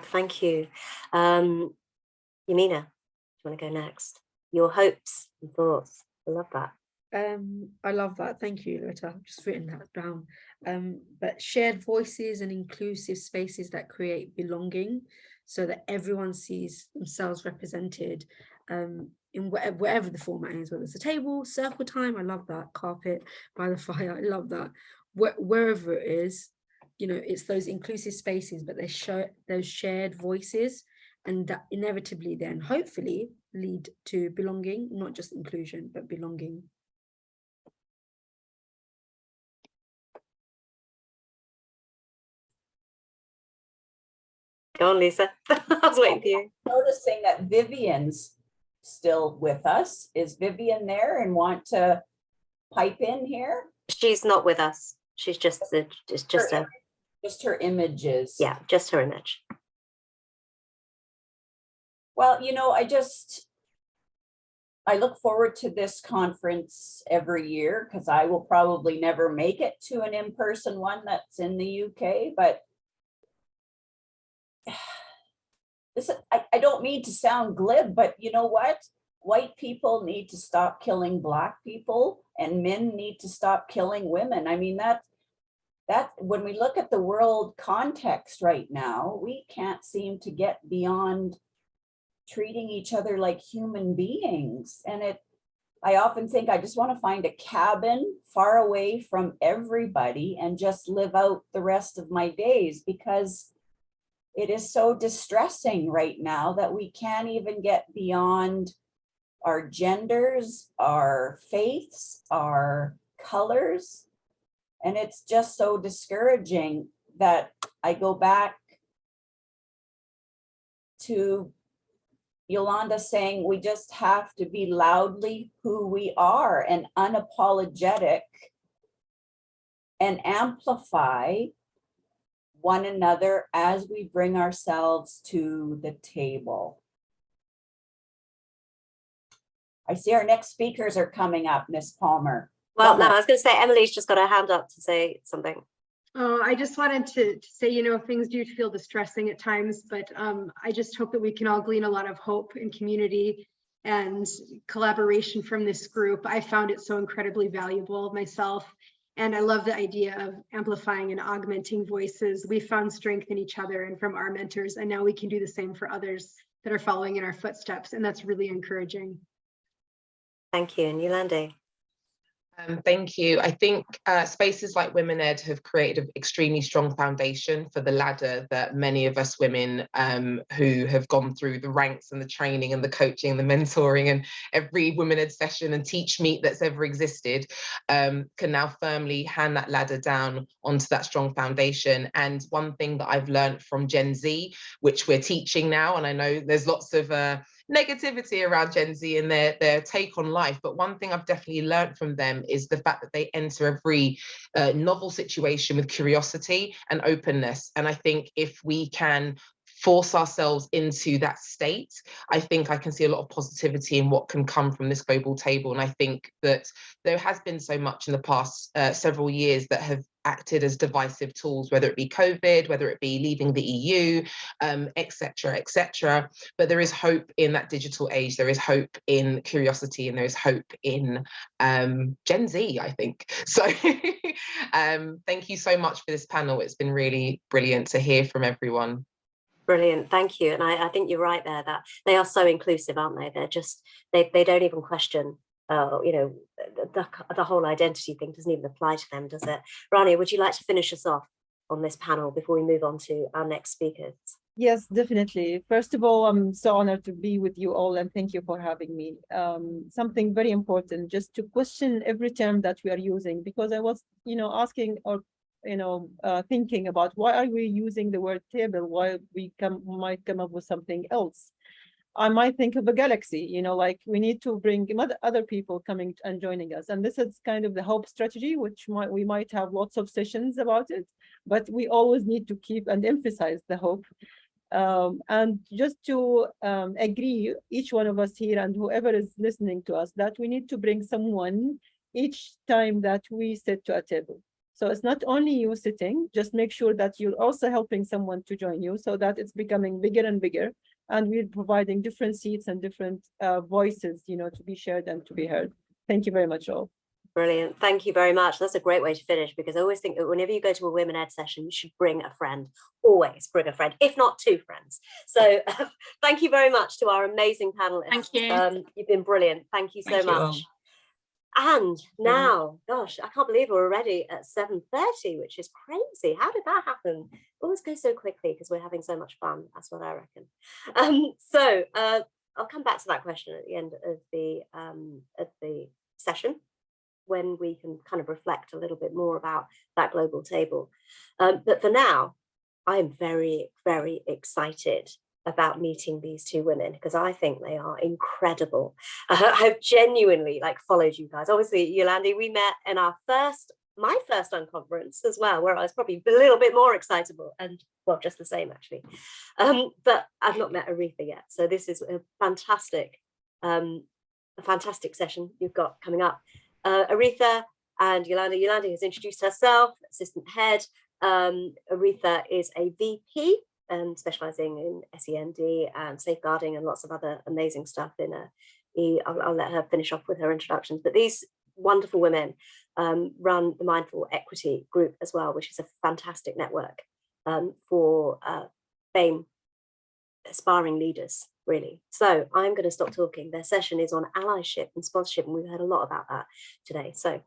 Thank you. Yamina, do you want to go next? Your hopes and thoughts. I love that. I love that. Thank you, Loretta. I've just written that down. But shared voices and inclusive spaces that create belonging so that everyone sees themselves represented in whatever the format is, whether it's a table, circle time, I love that, carpet by the fire, I love that. Wherever it is, you know, it's those inclusive spaces, but they show those shared voices, and that inevitably then hopefully lead to belonging, not just inclusion, but belonging. Go on, Lisa. I was waiting for you. Noticing that Vivian's still with us. Is Vivian there and want to pipe in here? She's not with us. She's just her images. Yeah, just her image. Well, you know, I look forward to this conference every year because I will probably never make it to an in-person one that's in the UK, but listen, I don't mean to sound glib, but you know what? White people need to stop killing Black people and men need to stop killing women. I mean, that when we look at the world context right now, we can't seem to get beyond treating each other like human beings. And I often think I just want to find a cabin far away from everybody and just live out the rest of my days, because it is so distressing right now that we can't even get beyond our genders, our faiths, our colors. And it's just so discouraging that I go back to Yolanda saying we just have to be loudly who we are and unapologetic and amplify one another as we bring ourselves to the table. I see our next speakers are coming up, Miss Palmer. Well, no, I was going to say Emily's just got her hand up to say something. Oh, I just wanted to say, you know, things do feel distressing at times, but I just hope that we can all glean a lot of hope and community and collaboration from this group. I found it so incredibly valuable myself. And I love the idea of amplifying and augmenting voices. We found strength in each other and from our mentors, and now we can do the same for others that are following in our footsteps. And that's really encouraging. Thank you. And Yolande? Thank you. I think spaces like Women Ed have created an extremely strong foundation for the ladder that many of us women who have gone through the ranks and the training and the coaching and the mentoring and every Women Ed session and teach meet that's ever existed can now firmly hand that ladder down onto that strong foundation. And one thing that I've learned from Gen Z, which we're teaching now, and I know there's lots of negativity around Gen Z and their take on life, but one thing I've definitely learned from them is the fact that they enter every novel situation with curiosity and openness. And I think if we can force ourselves into that state, I think I can see a lot of positivity in what can come from this global table. And I think that there has been so much in the past several years that have acted as divisive tools, whether it be COVID, whether it be leaving the EU, etc., etc. But there is hope in that digital age. There is hope in curiosity, and there is hope in Gen Z, I think. So thank you so much for this panel. It's been really brilliant to hear from everyone. Brilliant, thank you. And I think you're right there, that they are so inclusive, aren't they? They're just, they don't even question, you know, the whole identity thing doesn't even apply to them, does it? Rania, would you like to finish us off on this panel before we move on to our next speakers? Yes, definitely. First of all, I'm so honored to be with you all and thank you for having me. Something very important, just to question every term that we are using, because I was, asking or, thinking about why are we using the word table, why we might come up with something else. I might think of a galaxy, like we need to bring other people coming and joining us. And this is kind of the hope strategy, which we might have lots of sessions about it, but we always need to keep and emphasize the hope. And just to agree, each one of us here and whoever is listening to us, that we need to bring someone each time that we sit to a table. So it's not only you sitting, just make sure that you're also helping someone to join you so that it's becoming bigger and bigger. And we're providing different seats and different voices, to be shared and to be heard. Thank you very much, all. Brilliant. Thank you very much. That's a great way to finish, because I always think that whenever you go to a women ed session, you should bring a friend. Always bring a friend, if not two friends. So thank you very much to our amazing panelists. Thank you. You've been brilliant. Thank you so much. And now, gosh, I can't believe we're already at 7:30, which is crazy. How did that happen? It always goes so quickly because we're having so much fun. That's what I reckon. So I'll come back to that question at the end of the session, when we can kind of reflect a little bit more about that global table. But for now, I'm very, very excited about meeting these two women, because I think they are incredible. I've genuinely followed you guys. Obviously, Yolandi, we met in my first Unconference as well, where I was probably a little bit more excitable, and well, just the same actually. But I've not met Aretha yet. So this is a fantastic session you've got coming up. Aretha and Yolandi. Yolandi has introduced herself, assistant head. Aretha is a VP, specializing in SEND and safeguarding and lots of other amazing stuff I'll let her finish off with her introductions. But these wonderful women run the Mindful Equity Group as well, which is a fantastic network for BAME aspiring leaders, really. So I'm going to stop talking. Their session is on allyship and sponsorship, and we've heard a lot about that today. So here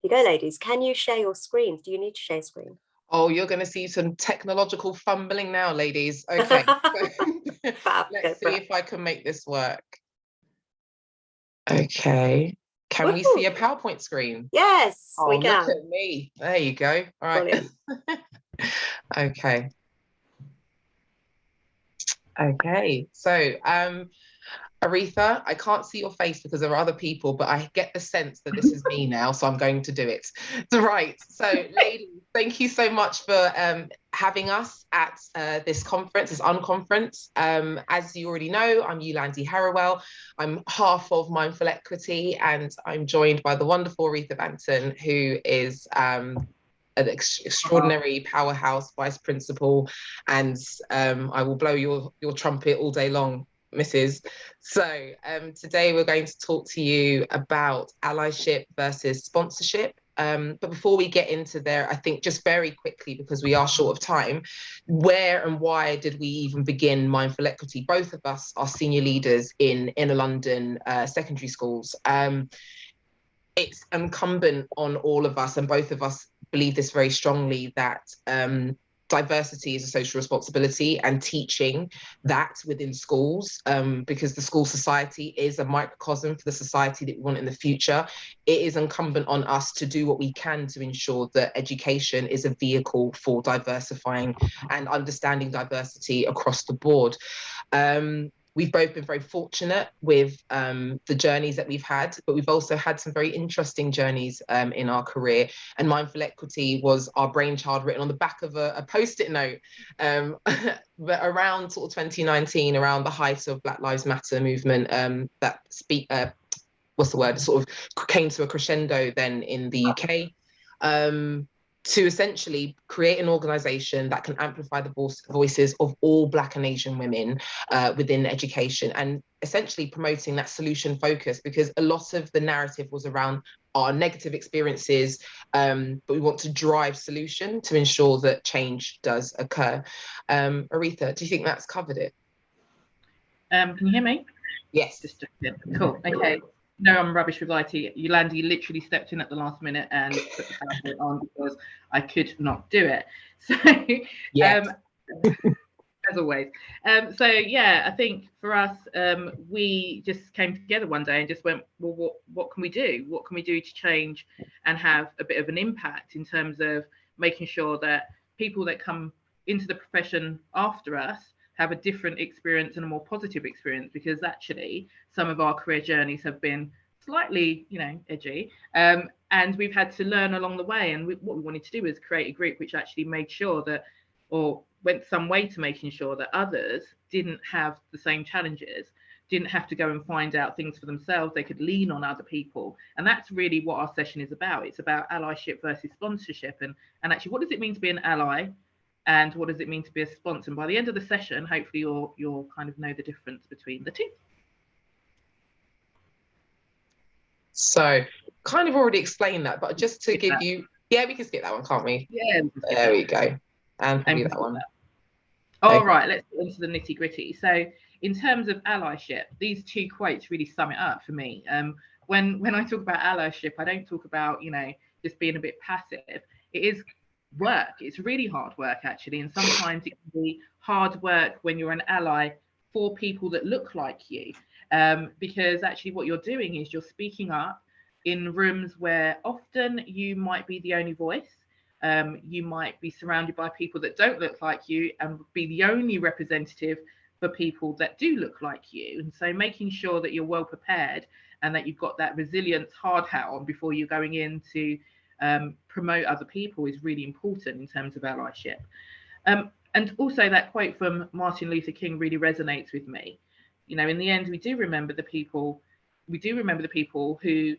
you go, ladies. Can you share your screens? Do you need to share screen? Oh, you're going to see some technological fumbling now, ladies. Okay. Let's see if I can make this work. Okay. Can we see a PowerPoint screen? Yes, we can. Look at me. There you go. All right. Okay. Okay. So, Aretha, I can't see your face because there are other people, but I get the sense that this is me now, so I'm going to do it. So, right. So, ladies, thank you so much for having us at this conference, this Unconference. As you already know, I'm Yolandi Harrowell. I'm half of Mindful Equity, and I'm joined by the wonderful Aretha Banton, who is an extraordinary powerhouse vice principal, and I will blow your trumpet all day long, Mrs. So today we're going to talk to you about allyship versus sponsorship. But before we get into there, I think just very quickly, because we are short of time, where and why did we even begin Mindful Equity? Both of us are senior leaders in inner London secondary schools. It's incumbent on all of us, and both of us believe this very strongly, that diversity is a social responsibility, and teaching that within schools, because the school society is a microcosm for the society that we want in the future. It is incumbent on us to do what we can to ensure that education is a vehicle for diversifying and understanding diversity across the board. We've both been very fortunate with the journeys that we've had, but we've also had some very interesting journeys in our career. And Mindful Equity was our brainchild, written on the back of a Post-it note, but around sort of 2019, around the height of Black Lives Matter movement, sort of came to a crescendo then in the UK. To essentially create an organisation that can amplify the voices of all Black and Asian women within education, and essentially promoting that solution focus, because a lot of the narrative was around our negative experiences, but we want to drive solution to ensure that change does occur. Aretha, do you think that's covered it? Can you hear me? Yes. Cool. Okay. No, I'm rubbish with IT. Yolandi literally stepped in at the last minute and put the PowerPoint on because I could not do it. So, as always. So yeah, I think for us, we just came together one day and just went, well, what can we do? What can we do to change and have a bit of an impact in terms of making sure that people that come into the profession after us have a different experience and a more positive experience, because actually some of our career journeys have been slightly, edgy, and we've had to learn along the way. And what we wanted to do was create a group which actually made sure that, or went some way to making sure that others didn't have the same challenges, didn't have to go and find out things for themselves. They could lean on other people. And that's really what our session is about. It's about allyship versus sponsorship, and actually, what does it mean to be an ally? And what does it mean to be a sponsor? And by the end of the session, hopefully you'll kind of know the difference between the two. So kind of already explained that, but just to give you, yeah, we can skip that one, can't we? Yeah. There we go. And probably that one. All right, let's get into the nitty gritty. So in terms of allyship, these two quotes really sum it up for me. When I talk about allyship, I don't talk about, just being a bit passive. It is work. It's really hard work, actually. And sometimes it can be hard work when you're an ally for people that look like you. Because actually what you're doing is you're speaking up in rooms where often you might be the only voice. You might be surrounded by people that don't look like you and be the only representative for people that do look like you. And so making sure that you're well prepared and that you've got that resilience hard hat on before you're going in to promote other people is really important in terms of allyship. And also that quote from Martin Luther King really resonates with me. In the end, we do remember the people who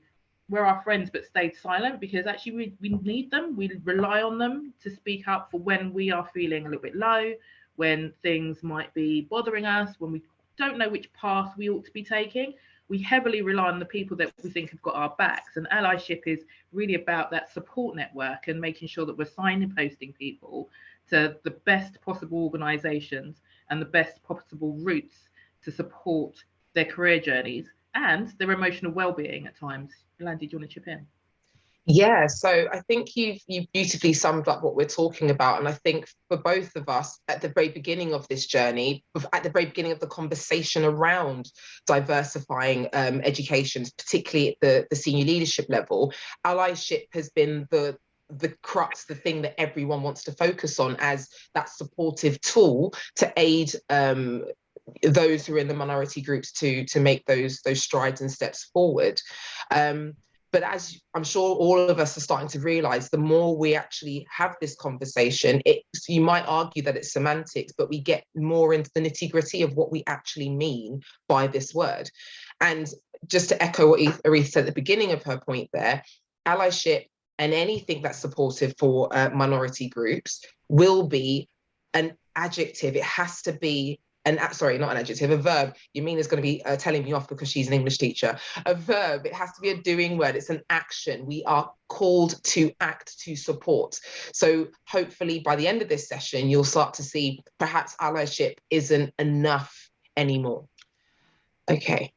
were our friends but stayed silent, because actually we need them. We rely on them to speak up for when we are feeling a little bit low, when things might be bothering us, when we don't know which path we ought to be taking. We heavily rely on the people that we think have got our backs. And allyship is really about that support network and making sure that we're signposting people to the best possible organisations and the best possible routes to support their career journeys and their emotional well-being at times. Yolandi, do you want to chip in? Yeah, so I think you've beautifully summed up what we're talking about. And I think for both of us, at the very beginning of this journey, at the very beginning of the conversation around diversifying education, particularly at the senior leadership level, allyship has been the crux, the thing that everyone wants to focus on as that supportive tool to aid those who are in the minority groups to make those strides and steps forward. But as I'm sure all of us are starting to realize, the more we actually have this conversation, you might argue that it's semantics, but we get more into the nitty gritty of what we actually mean by this word. And just to echo what Aretha said at the beginning of her point there, allyship and anything that's supportive for minority groups will be an adjective. It has to be sorry, not an adjective, a verb. Yamina's going to be telling me off because she's an English teacher. A verb, it has to be a doing word. It's an action. We are called to act, to support. So hopefully by the end of this session, you'll start to see perhaps allyship isn't enough anymore. Okay,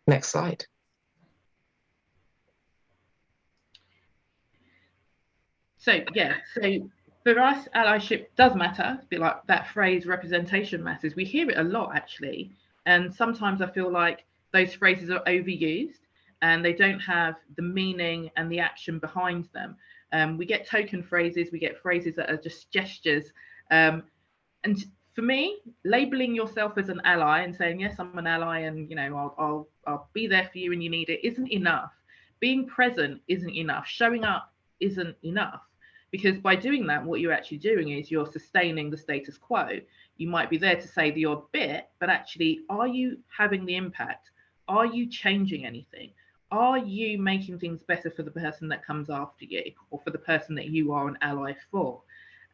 next slide. So for us, allyship does matter. It's a bit like that phrase, representation matters. We hear it a lot, actually. And sometimes I feel like those phrases are overused and they don't have the meaning and the action behind them. We get token phrases, we get phrases that are just gestures. And for me, labeling yourself as an ally and saying, yes, I'm an ally and, I'll be there for you when you need it isn't enough. Being present isn't enough. Showing up isn't enough. Because by doing that, what you're actually doing is you're sustaining the status quo. You might be there to say the odd bit, but actually, are you having the impact? Are you changing anything? Are you making things better for the person that comes after you or for the person that you are an ally for?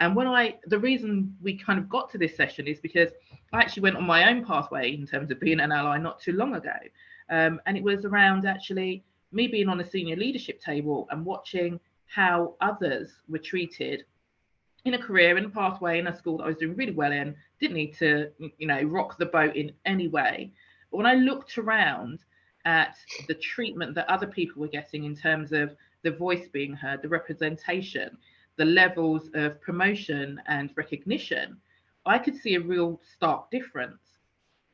And the reason we kind of got to this session is because I actually went on my own pathway in terms of being an ally not too long ago. And it was around actually me being on a senior leadership table and watching how others were treated in a career, in a pathway, in a school that I was doing really well in, didn't need to, rock the boat in any way. But when I looked around at the treatment that other people were getting in terms of the voice being heard, the representation, the levels of promotion and recognition, I could see a real stark difference.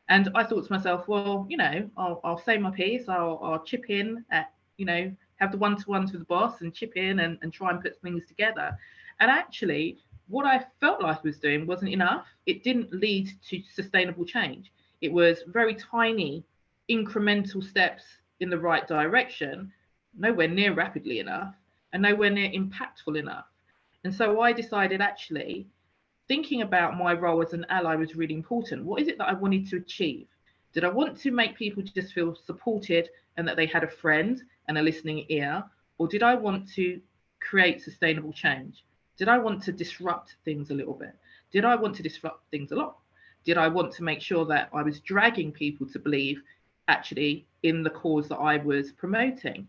And I thought to myself, well, you know, I'll say my piece, I'll chip in at, you know, have the one-to-ones with the boss and chip in and try and put things together. And actually, what I felt like I was doing wasn't enough. It didn't lead to sustainable change. It was very tiny, incremental steps in the right direction, nowhere near rapidly enough, and nowhere near impactful enough. And so I decided, actually, thinking about my role as an ally was really important. What is it that I wanted to achieve? Did I want to make people just feel supported and that they had a friend and a listening ear? Or did I want to create sustainable change? Did I want to disrupt things a little bit? Did I want to disrupt things a lot? Did I want to make sure that I was dragging people to believe actually in the cause that I was promoting?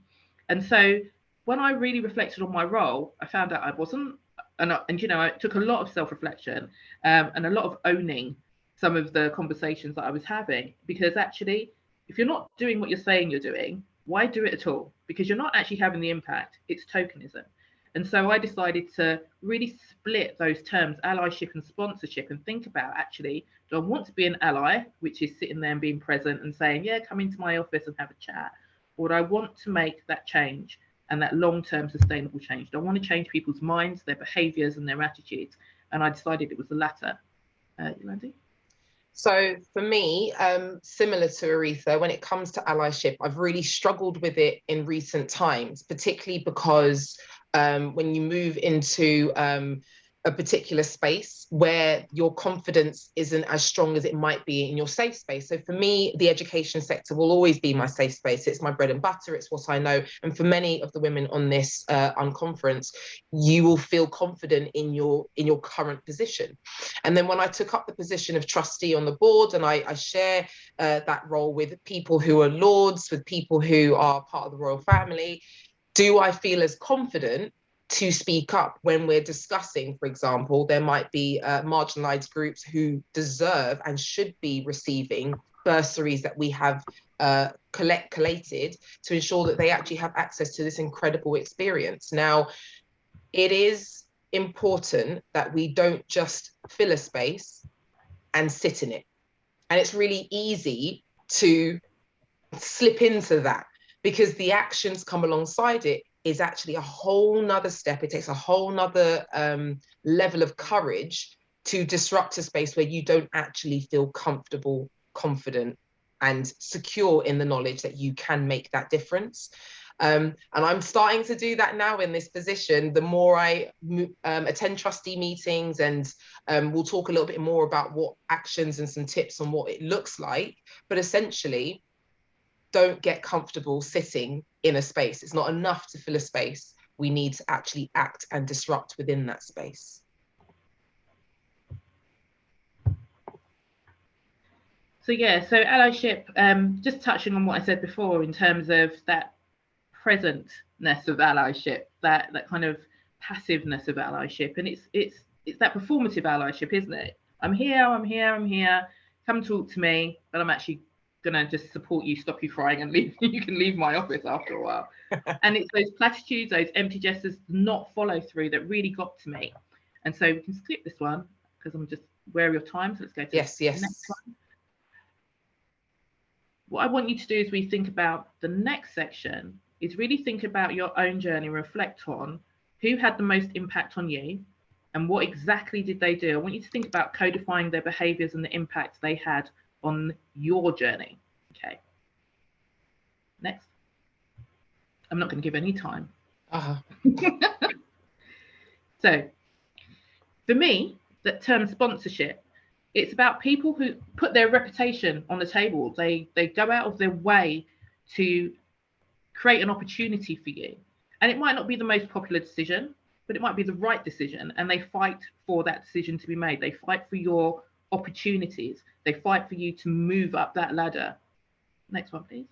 And so when I really reflected on my role, I found out I wasn't. And you know, it took a lot of self-reflection and a lot of owning some of the conversations that I was having, because actually, if you're not doing what you're saying you're doing, why do it at all? Because you're not actually having the impact. It's tokenism. And so I decided to really split those terms, allyship and sponsorship, and think about, actually, do I want to be an ally, which is sitting there and being present and saying, yeah, come into my office and have a chat, or do I want to make that change and that long-term sustainable change? Do I want to change people's minds, their behaviours and their attitudes? And I decided it was the latter. Yolandi? So for me, similar to Aretha, when it comes to allyship, I've really struggled with it in recent times, particularly because when you move into a particular space where your confidence isn't as strong as it might be in your safe space. So for me, the education sector will always be my safe space. It's my bread and butter. It's what I know. And for many of the women on this Unconference, you will feel confident in your current position. And then when I took up the position of trustee on the board, and I share that role with people who are lords, with people who are part of the royal family, do I feel as confident to speak up when we're discussing, for example, there might be marginalized groups who deserve and should be receiving bursaries that we have collated to ensure that they actually have access to this incredible experience. Now, it is important that we don't just fill a space and sit in it. And it's really easy to slip into that, because the actions come alongside it is actually a whole nother step. It takes a whole nother level of courage to disrupt a space where you don't actually feel comfortable, confident, and secure in the knowledge that you can make that difference. And I'm starting to do that now in this position. The more I attend trustee meetings, and we'll talk a little bit more about what actions and some tips on what it looks like, but essentially, don't get comfortable sitting in a space. It's not enough to fill a space. We need to actually act and disrupt within that space. So yeah, so allyship, just touching on what I said before in terms of that presentness of allyship, that kind of passiveness of allyship, and it's that performative allyship, isn't it? I'm here, come talk to me, but I'm actually gonna just support you, stop you crying, and leave. You can leave my office after a while. And it's those platitudes, those empty gestures, not follow through, that really got to me. And so we can skip this one because I'm just wary of time. So let's go to the next one. What I want you to do as we think about the next section is really think about your own journey, reflect on who had the most impact on you and what exactly did they do. I want you to think about codifying their behaviors and the impact they had on your journey. Okay. Next. I'm not going to give any time. So for me, that term sponsorship, it's about people who put their reputation on the table. They go out of their way to create an opportunity for you. And it might not be the most popular decision, but it might be the right decision. And they fight for that decision to be made. They fight for your opportunities. They fight for you to move up that ladder. Next one, please.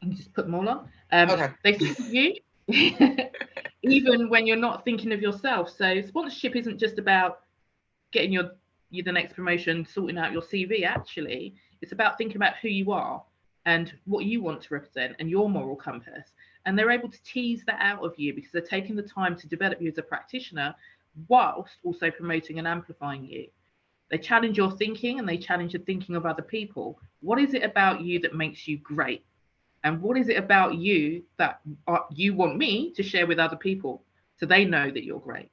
And just put them all on. Okay. They think of you even when you're not thinking of yourself. So sponsorship isn't just about getting you the next promotion, sorting out your CV. Actually, it's about thinking about who you are and what you want to represent and your moral compass. And they're able to tease that out of you because they're taking the time to develop you as a practitioner, whilst also promoting and amplifying you. They challenge your thinking and they challenge the thinking of other people. What is it about you that makes you great? And what is it about you that you want me to share with other people so they know that you're great?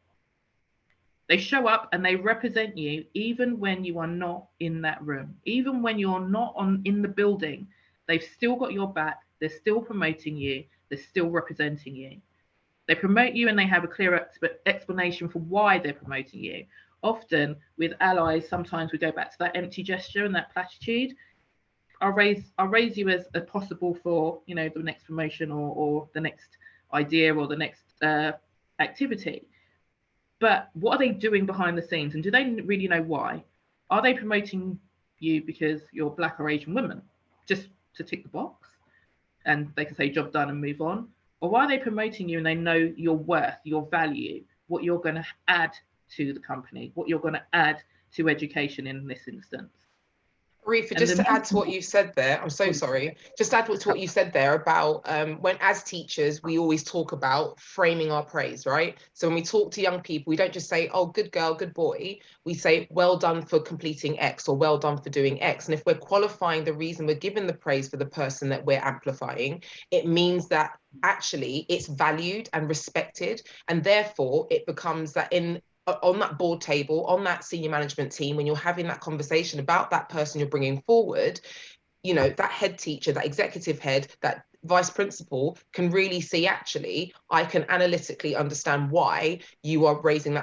They show up and they represent you even when you are not in that room, even when you're not in the building. They've still got your back. They're still promoting you. They're still representing you. They promote you and they have a clear explanation for why they're promoting you. Often with allies, sometimes we go back to that empty gesture and that platitude. I'll raise you as a possible for, you know, the next promotion or the next idea or the next activity. But what are they doing behind the scenes? And do they really know why? Are they promoting you because you're Black or Asian women, just to tick the box? And they can say job done and move on. Or why are they promoting you and they know your worth, your value, what you're going to add to the company, what you're going to add to education in this instance? Arifa, just to add to what you said there, I'm so sorry, just add to what you said there about when as teachers, we always talk about framing our praise, right? So when we talk to young people, we don't just say, oh, good girl, good boy. We say, well done for completing X or well done for doing X. And if we're qualifying the reason we're giving the praise for the person that we're amplifying, it means that actually it's valued and respected. And therefore it becomes that on that board table, on that senior management team, when you're having that conversation about that person you're bringing forward, you know, that head teacher, that executive head, that vice principal can really see, actually, I can analytically understand why you are praising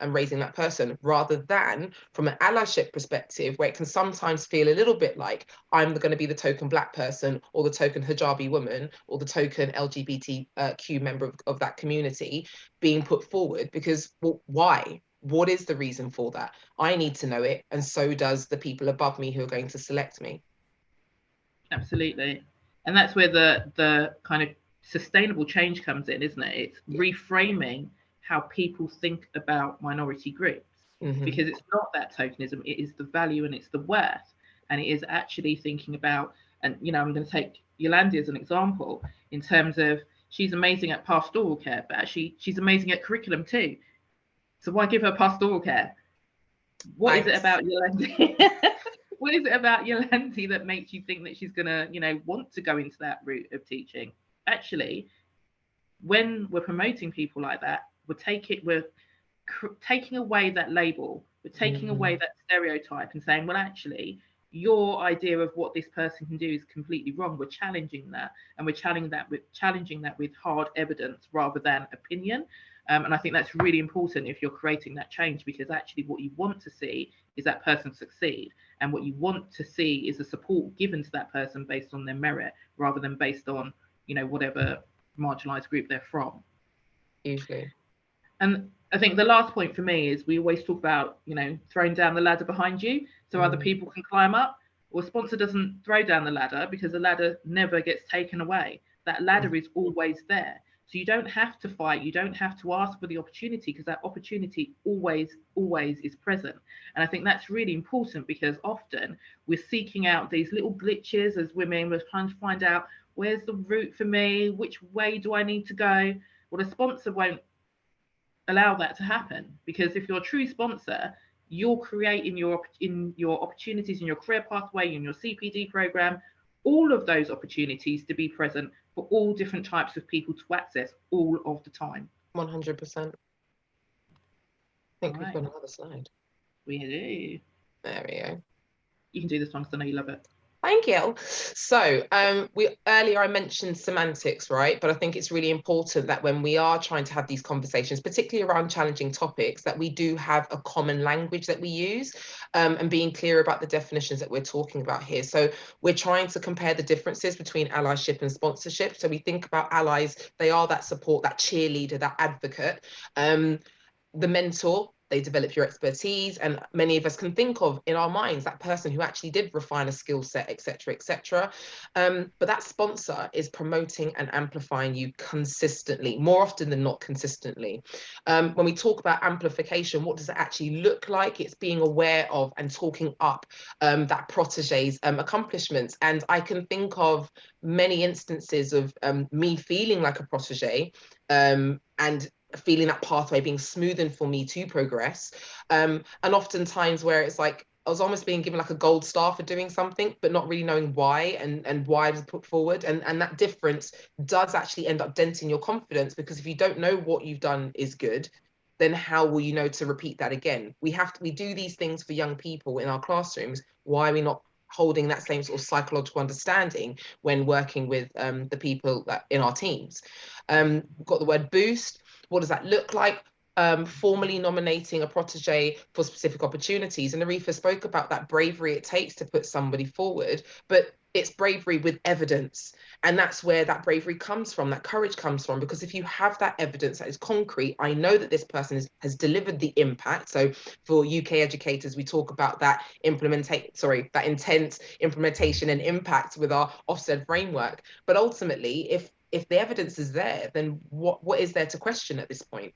and raising that person, rather than from an allyship perspective, where it can sometimes feel a little bit like I'm going to be the token Black person or the token hijabi woman or the token LGBTQ member of that community being put forward. Because, well, why? What is the reason for that? I need to know it, and so does the people above me who are going to select me. Absolutely. And that's where the kind of sustainable change comes in, isn't it? It's reframing how people think about minority groups, because it's not that tokenism, it is the value and it's the worth. And it is actually thinking about, and, you know, I'm going to take Yolandi as an example in terms of she's amazing at pastoral care, but actually she's amazing at curriculum too. So why give her pastoral care? What is it about Yolandi? What is it about Yolandi that makes you think that she's gonna, you know, want to go into that route of teaching? Actually, when we're promoting people like that, we're taking away that label, we're taking away that stereotype and saying, well, actually, your idea of what this person can do is completely wrong. We're challenging that, and we're challenging that with hard evidence rather than opinion. And I think that's really important if you're creating that change, because actually what you want to see is that person succeed. And what you want to see is the support given to that person based on their merit, rather than based on, you know, whatever marginalized group they're from. Usually. And I think the last point for me is we always talk about, you know, throwing down the ladder behind you so other people can climb up. Well, a sponsor doesn't throw down the ladder, because the ladder never gets taken away. That ladder is always there. So you don't have to fight, you don't have to ask for the opportunity, because that opportunity always is present. And I think that's really important, because often we're seeking out these little glitches as women. We're trying to find out, where's the route for me? Which way do I need to go? Well, the sponsor won't allow that to happen, because if you're a true sponsor, you're creating in your opportunities in your career pathway, in your CPD program, all of those opportunities to be present for all different types of people to access all of the time. 100%. I think we've got another slide. We do. There we go. You can do this one because I know you love it. Thank you. So earlier I mentioned semantics, right? But I think it's really important that when we are trying to have these conversations, particularly around challenging topics, that we do have a common language that we use, and being clear about the definitions that we're talking about here. So we're trying to compare the differences between allyship and sponsorship. So we think about allies, they are that support, that cheerleader, that advocate, the mentor. They develop your expertise, and many of us can think of in our minds that person who actually did refine a skill set, etc., etc. But that sponsor is promoting and amplifying you consistently, more often than not consistently. When we talk about amplification, what does it actually look like? It's being aware of and talking up that protege's accomplishments. And I can think of many instances of me feeling like a protege, and feeling that pathway being smoothened for me to progress. And oftentimes where it's like, I was almost being given like a gold star for doing something, but not really knowing why and why it was put forward. And that difference does actually end up denting your confidence, because if you don't know what you've done is good, then how will you know to repeat that again? We do these things for young people in our classrooms. Why are we not holding that same sort of psychological understanding when working with the people that in our teams? We've got the word boost. What does that look like? Formally nominating a protege for specific opportunities. And Aretha spoke about that bravery it takes to put somebody forward, but it's bravery with evidence. And that's where that bravery comes from, that courage comes from, because if you have that evidence that is concrete, I know that this person has delivered the impact. So for UK educators, we talk about that that intense implementation and impact with our Ofsted framework. But ultimately, if the evidence is there, then what is there to question at this point?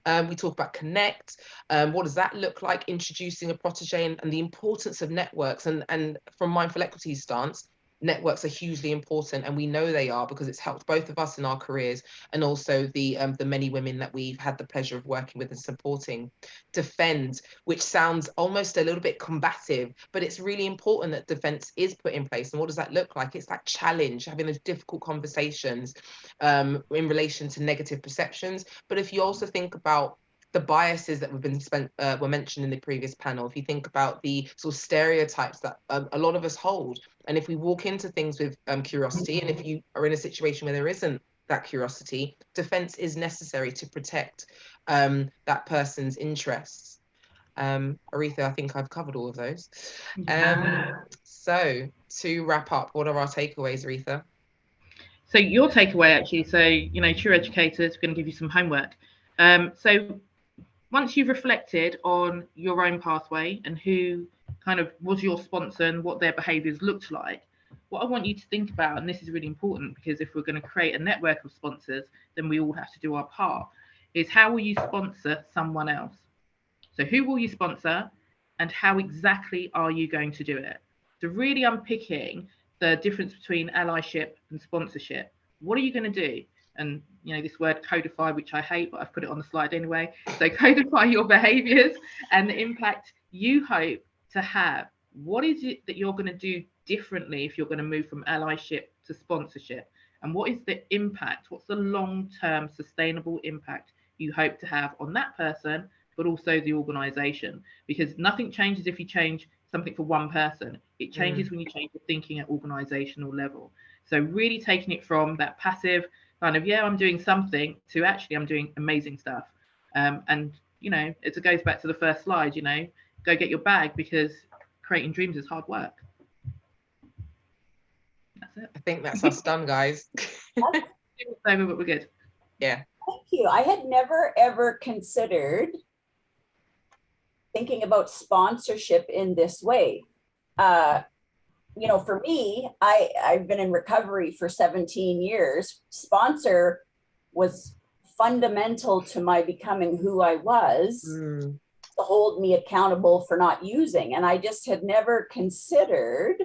We talk about connect. What does that look like? Introducing a protege and the importance of networks. And from Mindful Equity's stance, networks are hugely important, and we know they are because it's helped both of us in our careers and also the many women that we've had the pleasure of working with and supporting. Defend, which sounds almost a little bit combative, but it's really important that defense is put in place. And what does that look like? It's that challenge, having those difficult conversations in relation to negative perceptions. But if you also think about the biases that were mentioned in the previous panel, if you think about the sort of stereotypes that a lot of us hold, and if we walk into things with curiosity, and if you are in a situation where there isn't that curiosity, defense is necessary to protect that person's interests. Aretha, I think I've covered all of those. So to wrap up, what are our takeaways, Aretha? So your takeaway, actually, so, you know, true educators, we're going to give you some homework. So once you've reflected on your own pathway and who kind of was your sponsor and what their behaviours looked like, what I want you to think about, and this is really important because if we're going to create a network of sponsors, then we all have to do our part, is how will you sponsor someone else? So who will you sponsor and how exactly are you going to do it? So really unpicking the difference between allyship and sponsorship. What are you going to do? And, you know, this word codify, which I hate, but I've put it on the slide anyway. So codify your behaviours and the impact you hope to have. What is it that you're going to do differently if you're going to move from allyship to sponsorship? And what is the impact? What's the long-term sustainable impact you hope to have on that person, but also the organisation? Because nothing changes if you change something for one person. It changes when you change the thinking at organisational level. So really taking it from that passive kind of, yeah, I'm doing something, to actually I'm doing amazing stuff. And, you know, it goes back to the first slide, you know, go get your bag, because creating dreams is hard work. That's it. I think that's us done, guys. It's over, but we're good. Yeah. Thank you. I had never, ever considered thinking about sponsorship in this way. You know, for me, I've been in recovery for 17 years. Sponsor was fundamental to my becoming who I was, to hold me accountable for not using. And I just had never considered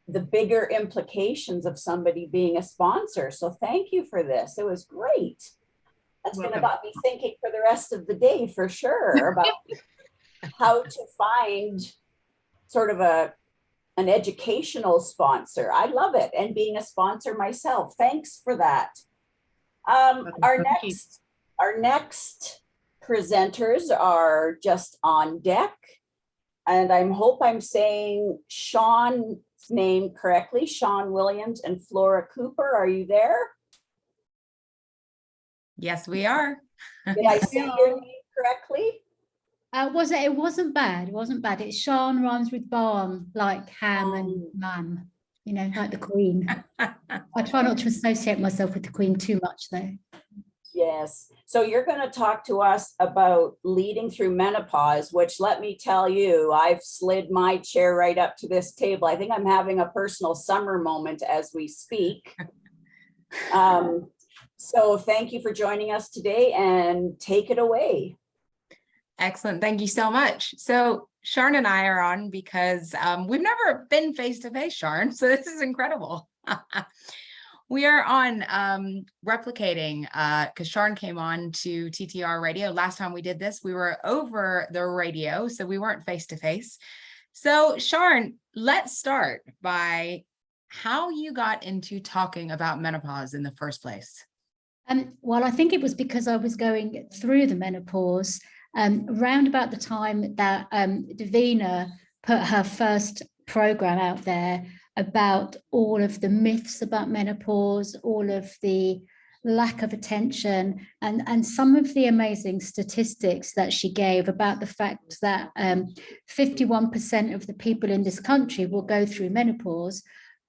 the bigger implications of somebody being a sponsor. So thank you for this. It was great. That's going to got me thinking for the rest of the day for sure about how to find sort of an educational sponsor. I love it. And being a sponsor myself. Thanks for that. Our next presenters are just on deck. And I hope I'm saying Sean's name correctly. Sean Williams and Flora Cooper. Are you there? Yes, we are. Did I say your name correctly? It wasn't bad. It wasn't bad. It's Sean rhymes with barn, like ham and man, you know, like the Queen. I try not to associate myself with the Queen too much, though. Yes. So you're going to talk to us about leading through menopause, which, let me tell you, I've slid my chair right up to this table. I think I'm having a personal summer moment as we speak. So thank you for joining us today, and take it away. Excellent. Thank you so much. So Sharn and I are on because we've never been face to face, Sharn. So this is incredible. We are on replicating because Sharon came on to TTR radio. Last time we did this, we were over the radio, so we weren't face to face. So Sharon, let's start by how you got into talking about menopause in the first place. Well, I think it was because I was going through the menopause around about the time that Davina put her first program out there about all of the myths about menopause, all of the lack of attention, and some of the amazing statistics that she gave about the fact that 51% of the people in this country will go through menopause,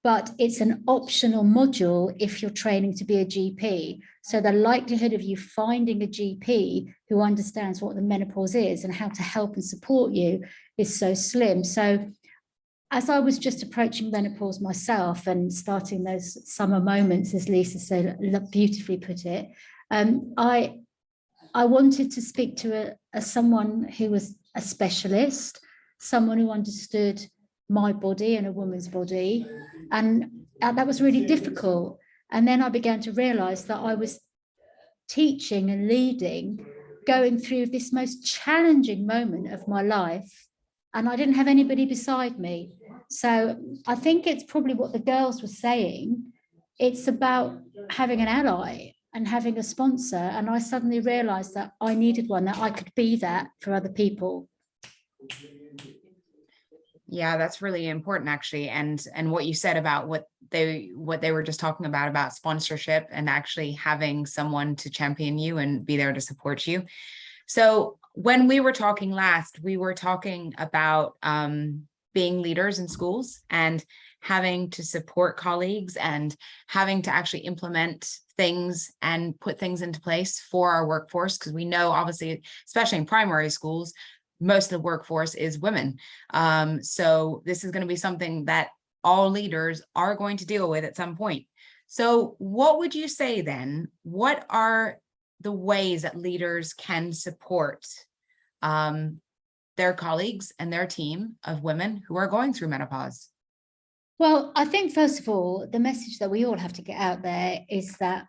but it's an optional module if you're training to be a GP. So the likelihood of you finding a GP who understands what the menopause is and how to help and support you is so slim. So as I was just approaching menopause myself and starting those summer moments, as Lisa so beautifully put it, I wanted to speak to someone who was a specialist, someone who understood my body and a woman's body. And that was really difficult. And then I began to realize that I was teaching and leading, going through this most challenging moment of my life, and I didn't have anybody beside me. So I think it's probably what the girls were saying. It's about having an ally and having a sponsor. And I suddenly realized that I needed one, that I could be that for other people. Yeah, that's really important, actually. And what you said about what they were just talking about sponsorship and actually having someone to champion you and be there to support you. So when we were talking last, we were talking about being leaders in schools and having to support colleagues and having to actually implement things and put things into place for our workforce, because we know, obviously, especially in primary schools, most of the workforce is women. So this is going to be something that all leaders are going to deal with at some point. So what would you say then? What are the ways that leaders can support their colleagues and their team of women who are going through menopause? Well, I think, first of all, the message that we all have to get out there is that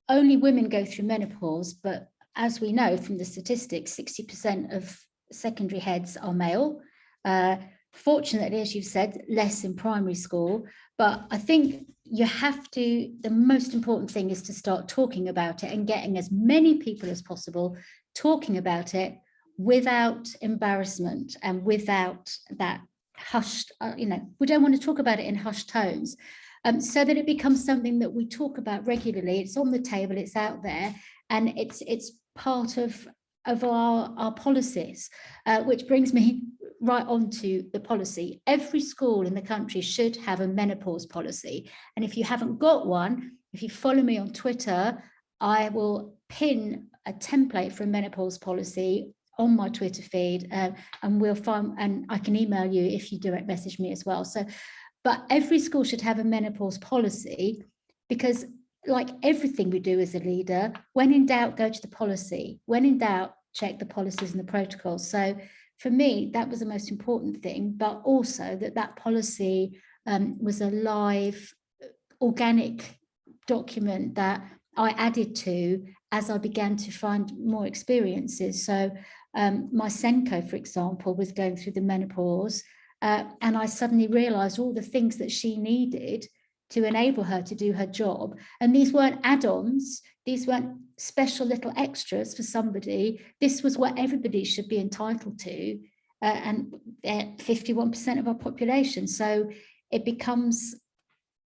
only women go through menopause, but as we know from the statistics, 60% of secondary heads are male. Fortunately, as you've said, less in primary school, but I think you have to, the most important thing is to start talking about it and getting as many people as possible talking about it without embarrassment and without that hushed, we don't want to talk about it in hushed tones, so that it becomes something that we talk about regularly. It's on the table, it's out there, and it's part of our policies, which brings me right on to the policy. Every school in the country should have a menopause policy. And if you haven't got one, if you follow me on Twitter, I will pin a template for a menopause policy on my Twitter feed, and we'll find, and I can email you if you direct message me as well. So, but every school should have a menopause policy, because like everything we do as a leader, when in doubt, go to the policy. When in doubt, check the policies and the protocols. So for me, that was the most important thing, but also that policy was a live, organic document that I added to as I began to find more experiences. So my Senko, for example, was going through the menopause, and I suddenly realized all the things that she needed to enable her to do her job. And these weren't add-ons, these weren't special little extras for somebody. This was what everybody should be entitled to, and 51% of our population. So it becomes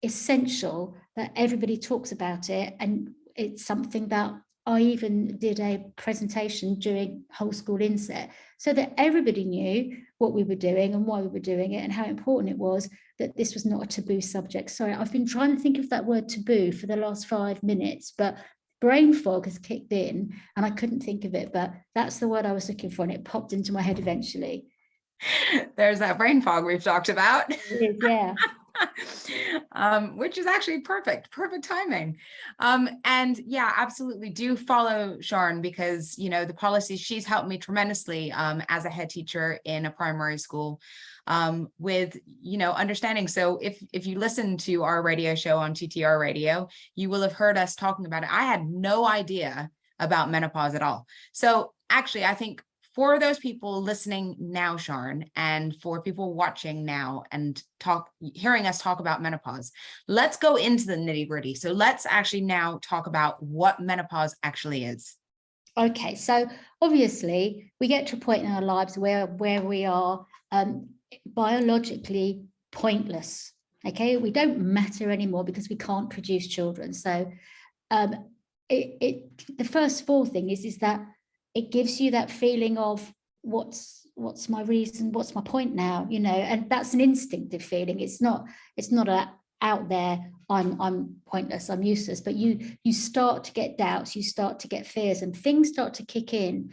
essential that everybody talks about it, and it's something that I even did a presentation during whole school inset, so that everybody knew what we were doing and why we were doing it and how important it was, that this was not a taboo subject. Sorry, I've been trying to think of that word taboo for the last 5 minutes, but brain fog has kicked in and I couldn't think of it, but that's the word I was looking for and it popped into my head eventually. There's that brain fog we've talked about. It is, yeah. Which is actually perfect timing. And yeah, absolutely do follow Sharon, because the policies, she's helped me tremendously as a head teacher in a primary school. with, you know, understanding. So if you listen to our radio show on TTR radio, you will have heard us talking about it. I had no idea about menopause at all. So actually, I think for those people listening now, Sharn, and for people watching now and hearing us talk about menopause, let's go into the nitty-gritty. So let's actually now talk about what menopause actually is. Okay, so obviously we get to a point in our lives where we are biologically pointless. Okay, we don't matter anymore because we can't produce children. So the first of all thing is that it gives you that feeling of what's my reason, what's my point now, you know, and that's an instinctive feeling. It's not a out there, I'm pointless, I'm useless, but you start to get doubts, you start to get fears, and things start to kick in.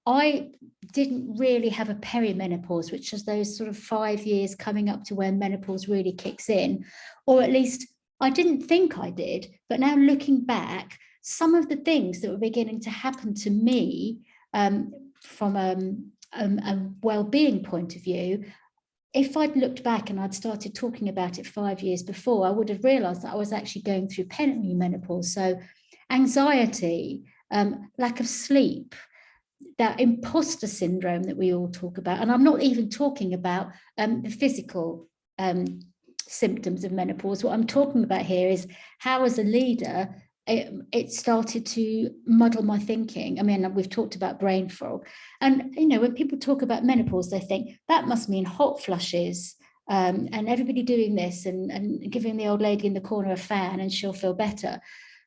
I didn't really have a perimenopause, which is those sort of 5 years coming up to when menopause really kicks in, or at least I didn't think I did. But now looking back, some of the things that were beginning to happen to me from a well-being point of view, if I'd looked back and I'd started talking about it 5 years before, I would have realized that I was actually going through perimenopause. So anxiety, lack of sleep, that imposter syndrome that we all talk about. And I'm not even talking about the physical symptoms of menopause. What I'm talking about here is how, as a leader, it started to muddle my thinking. I mean, we've talked about brain fog. And, you know, when people talk about menopause, they think that must mean hot flushes and everybody doing this and giving the old lady in the corner a fan and she'll feel better.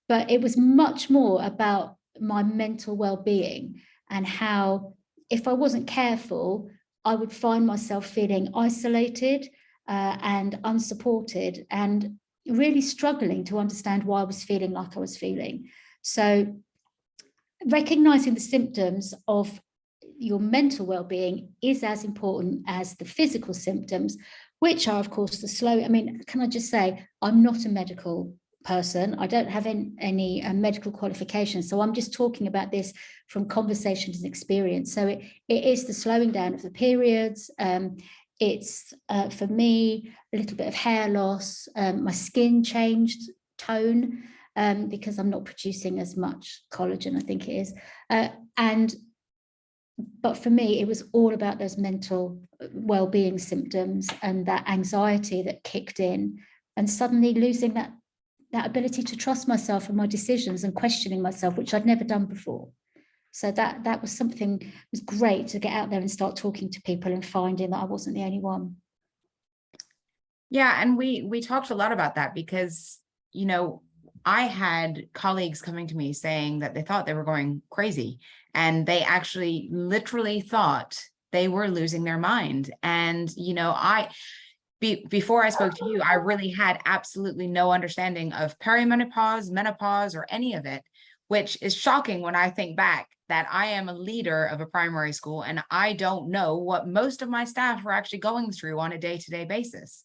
But it was much more about my mental well-being and how, if I wasn't careful, I would find myself feeling isolated and unsupported and really struggling to understand why I was feeling like I was feeling. So recognizing the symptoms of your mental well-being is as important as the physical symptoms, which are, of course, the slow. I mean, can I just say, I'm not a medical person. I don't have any medical qualifications. So I'm just talking about this from conversations and experience. So it is the slowing down of the periods. It's, for me, a little bit of hair loss. My skin changed tone because I'm not producing as much collagen, I think it is. But for me, it was all about those mental well-being symptoms and that anxiety that kicked in, and suddenly losing that ability to trust myself and my decisions and questioning myself, which I'd never done before. So that was something, it was great to get out there and start talking to people and finding that I wasn't the only one. Yeah, and we talked a lot about that because, you know, I had colleagues coming to me saying that they thought they were going crazy and they actually literally thought they were losing their mind. And, you know, before I spoke to you, I really had absolutely no understanding of perimenopause, menopause, or any of it, which is shocking when I think back that I am a leader of a primary school and I don't know what most of my staff are actually going through on a day-to-day basis.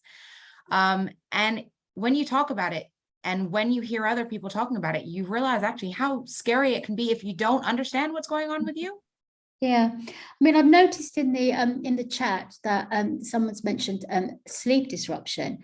And when you talk about it and when you hear other people talking about it, you realize actually how scary it can be if you don't understand what's going on with you. Yeah, I mean, I've noticed in the chat that someone's mentioned sleep disruption.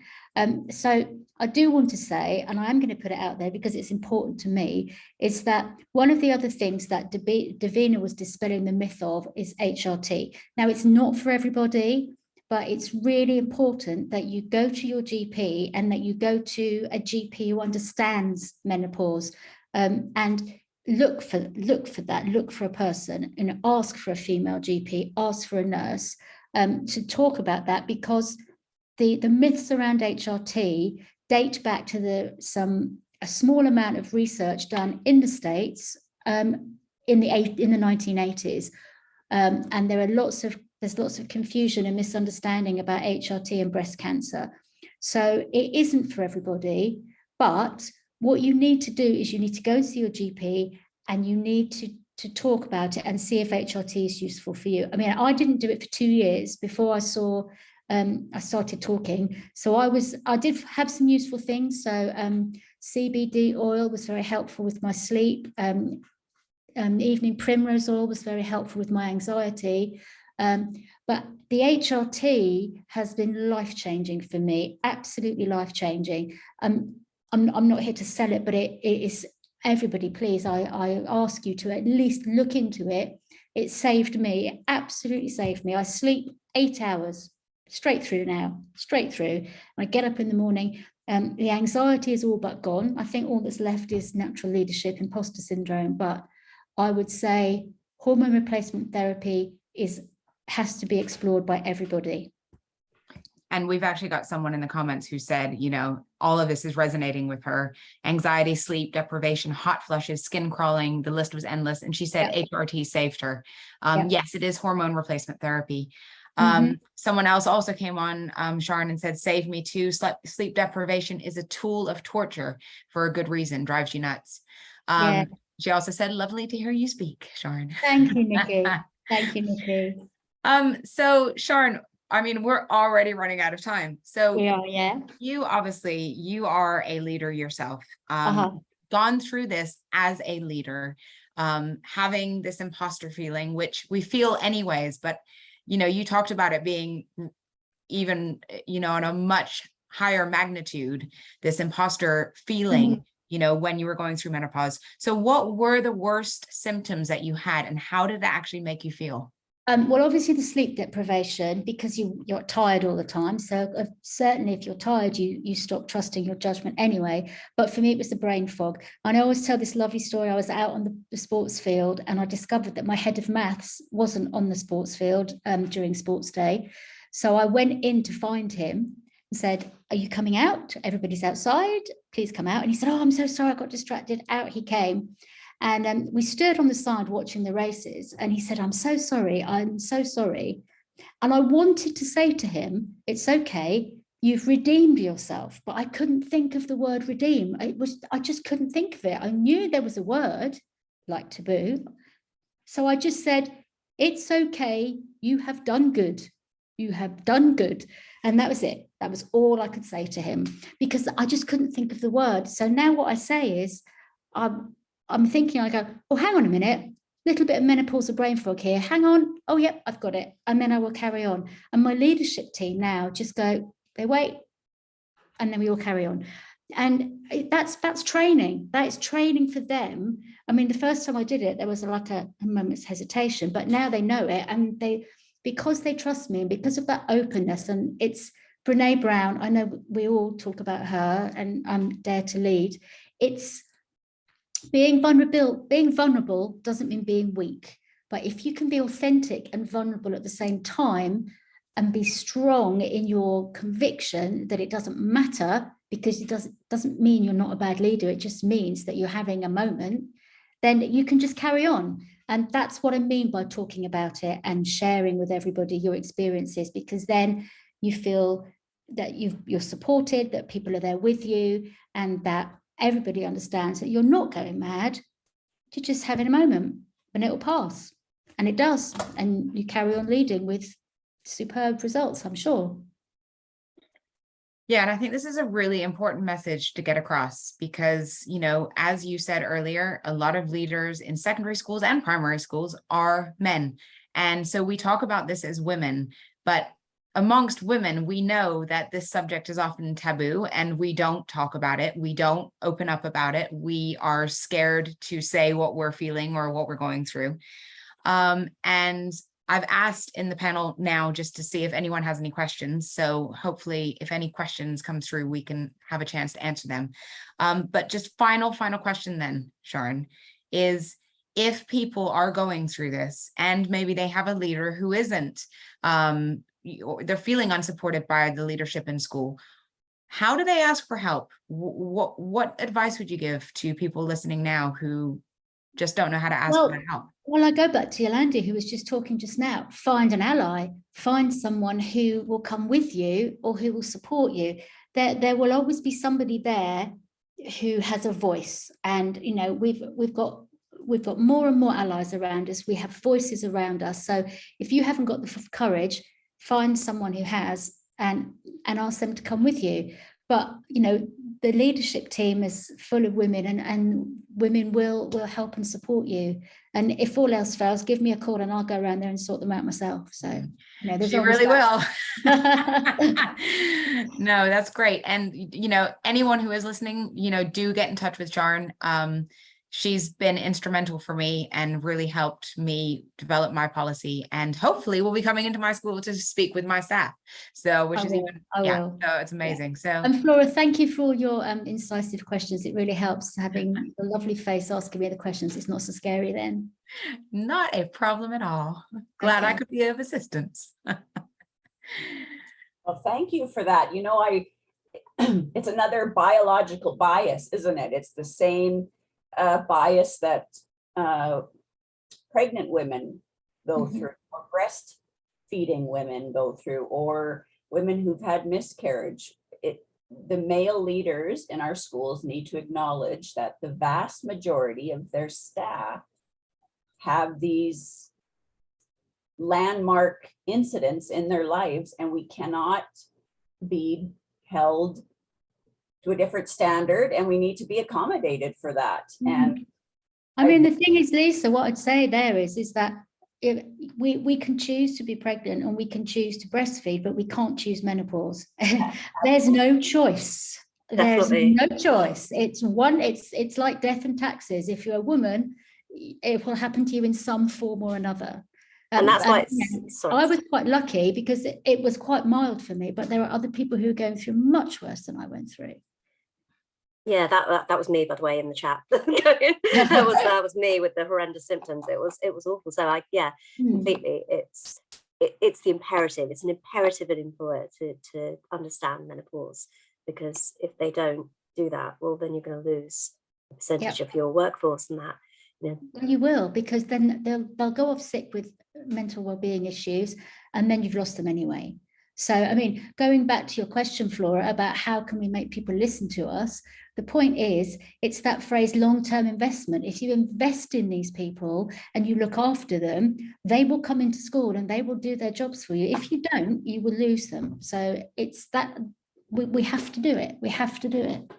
So I do want to say, and I am going to put it out there because it's important to me, is that one of the other things that Davina was dispelling the myth of is HRT. Now, it's not for everybody, but it's really important that you go to your GP and that you go to a GP who understands menopause and look for a person and ask for a female GP, ask for a nurse to talk about that, because the myths around HRT date back to a small amount of research done in the States in the 1980s, and there's lots of confusion and misunderstanding about HRT and breast cancer. So it isn't for everybody, but what you need to do is you need to go and see your GP and you need to talk about it and see if HRT is useful for you. I mean, I didn't do it for 2 years before I started talking. So I did have some useful things. So CBD oil was very helpful with my sleep. Evening primrose oil was very helpful with my anxiety. But the HRT has been life-changing for me, absolutely life-changing. I'm not here to sell it, but it is, everybody, please, I ask you to at least look into it. It saved me, it absolutely saved me. I sleep 8 hours straight through now, straight through. I get up in the morning, the anxiety is all but gone. I think all that's left is natural leadership, imposter syndrome, but I would say hormone replacement therapy has to be explored by everybody. And we've actually got someone in the comments who said, you know, all of this is resonating with her. Anxiety, sleep deprivation, hot flushes, skin crawling, the list was endless. And she said HRT saved her. Yes, it is hormone replacement therapy. Someone else also came on, Sharon, and said, save me too. Sleep deprivation is a tool of torture for a good reason, drives you nuts. She also said, lovely to hear you speak, Sharon. Thank you, Nikki. Thank you, Nikki. So Sharon, I mean, we're already running out of time. So we are, yeah. You obviously, you are a leader yourself, gone through this as a leader, having this imposter feeling, which we feel anyways, but, you know, you talked about it being even, you know, on a much higher magnitude, this imposter feeling, you know, when you were going through menopause. So what were the worst symptoms that you had and how did that actually make you feel? Well, obviously the sleep deprivation, because you're tired all the time. So certainly if you're tired, you stop trusting your judgment anyway. But for me, it was the brain fog. And I always tell this lovely story. I was out on the sports field and I discovered that my head of maths wasn't on the sports field during sports day. So I went in to find him and said, are you coming out? Everybody's outside. Please come out. And he said, oh, I'm so sorry. I got distracted. Out he came. And we stood on the side watching the races and he said, I'm so sorry. I'm so sorry. And I wanted to say to him, it's okay. You've redeemed yourself. But I couldn't think of the word redeem. I just couldn't think of it. I knew there was a word like taboo. So I just said, it's okay. You have done good. You have done good. And that was it. That was all I could say to him because I just couldn't think of the word. So now what I say is, I'm thinking, I go, oh, hang on a minute, little bit of menopausal brain fog here. Hang on. Oh, yep, I've got it. And then I will carry on. And my leadership team now just go, they wait, and then we all carry on. And that's training. That is training for them. I mean, the first time I did it, there was like a moment's hesitation, but now they know it. And because they trust me and because of that openness, and it's Brene Brown, I know we all talk about her and Dare to Lead. It's being vulnerable doesn't mean being weak, but if you can be authentic and vulnerable at the same time and be strong in your conviction that it doesn't matter, because it doesn't mean you're not a bad leader, it just means that you're having a moment, then you can just carry on. And that's what I mean by talking about it and sharing with everybody your experiences, because then you feel that you're supported, that people are there with you, and that everybody understands that you're not going mad, you're just having a moment and it'll pass. And it does. And you carry on leading with superb results, I'm sure. Yeah, and I think this is a really important message to get across because, you know, as you said earlier, a lot of leaders in secondary schools and primary schools are men. And so we talk about this as women, but amongst women, we know that this subject is often taboo and we don't talk about it. We don't open up about it. We are scared to say what we're feeling or what we're going through. And I've asked in the panel now just to see if anyone has any questions. So hopefully if any questions come through, we can have a chance to answer them. But just final question then, Sharon, is if people are going through this and maybe they have a leader who isn't, they're feeling unsupported by the leadership in school, how do they ask for help? What advice would you give to people listening now who just don't know how to ask for help? Well, I go back to Yolandi, who was just talking just now. Find an ally, find someone who will come with you or who will support you. There will always be somebody there who has a voice. And, you know, we've got more and more allies around us. We have voices around us. So if you haven't got the courage, find someone who has and ask them to come with you. But, you know, the leadership team is full of women, and women will help and support you. And if all else fails, give me a call and I'll go around there and sort them out myself. So, you know, there's She always really will. that. No, that's great. And, you know, anyone who is listening, you know, do get in touch with Jarn. She's been instrumental for me and really helped me develop my policy, and hopefully will be coming into my school to speak with my staff. So, which is even, yeah, so it's amazing. So, and Flora, thank you for all your incisive questions. It really helps having a lovely face asking me the questions. It's not so scary then. Not a problem at all. Glad I could be of assistance. Well, thank you for that. You know, it's another biological bias, isn't it? It's the same bias that pregnant women go through, or breastfeeding women go through, or women who've had miscarriage. The male leaders in our schools need to acknowledge that the vast majority of their staff have these landmark incidents in their lives, and we cannot be held to a different standard, and we need to be accommodated for that. And I mean, the thing is, Lisa, what I'd say there is that we can choose to be pregnant and we can choose to breastfeed, but we can't choose menopause. There's no choice. Definitely. There's no choice. It's like death and taxes. If you're a woman, it will happen to you in some form or another. And that's why I was quite lucky because it was quite mild for me, but there are other people who are going through much worse than I went through. Yeah, that was me, by the way, in the chat. that was me with the horrendous symptoms. It was awful. So completely. It's the imperative. It's an imperative at employer to understand menopause, because if they don't do that, well, then you're going to lose a percentage of your workforce, and that. Yeah. Well, you will, because then they'll go off sick with mental well-being issues, and then you've lost them anyway. So, I mean, going back to your question, Flora, about how can we make people listen to us, the point is, it's that phrase long-term investment. If you invest in these people and you look after them, they will come into school and they will do their jobs for you. If you don't, you will lose them. So it's that we have to do it. We have to do it.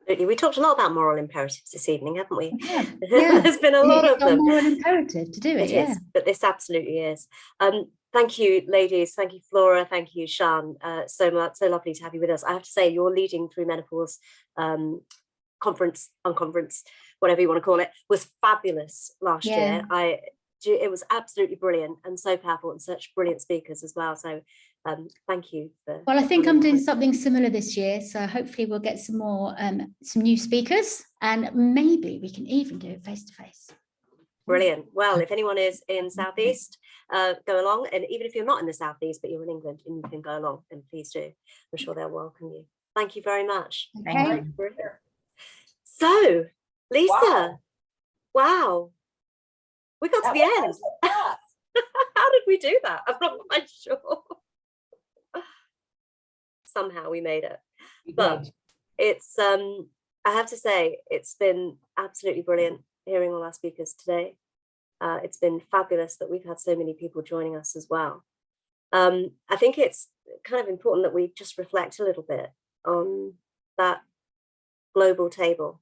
Absolutely. We talked a lot about moral imperatives this evening, haven't we? Yeah. There's been a lot of them. Moral imperative to do it. It is, but this absolutely is. Thank you, ladies. Thank you, Flora. Thank you, Sian. So much. So lovely to have you with us. I have to say, your leading through menopause conference, unconference, whatever you want to call it, was fabulous last year. It was absolutely brilliant and so powerful, and such brilliant speakers as well. So thank you. Well, I think I'm doing something similar this year. So hopefully we'll get some more, some new speakers, and maybe we can even do it face to face. Brilliant. Well, if anyone is in Southeast, go along. And even if you're not in the Southeast, but you're in England and you can go along, then please do. I'm sure they'll welcome you. Thank you very much. Okay. So, Lisa, wow. We got to the end. How did we do that? I'm not quite sure. Somehow we made it. But it's, I have to say, it's been absolutely brilliant hearing all our speakers today. It's been fabulous that we've had so many people joining us as well. I think it's kind of important that we just reflect a little bit on that global table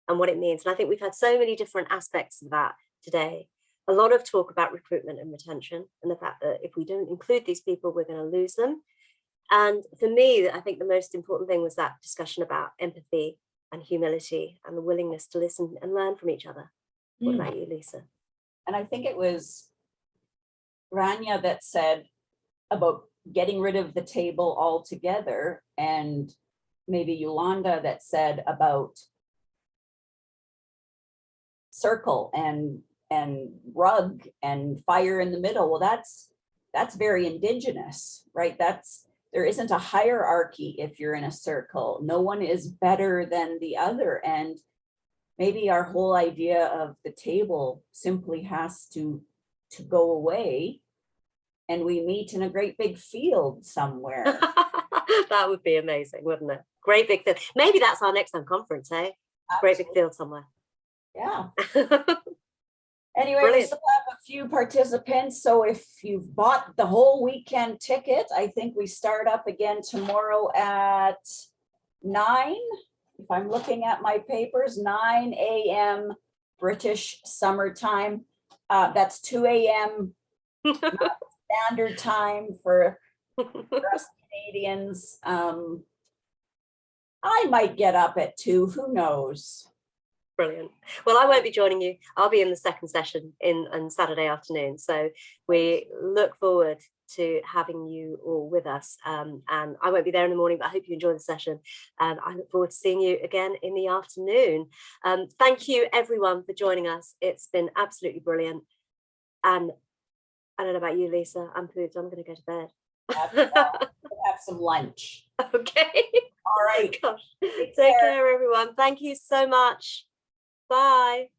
and what it means. And I think we've had so many different aspects of that today. A lot of talk about recruitment and retention, and the fact that if we don't include these people, we're going to lose them. And for me, I think the most important thing was that discussion about empathy and humility and the willingness to listen and learn from each other. What about you, Lisa? And I think it was Rania that said about getting rid of the table altogether, and maybe Yolanda that said about circle and rug and fire in the middle. Well, that's very Indigenous, right? There isn't a hierarchy if you're in a circle. No one is better than the other. And maybe our whole idea of the table simply has to go away, and we meet in a great big field somewhere. That would be amazing, wouldn't it? Great big field. Maybe that's our next Unconference, eh? Great big field somewhere. Yeah. Anyway, Brilliant. We still have a few participants, so if you've bought the whole weekend ticket, I think we start up again tomorrow at 9, if I'm looking at my papers, 9 a.m. British summertime. That's 2 a.m. standard time for us Canadians. I might get up at 2, who knows? Brilliant. Well, I won't be joining you. I'll be in the second session on Saturday afternoon. So we look forward to having you all with us. And I won't be there in the morning, but I hope you enjoy the session. And I look forward to seeing you again in the afternoon. Thank you, everyone, for joining us. It's been absolutely brilliant. And I don't know about you, Lisa. I'm pooped. I'm going to go to bed. Have some lunch. Okay. All right. Gosh. Take care, everyone. Thank you so much. Bye.